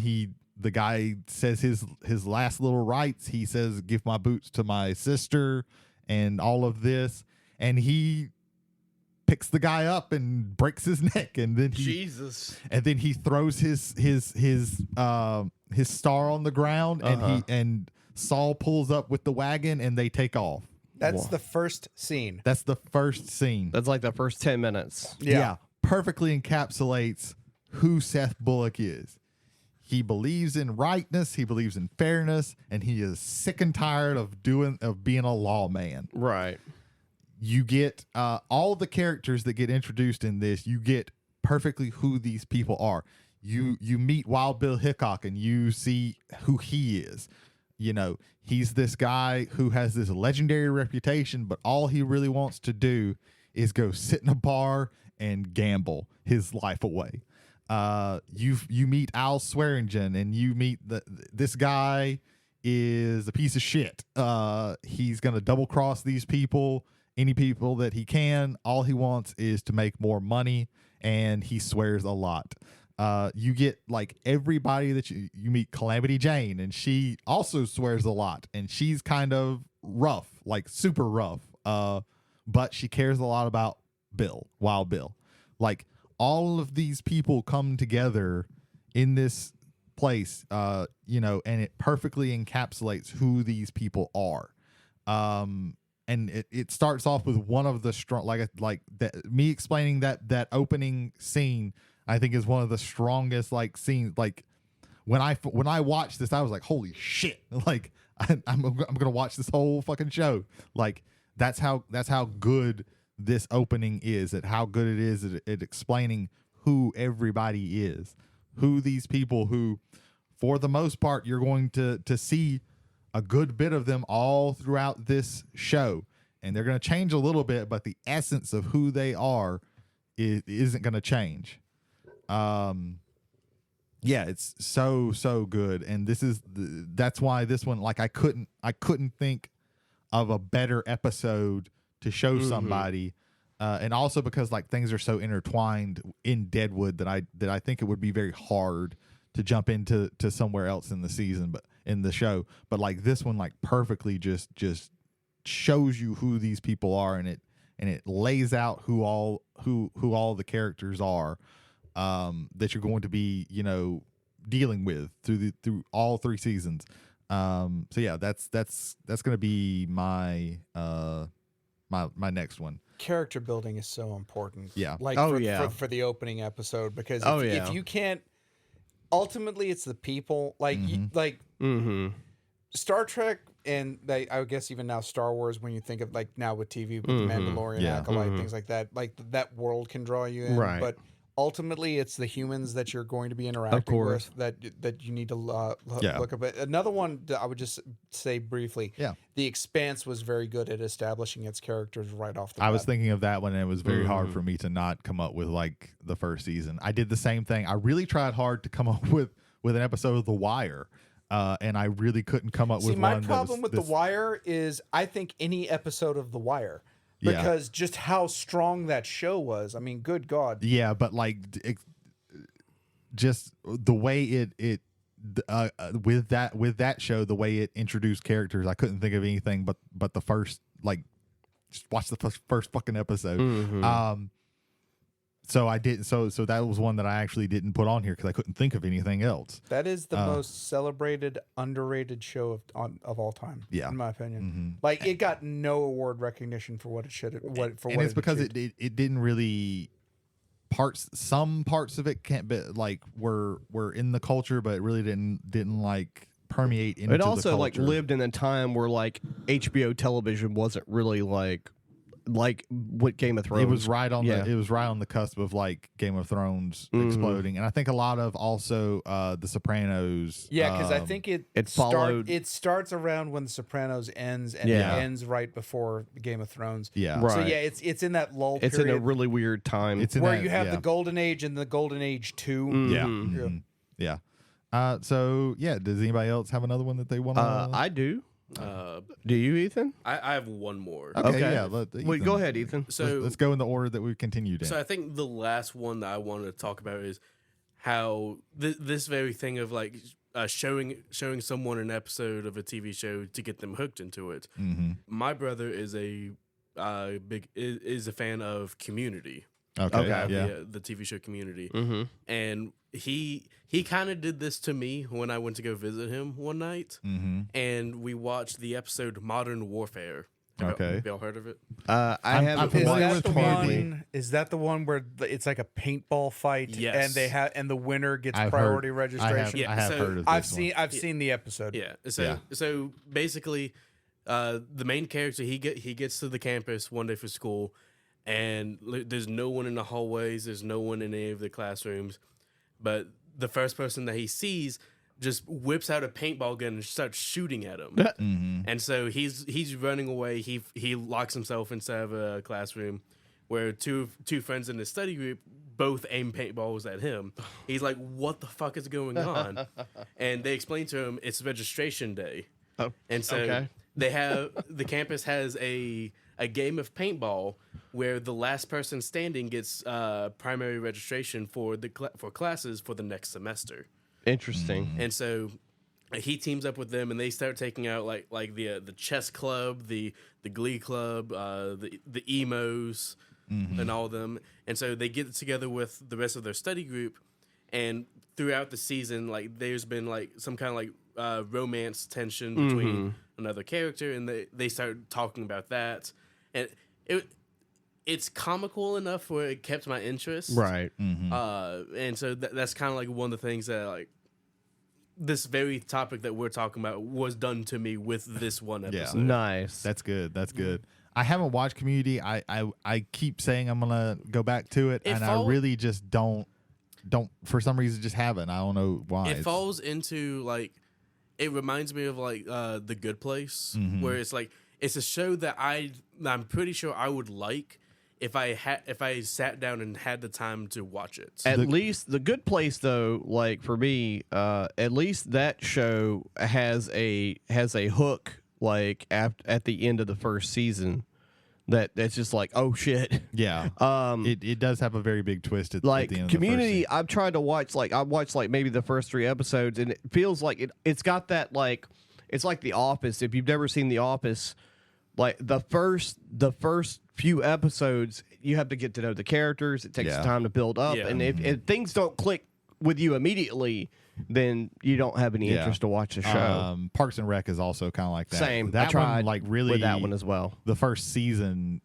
the guy says his last little rites. He says, give my boots to my sister and all of this. And he picks the guy up and breaks his neck, and then he throws his star on the ground, and Saul pulls up with the wagon and they take off. That's the first scene. That's the first scene. That's like the first 10 minutes. Yeah. Perfectly encapsulates who Seth Bullock is. He believes in rightness, he believes in fairness, and he is sick and tired of being a lawman. Right. You get all the characters that get introduced in this. You get perfectly who these people are. You meet Wild Bill Hickok and you see who he is. You know, he's this guy who has this legendary reputation, but all he really wants to do is go sit in a bar and gamble his life away. You meet Al Swearingen, and you meet this guy is a piece of shit. He's gonna double cross these people. Any people that he can. All he wants is to make more money, and he swears a lot. You get like everybody that you meet. Calamity Jane, and she also swears a lot, and she's kind of rough, like super rough. But she cares a lot about Wild Bill. Like all of these people come together in this place, and it perfectly encapsulates who these people are. And it starts off with one of the strong, like that. Me explaining that opening scene, I think, is one of the strongest scenes. Like when I watched this, I was like, holy shit! Like I'm gonna watch this whole fucking show. Like that's how good this opening is. At how good it is at explaining who everybody is, who these people who, for the most part, you're going to see a good bit of them all throughout this show, and they're going to change a little bit, but the essence of who they are isn't going to change. It's so good, and that's why this one, like, I couldn't think of a better episode to show somebody, and also because like things are so intertwined in Deadwood that I think it would be very hard to jump into somewhere else in the season, but in the show. But like this one, like perfectly just shows you who these people are, and it lays out who all the characters are that you're going to be dealing with through all 3 seasons. So yeah, that's going to be my my next one. Character building is so important. Yeah. Like for the opening episode, because if you can't, ultimately it's the people. Like Star Trek, and I guess even now Star Wars, when you think of like now with TV with the Mandalorian, Acolyte, things like that, like that world can draw you in. Right. But ultimately it's the humans that you're going to be interacting with that you need to look up at. Another one that I would just say briefly, The Expanse was very good at establishing its characters right off the bat. I was thinking of that one, and it was very hard for me to not come up with like the first season. I did the same thing. I really tried hard to come up with an episode of The Wire, and I really couldn't come up with one. My problem with The Wire is I think any episode of The Wire, because just how strong that show was. I mean, good God. Yeah, but like just the way it with that show, the way it introduced characters, I couldn't think of anything but the first, like, just watch the first fucking episode. So I didn't. So that was one that I actually didn't put on here because I couldn't think of anything else. That is the most celebrated, underrated show of all time. Yeah, in my opinion. Like, it got no award recognition for what it should. It's because it didn't really some parts of it can't be like were in the culture, but it really didn't like permeate into It also the like culture. lived in a time where like HBO television wasn't really like what Game of Thrones. It was right on Yeah. it was right on the cusp of like Game of Thrones exploding, and I think a lot of also The Sopranos. Yeah, because I think it followed- It starts around when The Sopranos ends, and Yeah. it ends right before Game of Thrones. Yeah. Right. So yeah, it's in that lull It's period in a really weird time. It's in where that- you have yeah. the Golden Age and the Golden Age 2. Yeah. Mhm. Mhm. Yeah. So yeah, does anybody else have another one that they want to? I do. Uh, Do you, Ethan? I have one more. Okay. Yeah. Wait, go ahead, Ethan. So Let's go in the order that we've continued in. So I think the last one that I wanted to talk about is how this very thing of like showing someone an episode of a TV show to get them hooked into it. Mm-hmm. My brother is a is a fan of Community. Okay. Okay. Yeah. The TV show Community, Mm-hmm. and he kind of did this to me when I went to go visit him one night, Mm-hmm. and we watched the episode Modern Warfare. Okay. Have y'all heard of it? I I'm haven't Is familiar watched that with the Community. one? Is that the one where it's like a paintball fight, Yes. and the winner gets I've priority heard- registration? Yeah, I have so heard of this I've seen the episode. Yeah. Yeah. So basically, the main character he gets to the campus one day for school, and there's no one in the hallways. There's no one in any of the classrooms, but the first person that he sees just whips out a paintball gun and starts shooting at him. Mm-hmm. And so he's running away. He locks himself inside of a classroom where two friends in his study group both aim paintballs at him. He's like, "What the fuck is going on?" And they explain to him it's registration day. Oh, And so okay. they have the campus has a game of paintball where the last person standing gets primary registration for for classes for the next semester. Interesting. And so he teams up with them, and they start taking out like the chess club, the glee club, the emos, and all of them. And so they get together with the rest of their study group, and throughout the season, like there's been like some kind of like romance tension between another character, and they start talking about that, and it's comical enough where it kept my interest, Right. and so that's kind of like one of the things that like this very topic that we're talking about was done to me with this one episode. Nice. That's good. That's good. I haven't watched Community. I keep saying I'm gonna go back to it, and I really just don't for some reason just haven't. I don't know why. It falls into like it reminds me of like The Good Place, where it's like it's a show that I'm pretty sure I would like if I sat down and had the time to watch it. At least The Good Place, though, like for me, at least that show has a hook like at the end of the first season that's just like, oh shit. Yeah. It does have a very big twist at Like the end of Community, the first I've tried to watch I watched like maybe the first 3 episodes, and it feels like it's got that like it's like The Office. If you've never seen The Office, like the first few episodes, you have to get to know the characters. It takes Yeah. time to build up, Yeah. and if things don't click with you immediately, then you don't have any Yeah. interest to watch the show. Parks and Rec is also kind of like that. Same. That I tried one, like really, with that one as well. The first season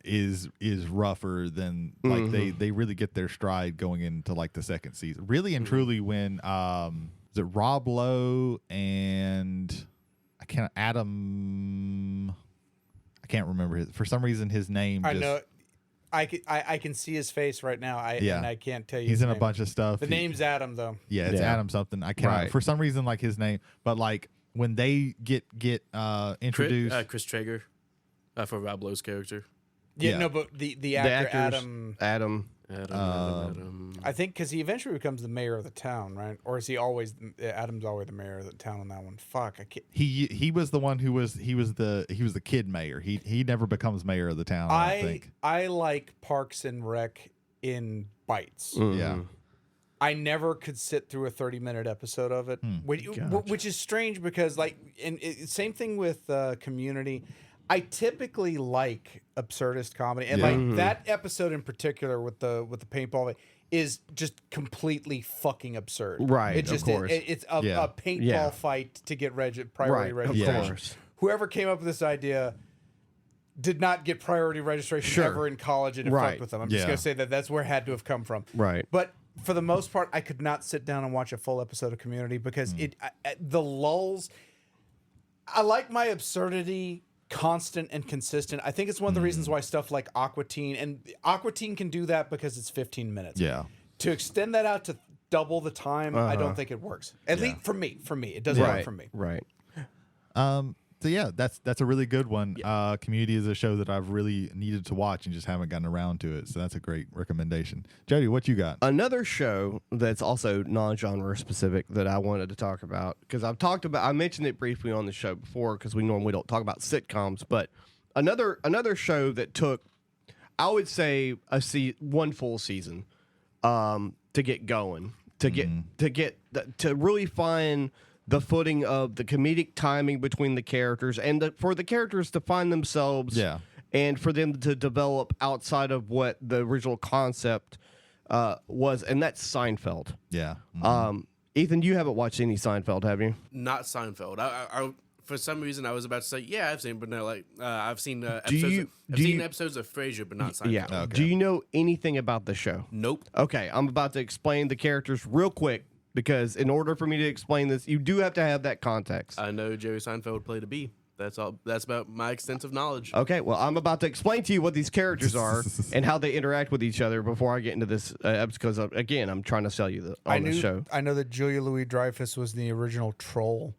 is rougher than like they really get their stride going into like the second season. Really and truly, when is it Rob Lowe and Adam? I can't remember for some reason his name. I know. I can see his face right now. And I can't tell you. He's his in a name. bunch of stuff. The name's Adam though. Yeah, it's Yeah. Adam something. I cannot Right. for some reason like his name, but like when they get introduced. Chris Traeger for Rob Lowe's character. Yeah, Yeah. no, but the The actor actors, Adam. Adam. I think because he eventually becomes the mayor of the town, right? Or is he always? Adam's always the mayor of the town on that one. Fuck, I can't. He was the one who was the kid mayor. He never becomes mayor of the town. I don't think. I like Parks and Rec in bites. Yeah. I never could sit through a 30-minute episode of it, which is strange because same thing with Community. I typically like absurdist comedy, and like that episode in particular with the paintball is just completely fucking absurd. Right, It's of just course. it's a paintball Yeah. fight to get priority Right, of registration. course. Whoever came up with this idea did not get priority registration Sure. ever in college and it Right. fucked with them. I'm just Yeah. going to say that's where it had to have come from. Right. But for the most part, I could not sit down and watch a full episode of Community because the lulls. I like my absurdity constant and consistent. I think it's one of the reasons why stuff like Aqua Teen, and Aqua Teen can do that because it's 15 minutes. Yeah. To extend that out to double the time, I don't think it works. At least for me, it doesn't work for me. Right. So yeah, that's a really good one. Community is a show that I've really needed to watch and just haven't gotten around to it. So that's a great recommendation. Jody, what you got? Another show that's also non-genre specific that I wanted to talk about, because I mentioned it briefly on the show before because we normally don't talk about sitcoms, but another show that took, I would say, one full season to get going, to really find the footing of the comedic timing between the characters and for the characters to find themselves, and for them to develop outside of what the original concept was, and that's Seinfeld. Yeah. Ethan, you haven't watched any Seinfeld, have you? Not Seinfeld. I for some reason I was about to say I've seen, but no, like I've seen episodes of Frasier, but not Seinfeld. Yeah. Okay. Do you know anything about the show? Nope. Okay, I'm about to explain the characters real quick, because in order for me to explain this, you do have to have that context. I know Jerry Seinfeld played a bee. That's all. That's about my extensive knowledge. Okay, well, I'm about to explain to you what these characters are and how they interact with each other before I get into this, because again, I'm trying to sell you the show. I know that Julia Louis-Dreyfus was the original troll.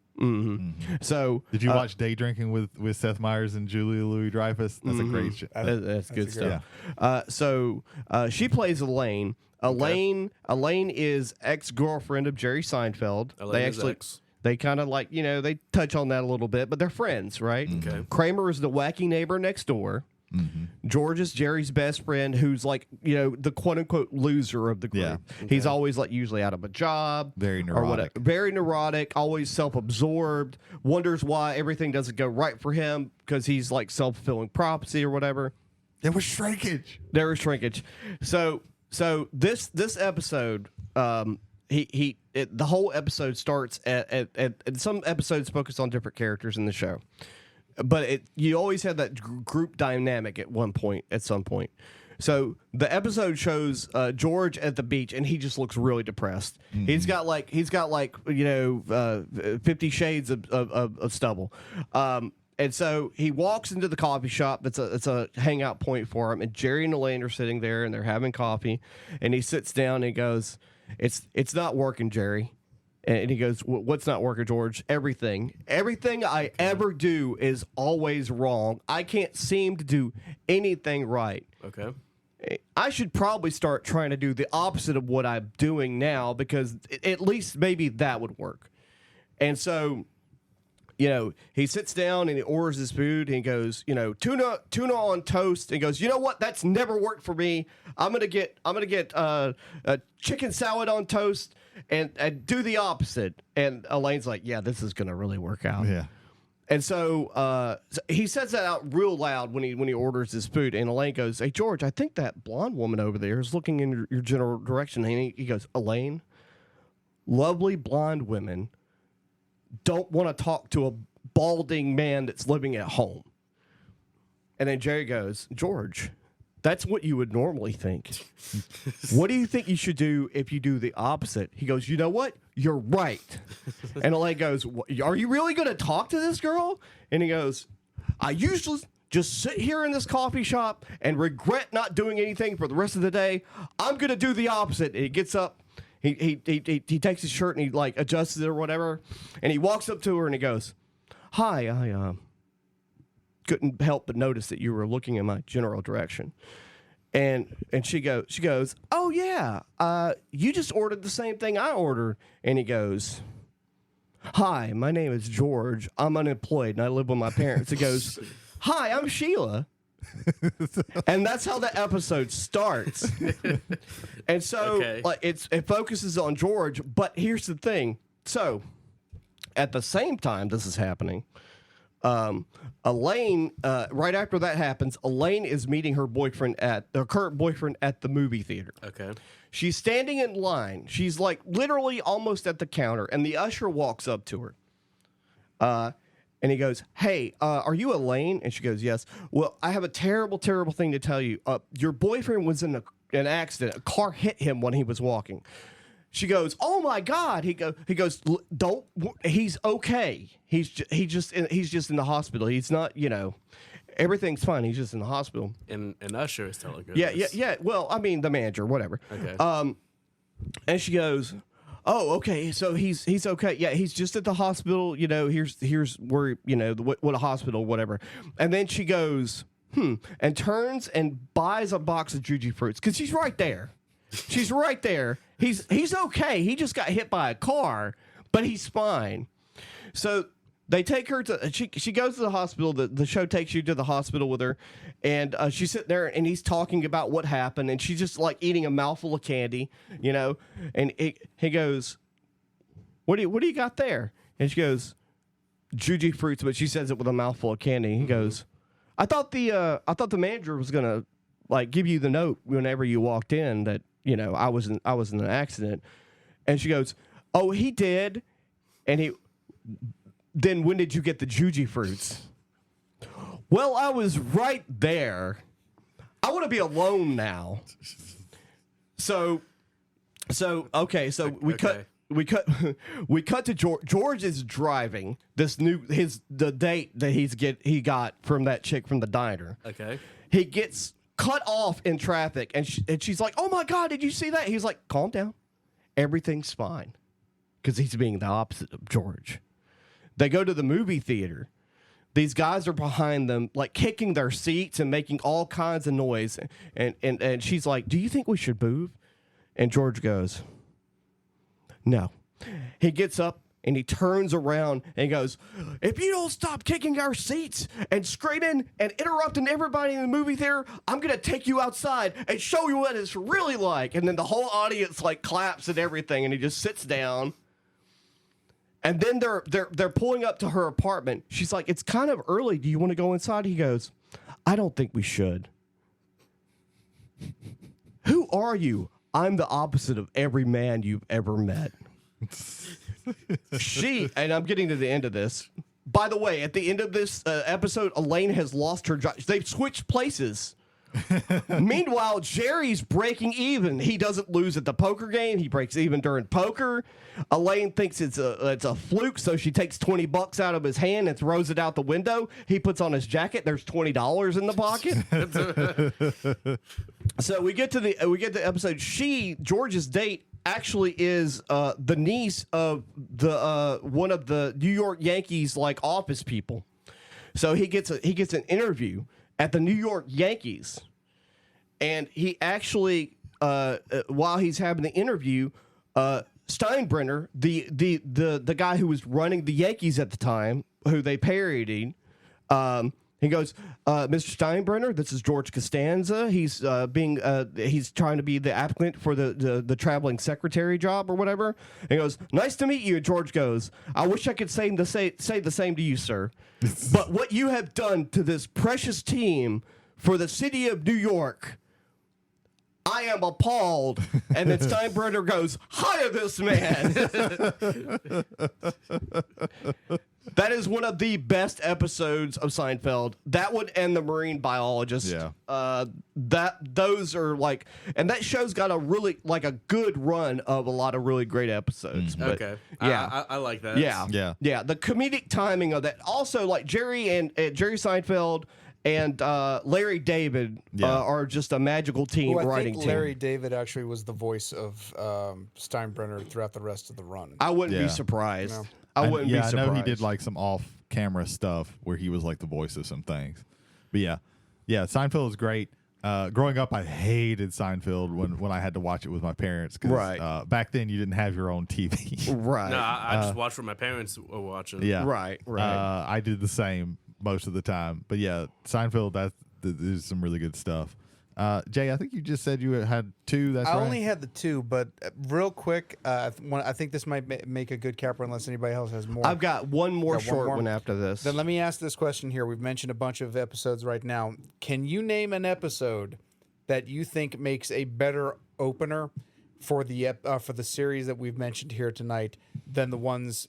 So, Did you watch Day Drinking with Seth Meyers and Julia Louis-Dreyfus? That's a great show. that's good a stuff. So she plays Elaine. Elaine is ex-girlfriend of Jerry Seinfeld. They kind of they touch on that a little bit, but they're friends, right? Okay. Kramer is the wacky neighbor next door. George is Jerry's best friend, who's the quote unquote loser of the group. Yeah. He's always usually out of a job, Very or whatever. neurotic. Very neurotic, always self-absorbed, wonders why everything doesn't go right for him because he's like self-fulfilling prophecy or whatever. There was shrinkage. There is shrinkage. So this episode, the whole episode starts at some episodes focus on different characters in the show, but you always have that group dynamic at some point. So the episode shows George at the beach, and he just looks really depressed. He's got 50 shades of stubble. And so he walks into the coffee shop. It's a hangout point for him. And Jerry and Elaine are sitting there, and they're having coffee. And he sits down and he goes, "It's not working, Jerry." And he goes, "What's not working, George?" Everything I ever do is always wrong. I can't seem to do anything right. Okay. I should probably start trying to do the opposite of what I'm doing now, because at least maybe that would work. And so, he sits down and he orders his food and he goes, tuna on toast, and he goes, "You know what? That's never worked for me. I'm gonna get a chicken salad on toast and do the opposite." And Elaine's like, "Yeah, this is gonna really work out." Yeah. And so he says that out real loud when he orders his food, and Elaine goes, "Hey, George, I think that blonde woman over there is looking in your general direction." And he goes, "Elaine, lovely blonde women don't want to talk to a balding man that's living at home." And then Jerry goes, "George, that's what you would normally think. What do you think you should do if you do the opposite?" He goes, "You know what? You're right." And Elaine goes, "Are you really going to talk to this girl?" And he goes, "I usually just sit here in this coffee shop and regret not doing anything for the rest of the day. I'm going to do the opposite." And he gets up. He takes his shirt and he adjusts it or whatever, and he walks up to her and he goes, "Hi, I couldn't help but notice that you were looking in my general direction." And she goes, "Oh yeah, you just ordered the same thing I ordered." And he goes, "Hi, my name is George. I'm unemployed and I live with my parents." He goes, "Hi, I'm Sheila." And that's how the episode starts. And so it focuses on George, but here's the thing. So at the same time this is happening, Elaine, right after that happens, Elaine is meeting her current boyfriend at the movie theater. Okay. She's standing in line. She's literally almost at the counter, and the usher walks up to her. And he goes, "Hey, are you Elaine?" And she goes, "Yes." "Well, I have a terrible, terrible thing to tell you. Your boyfriend was in an accident. A car hit him when he was walking." She goes, "Oh my God!" He goes, "Don't. He's okay. He's just in the hospital. He's not. Everything's fine. He's just in the hospital." And Usher is telling her. Yeah. Well, I mean, the manager, whatever. Okay. And she goes, "Oh, okay. So he's okay. Yeah, he's just at the hospital. Here's where what a hospital, whatever." And then she goes, and turns and buys a box of Juji fruits because she's right there. She's right there. He's okay. He just got hit by a car, but he's fine. So they take her to. She goes to the hospital. The show takes you to the hospital with her, and she's sitting there, and he's talking about what happened, and she's just like eating a mouthful of candy, And he goes, "What do you got there?" And she goes, "Juji fruits," but she says it with a mouthful of candy. He goes, I thought the manager was gonna like give you the note whenever you walked in that I was in an accident." And she goes, "Oh, he did." And then when did you get the Juji fruits? "Well, I was right there. I want to be alone now." So okay, so we cut to George. George is driving the date that he got from that chick from the diner. Okay. He gets cut off in traffic, and she's like, "Oh my God, did you see that?" He's like, "Calm down, everything's fine," because he's being the opposite of George. They go to the movie theater. These guys are behind them, like kicking their seats and making all kinds of noise. And she's like, "Do you think we should move?" And George goes, "No." He gets up and he turns around and goes, "If you don't stop kicking our seats and screaming and interrupting everybody in the movie theater, I'm going to take you outside and show you what it's really like." And then the whole audience like claps and everything, and he just sits down. And then they're pulling up to her apartment. She's like, "It's kind of early. Do you want to go inside?" He goes, "I don't think we should." "Who are you?" "I'm the opposite of every man you've ever met." And I'm getting to the end of this. By the way, at the end of this episode, Elaine has lost her job. They've switched places. Meanwhile, Jerry's breaking even. He doesn't lose at the poker game. He breaks even during poker. Elaine thinks it's a fluke, so she takes $20 out of his hand and throws it out the window. He puts on his jacket. There's $20 in the pocket. So we get to the episode. George's date actually is the niece of the one of the New York Yankees like office people. So he gets an interview at the New York Yankees, and he actually while he's having the interview, Steinbrenner, the guy who was running the Yankees at the time, who they parodied, he goes, "Mr. Steinbrenner, this is George Costanza. He's he's trying to be the applicant for the traveling secretary job or whatever." And he goes, "Nice to meet you." And George goes, "I wish I could say the same to you, sir. But what you have done to this precious team for the city of New York, I am appalled." And then Steinbrenner goes, "Hire this man." That is one of the best episodes of Seinfeld. That one and The Marine Biologist. Yeah. Those are like, and that show's got a really like a good run of a lot of really great episodes. But, Okay. Yeah. I like that. Yeah. The comedic timing of that. Also, like Jerry Seinfeld and Larry David are just a magical team Well, I writing think team. Larry David actually was the voice of Steinbrenner throughout the rest of the run. I wouldn't be Yeah. surprised. No. I wouldn't be surprised. I know he did like some off-camera stuff where he was like the voice of some things. But yeah, Seinfeld is great. Growing up, I hated Seinfeld when I had to watch it with my parents. 'Cause, Right. back then, you didn't have your own TV. Right. No, I just watched what my parents were watching. Yeah. Right. I did the same most of the time. But yeah, Seinfeld, there's some really good stuff. Jay, I think you just said you had two. That's I right. only had the two, but real quick, I think this might make a good capper unless anybody else has more. I've got one more Got one short more? one after this. Then let me ask this question here. We've mentioned a bunch of episodes right now. Can you name an episode that you think makes a better opener for the series that we've mentioned here tonight than the ones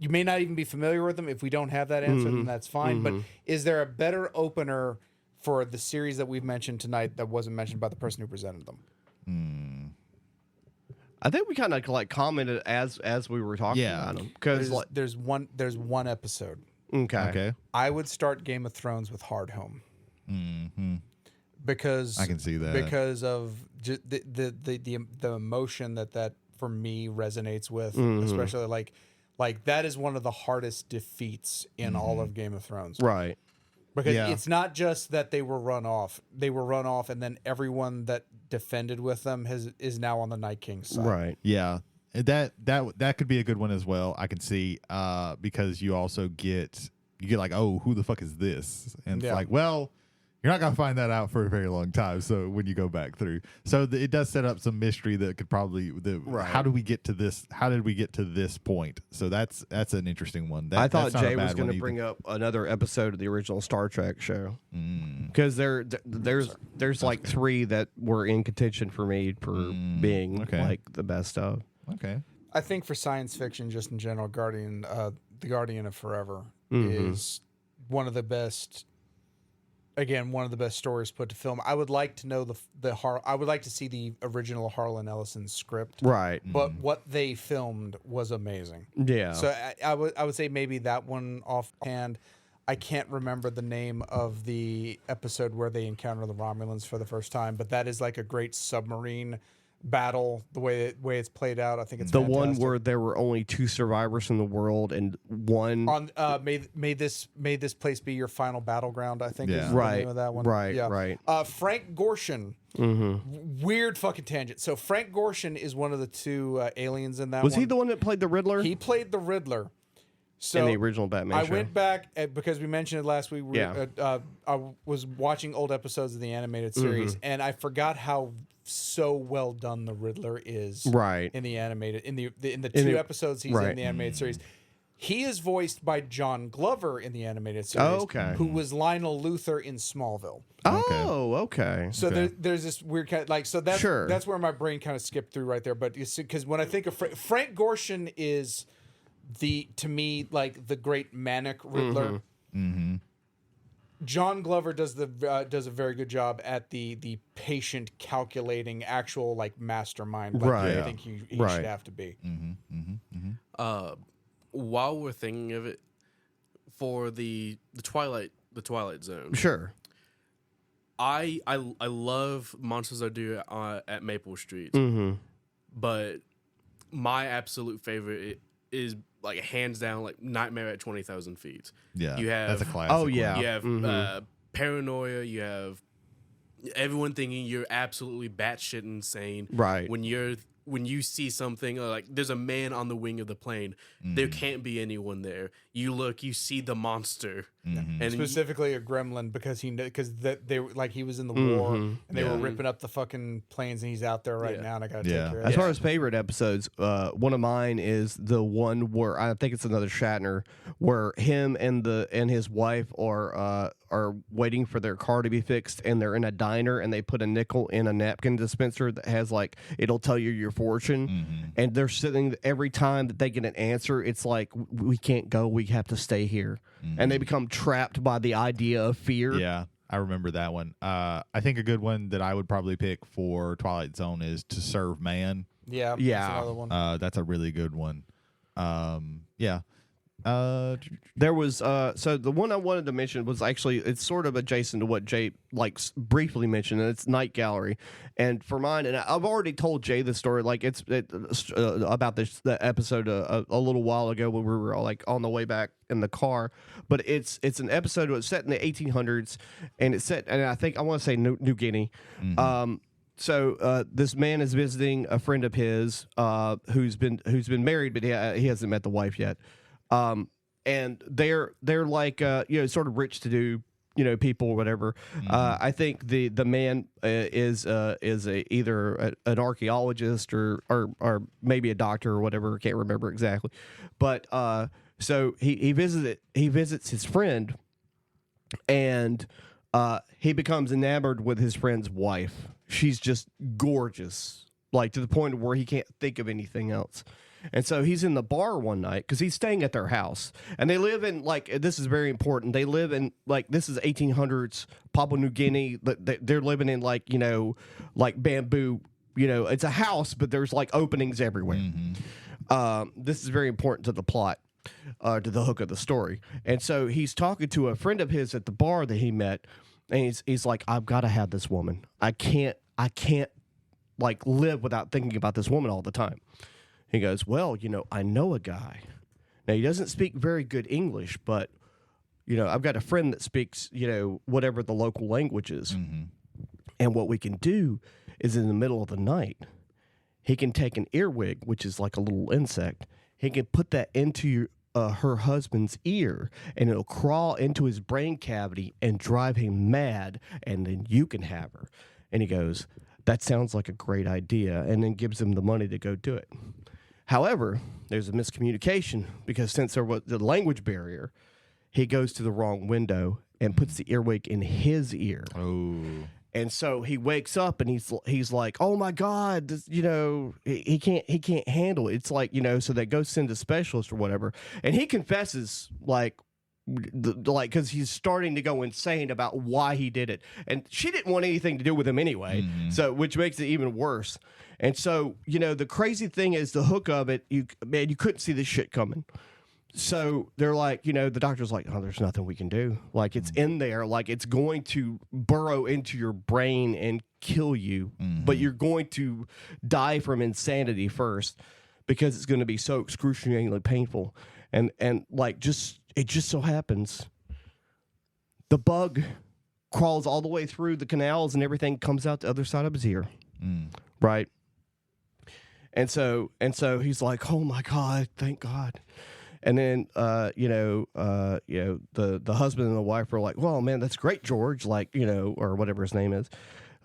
you may not even be familiar with them. If we don't have that answer, then that's fine. But is there a better opener for the series that we've mentioned tonight that wasn't mentioned by the person who presented them? I think we kind of like commented as we were talking about them because There's one episode. okay. I would start Game of Thrones with Hard Home. Because I can see that. because of just the emotion that for me resonates with, especially like that is one of the hardest defeats in all of Game of Thrones. Right. Because it's not just that they were run off. They were run off, and then everyone that defended with them is now on the Night King's side. Right. Yeah, that could be a good one as well. I can see because you also get like, oh, who the fuck is this? And it's like, well, you're not gonna find that out for a very long time. So when you go back through, so it does set up some mystery that could probably how do we get to this? How did we get to this point? So that's an interesting one. I thought Jay was going to bring up another episode of the original Star Trek show because there's like 3 that were in contention for me for being like the best of. Okay. I think for science fiction, just in general, the Guardian of Forever is one of the best. Again, one of the best stories put to film. I would like to know I would like to see the original Harlan Ellison script. Right. But what they filmed was amazing. Yeah. So I would say maybe that one offhand. I can't remember the name of the episode where they encounter the Romulans for the first time, but that is like a great submarine battle. The way it's played out, I think it's the fantastic. one where there were only 2 survivors in the world and one on may this place be your final battleground. I think is the right name of that one. Right. Yeah. Right. Frank Gorshin. Weird fucking tangent. So Frank Gorshin is one of the 2 aliens in that. Was one. he the one that played the Riddler? He played the Riddler. So in the original Batman I show. went back because we mentioned it last week. I was watching old episodes of the animated series, and I forgot how so well done the Riddler is. Right. In the animated, in the 2 episodes he's in the animated series. He is voiced by John Glover in the animated series. Who was Lionel Luthor in Smallville. Oh, okay. So there's this weird kind of, like, so that's where my brain kind of skipped through right there. But you see, because when I think of Frank Gorshin is to me, like the great manic Riddler. John Glover does a very good job at the patient, calculating, actual like mastermind. Like I think he should have to be. While we're thinking of it, for the Twilight Zone. Sure. I love Monsters O.D. At Maple Street, but my absolute favorite is like hands down like Nightmare at 20,000 Feet. Yeah, you have that's a classic. Oh yeah, you have paranoia. You have everyone thinking you're absolutely batshit insane. Right. When you see something like there's a man on the wing of the plane, there can't be anyone there. You look, you see the monster, and specifically a gremlin because they were like he was in the war and they were ripping up the fucking planes and he's out there right now and I gotta take care of As it. far as favorite episodes, one of mine is the one where I think it's another Shatner, where him and his wife are waiting for their car to be fixed and they're in a diner and they put a nickel in a napkin dispenser that has like it'll tell you your fortune, and they're sitting every time that they get an answer, it's like we can't go, we have to stay here, and they become trapped by the idea of fear. Yeah, I remember that one. I think a good one that I would probably pick for Twilight Zone is To Serve Man. Yeah. That's another one. That's a really good one. Yeah. There was so the one I wanted to mention was actually it's sort of adjacent to what Jay briefly mentioned, and it's Night Gallery. And for mine, and I've already told Jay the story, like it's about the episode a little while ago when we were all like on the way back in the car. But it's an episode that was set in the 1800s, and it's set, and I think I want to say New Guinea. So this man is visiting a friend of his who's been married, but he hasn't met the wife yet. And they're like sort of rich to do people or whatever. I think the man is either an archaeologist or maybe a doctor or whatever. I can't remember exactly. But so he visits his friend, and he becomes enamored with his friend's wife. She's just gorgeous, like to the point where he can't think of anything else. And so he's in the bar one night because he's staying at their house. And they live in, like, this is very important. They live in, like, this is 1800s Papua New Guinea. They're living in, like, you know, like bamboo. You know, it's a house, but there's, like, openings everywhere. This is very important to the plot, to the hook of the story. And so he's talking to a friend of his at the bar that he met. And he's like, I've got to have this woman. I can't like live without thinking about this woman all the time. He goes, well, you know, I know a guy. Now, he doesn't speak very good English, but, you know, I've got a friend that speaks, you know, whatever the local language is. And what we can do is in the middle of the night, he can take an earwig, which is like a little insect. He can put that into her husband's ear, and it'll crawl into his brain cavity and drive him mad, and then you can have her. And he goes, that sounds like a great idea, and then gives him the money to go do it. However, there's a miscommunication because since there was the language barrier, he goes to the wrong window and puts the earwig in his ear. Oh. And so he wakes up and he's like, oh my God, this, you know, he can't handle it. It's like, you know, so they go send a specialist or whatever. And he confesses like because he's starting to go insane about why he did it. And she didn't want anything to do with him anyway. So, which makes it even worse. And so, you know, the crazy thing is the hook of it, you couldn't see this shit coming. So they're like, you know, the doctor's like, oh, there's nothing we can do. Like, it's in there. Like, it's going to burrow into your brain and kill you. But you're going to die from insanity first because it's going to be so excruciatingly painful. And like, it just so happens the bug crawls all the way through the canals and everything comes out the other side of his ear. Right. And so he's like, oh my God, thank God. And then, the husband and the wife are like, well, man, that's great, George, like, you know, or whatever his name is.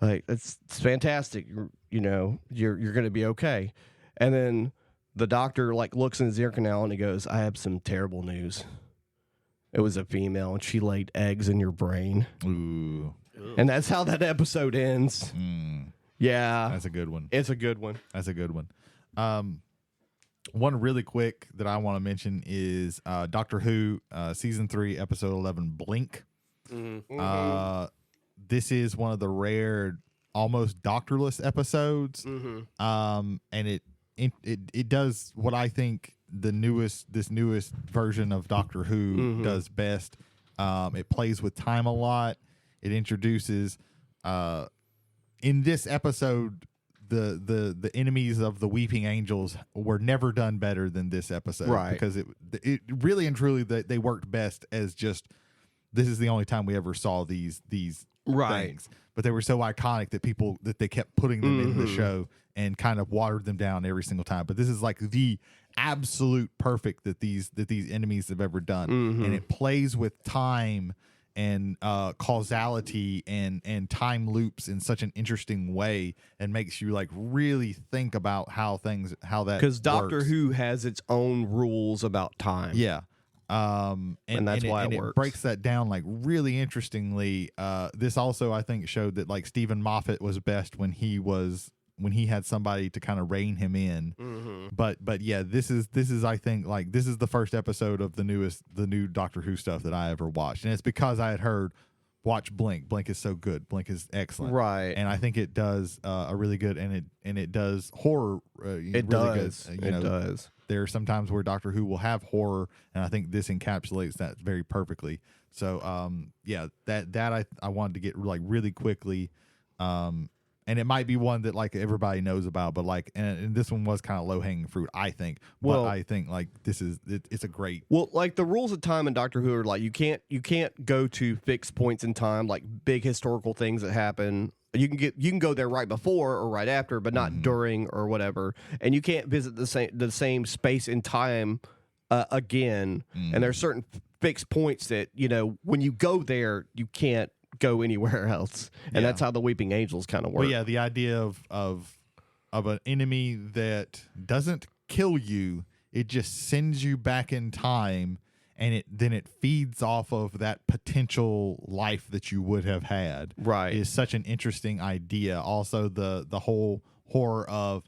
Like, it's fantastic. You're going to be okay. And then the doctor, like, looks in his ear canal and he goes, I have some terrible news. It was a female and she laid eggs in your brain. Ooh. And that's how that episode ends. Yeah. That's a good one. It's a good one. That's a good one. One really quick that I want to mention is Doctor Who, Season 3, Episode 11, Blink. This is one of the rare, almost doctorless episodes. And it does what I think this newest version of Doctor Who does best. It plays with time a lot. It introduces, in this episode, the enemies of the Weeping Angels were never done better than this episode, right? Because it really and truly they worked best as just this is the only time we ever saw these right things, but they were so iconic that they kept putting them in the show and kind of watered them down every single time. But this is like the absolute perfect that these enemies have ever done, and it plays with time and causality and time loops in such an interesting way and makes you like really think about how that because Doctor works. Who has its own rules about time. Yeah. And that's why it works. It breaks that down like really interestingly. This also I think showed that like Stephen Moffat was best when he had somebody to kind of rein him in. But yeah, this is I think like this is the first episode of the new Doctor Who stuff that I ever watched, and it's because I had heard watch Blink. Blink is so good. Blink is excellent. Right. And I think it does a really good and it does horror. It really does. Good. It does. There are some times where Doctor Who will have horror, and I think this encapsulates that very perfectly. So yeah, that I wanted to get like really quickly. And it might be one that like everybody knows about, but like, and this one was kind of low hanging fruit, I think. But I think like it's a great. Well, like the rules of time in Doctor Who are like you can't go to fixed points in time, like big historical things that happen. You can go there right before or right after, but not during or whatever. And you can't visit the same space and time again. And there's certain fixed points that when you go there, you can't go anywhere else, and that's how the Weeping Angels kind of work. Well, yeah, the idea of an enemy that doesn't kill you, it just sends you back in time, and it feeds off of that potential life that you would have had. Right, is such an interesting idea. Also, the whole horror of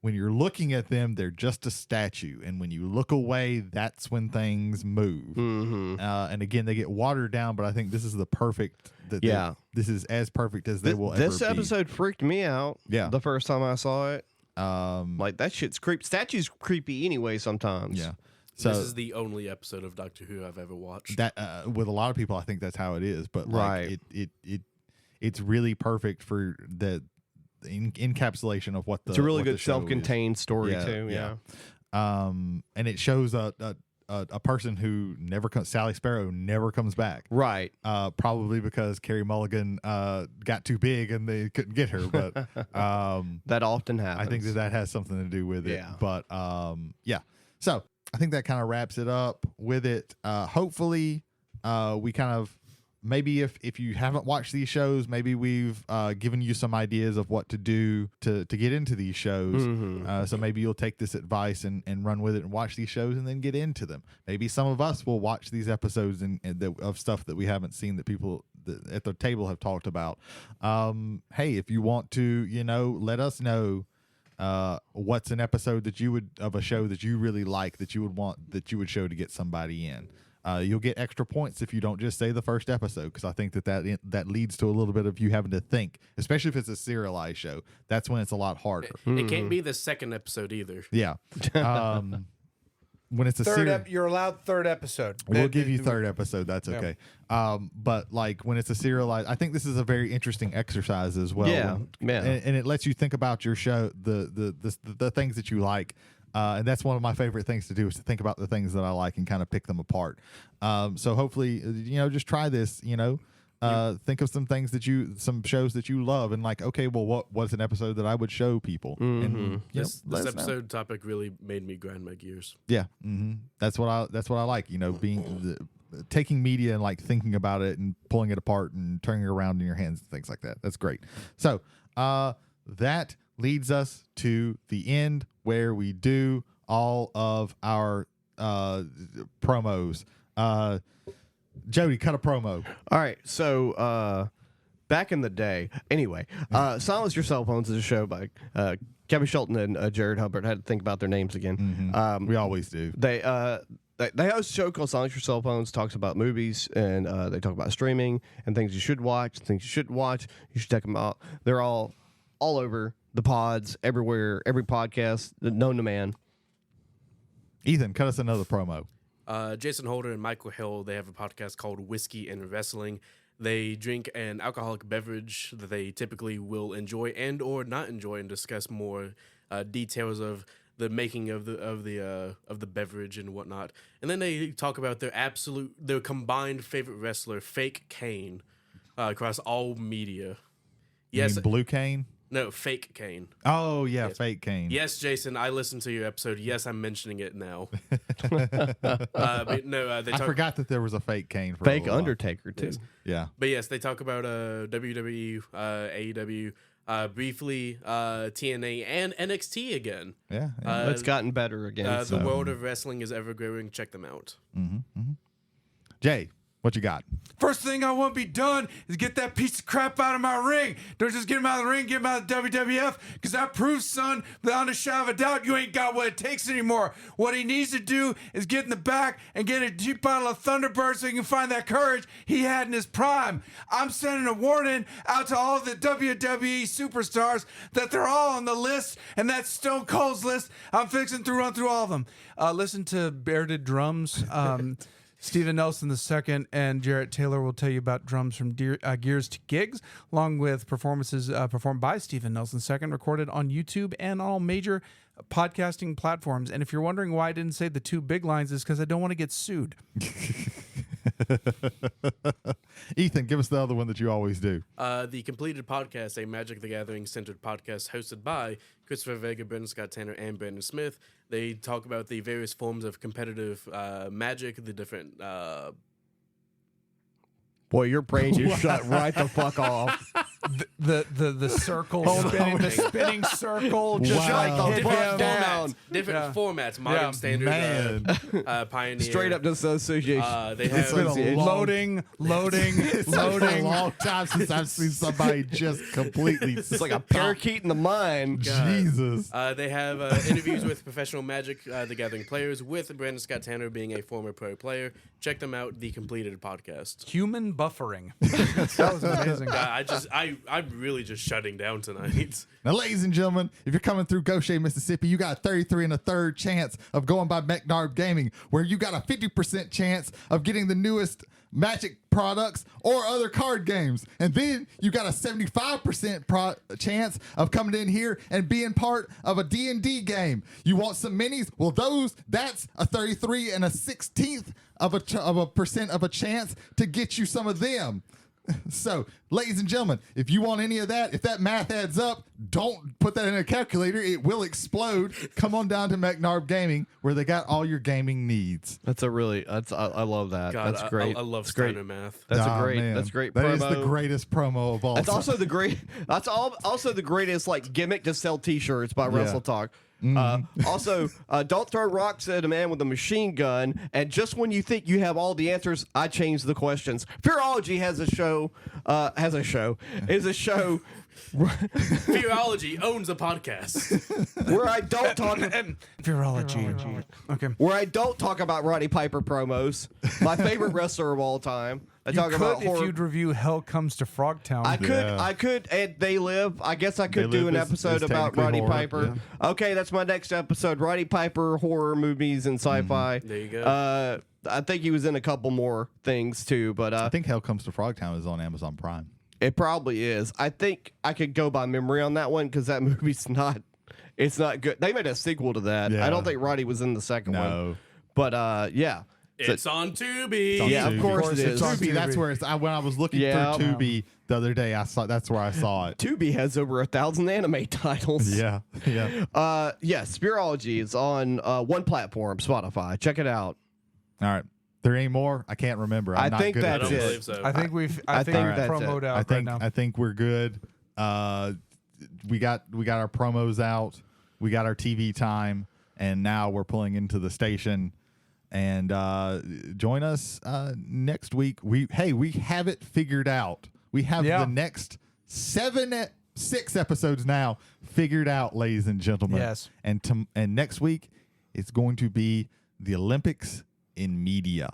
when you're looking at them, they're just a statue, and when you look away, that's when things move. And again, they get watered down, but I think this is the perfect. This is as perfect as they will ever be. This episode freaked me out. Yeah. The first time I saw it, like that shit's creepy. Statues creepy anyway sometimes. Yeah. So this is the only episode of Doctor Who I've ever watched. That with a lot of people, I think that's how it is. But like, it's really perfect for the encapsulation of what the. It's a really what the good show self-contained story too. Yeah. And it shows a person who never comes. Sally Sparrow never comes back. Right. Probably because Carey Mulligan got too big and they couldn't get her. But that often happens. I think that has something to do with it. Yeah. But yeah. So I think that kind of wraps it up with it. Hopefully, we kind of maybe if you haven't watched these shows, maybe we've given you some ideas of what to do to get into these shows. So maybe you'll take this advice and run with it and watch these shows and then get into them. Maybe some of us will watch these episodes of stuff that we haven't seen that people at the table have talked about. Hey, if you want to, let us know. What's an episode of a show that you really like that you would show to get somebody in? You'll get extra points if you don't just say the first episode, because I think that leads to a little bit of you having to think, especially if it's a serialized show. That's when it's a lot harder. It can't be the second episode either. Yeah. When it's a you're allowed third episode. We'll give you third episode. That's okay. But like when it's a serialized, I think this is a very interesting exercise as well. Yeah. And it lets you think about your show, the things that you like. And that's one of my favorite things to do is to think about the things that I like and kind of pick them apart. So hopefully, just try this, think of some shows that you love and like, okay, well, what's an episode that I would show people? And This episode topic really made me grind my gears. Yeah. That's what I like, taking media and like thinking about it and pulling it apart and turning it around in your hands and things like that. That's great. So, that leads us to the end where we do all of our promos. Jody, cut a promo. All right, so back in the day, anyway, Silence Your Cell Phones is a show by Kevin Shelton and Jared Hubbard. I had to think about their names again. We always do. They host a show called Silence Your Cell Phones, talks about movies, and they talk about streaming and things you should watch, things you shouldn't watch. You should check them out. They're all over the pods, everywhere, every podcast known to man. Ethan, cut us another promo. Jason Holder and Michael Hill, they have a podcast called Whiskey and Wrestling. They drink an alcoholic beverage that they typically will enjoy and or not enjoy and discuss more details of the making of the beverage and whatnot. And then they talk about their combined favorite wrestler, Fake Kane, across all media. You mean Blue Kane? No, Fake Kane. Oh, yeah, yes. Fake Kane. Yes, Jason, I listened to your episode. Yes, I'm mentioning it now. But no, I forgot that there was a Fake Kane. For Fake Undertaker, too. Yes. Yeah. But yes, they talk about WWE, AEW, briefly TNA, and NXT again. Yeah. It's gotten better again. The world of wrestling is ever growing. Check them out. Jay, what you got? First thing I want to be done is get that piece of crap out of my ring. Don't just get him out of the ring, get him out of the WWF, because that proves, son, without a shadow of a doubt, you ain't got what it takes anymore. What he needs to do is get in the back and get a cheap bottle of Thunderbird so he can find that courage he had in his prime. I'm sending a warning out to all the WWE superstars that they're all on the list, and that's Stone Cold's list. I'm fixing to run through all of them. Listen to Bearded Drums. Steven Nelson II and Jarrett Taylor will tell you about drums from Gears to Gigs, along with performances performed by Steven Nelson II, recorded on YouTube and all major podcasting platforms. And if you're wondering why I didn't say the two big lines, is because I don't want to get sued. Ethan, give us the other one that you always do. The Completed Podcast, a Magic the Gathering centered podcast hosted by Christopher Vega, Brendan Scott Tanner, and Brandon Smith. They talk about the various forms of competitive Magic, the different... Boy, your brain just shut right the fuck off. the circle spinning, the spinning circle, just Wow. like hit Different him. formats. Different formats. Modern standard. Man. Pioneer. Straight up dissociation. They It's have been a long- Loading. It's been a long time since I've seen somebody just completely. It's like a parakeet in the mind. Jesus. They have interviews with professional Magic the Gathering players, with Brandon Scott Tanner being a former pro player. Check them out. The Completed Podcast. Human buffering. That was amazing. I'm really just shutting down tonight. Now, ladies and gentlemen, if you're coming through Goshen, Mississippi, you got a 33 1/3 chance of going by McNarb Gaming, where you got a 50% chance of getting the newest Magic products or other card games. And then you got a 75% chance of coming in here and being part of a D&D game. You want some minis? Well, that's a 33 1/16 of a percent of a chance to get you some of them. So, ladies and gentlemen, if you want any of that, if that math adds up, don't put that in a calculator. It will explode. Come on down to McNarb Gaming, where they got all your gaming needs. I love that. God, That's great. I love That's great. Steiner math. That's Ah, a great. man. That's great. That promo. is the greatest promo of all That's time. also the great. That's also the greatest like gimmick to sell T-shirts by Wrestle Talk. Also, don't throw rocks at a man with a machine gun. And just when you think you have all the answers, I change the questions. Fearology has a show. Is a show Fearology owns a podcast. where I don't talk. Virology. Okay. Where I don't talk about Roddy Piper promos. My favorite wrestler of all time. I You talk could about if horror. you'd review Hell Comes to Frogtown. I could, and They Live. I guess I could They do Live an is episode about technically Roddy horror, Piper. Okay, that's my next episode. Roddy Piper, horror movies and sci-fi. There you go. I think he was in a couple more things too, but I think Hell Comes to Frogtown is on Amazon Prime. it probably is. I think I could go by memory on that one because that movie's not. It's not good. They made a sequel to that. Yeah. I don't think Roddy was in the second one. No. But yeah. It's on Tubi. on Yeah, of Tubi. course it is. Tubi, that's where it's. When I was looking Yeah. through Tubi the other day, that's where I saw it. Tubi has over 1,000 anime titles. Yeah, yeah. Yes, Spirology is on one platform, Spotify. Check it out. All right. There ain't more. I can't remember. I'm I not think good I at that's don't this. it. believe so. I think we've. I think think we've that's promoted it. out I think right now. I think we're good. We got our promos out. We got our TV time, and now we're pulling into the station. And join us next week. We have it figured out. We have the next 6 episodes now figured out, ladies and gentlemen. Yes. And next week it's going to be the Olympics in media.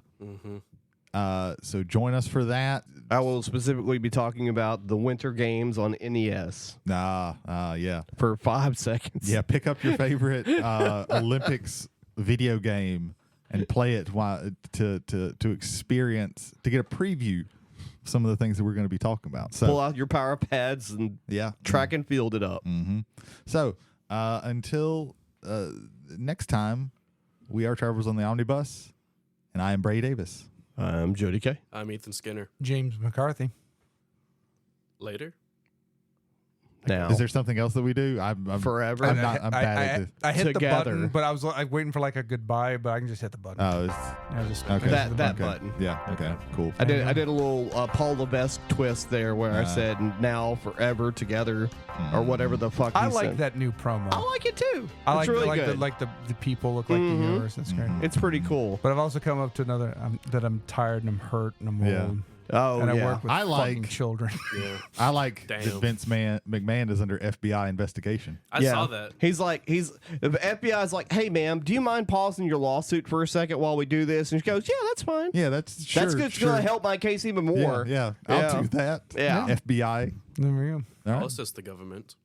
So join us for that. I will specifically be talking about the Winter Games on NES Yeah. for 5 seconds. Yeah, pick up your favorite Olympics video game and play it to experience, to get a preview of some of the things that we're going to be talking about. So Pull out your power pads and yeah, track and field it up. So until next time, we are Travelers on the Omnibus, and I am Brady Davis. I'm Jody K. I'm Ethan Skinner. James McCarthy. Later. Now, Is there something else that we do? I'm forever. I'm not. I'm bad at this. I hit Together. the button, but I was like waiting for like a goodbye, but I can just hit the button. Oh, I just okay. That Okay. button. Yeah. Okay. Cool. I did a little Paul Levesque twist there where I said now forever together or whatever the fuck I he like said. that new promo. I like it too. I it's like really like good. the people look like the universe. That's great. It's pretty cool. But I've also come up to another that I'm tired and I'm hurt and I'm Yeah. old. Oh, And I yeah. work with I like- fucking children. Yeah. I like Damn. that Vince McMahon is under FBI investigation. I saw that. He's the FBI's like, hey, ma'am, do you mind pausing your lawsuit for a second while we do this? And she goes, yeah, that's fine. Yeah, that's sure. That's good. It's going to help my case even more. Yeah, I'll do that. Yeah. FBI. There we go. All right. I'll assist the government.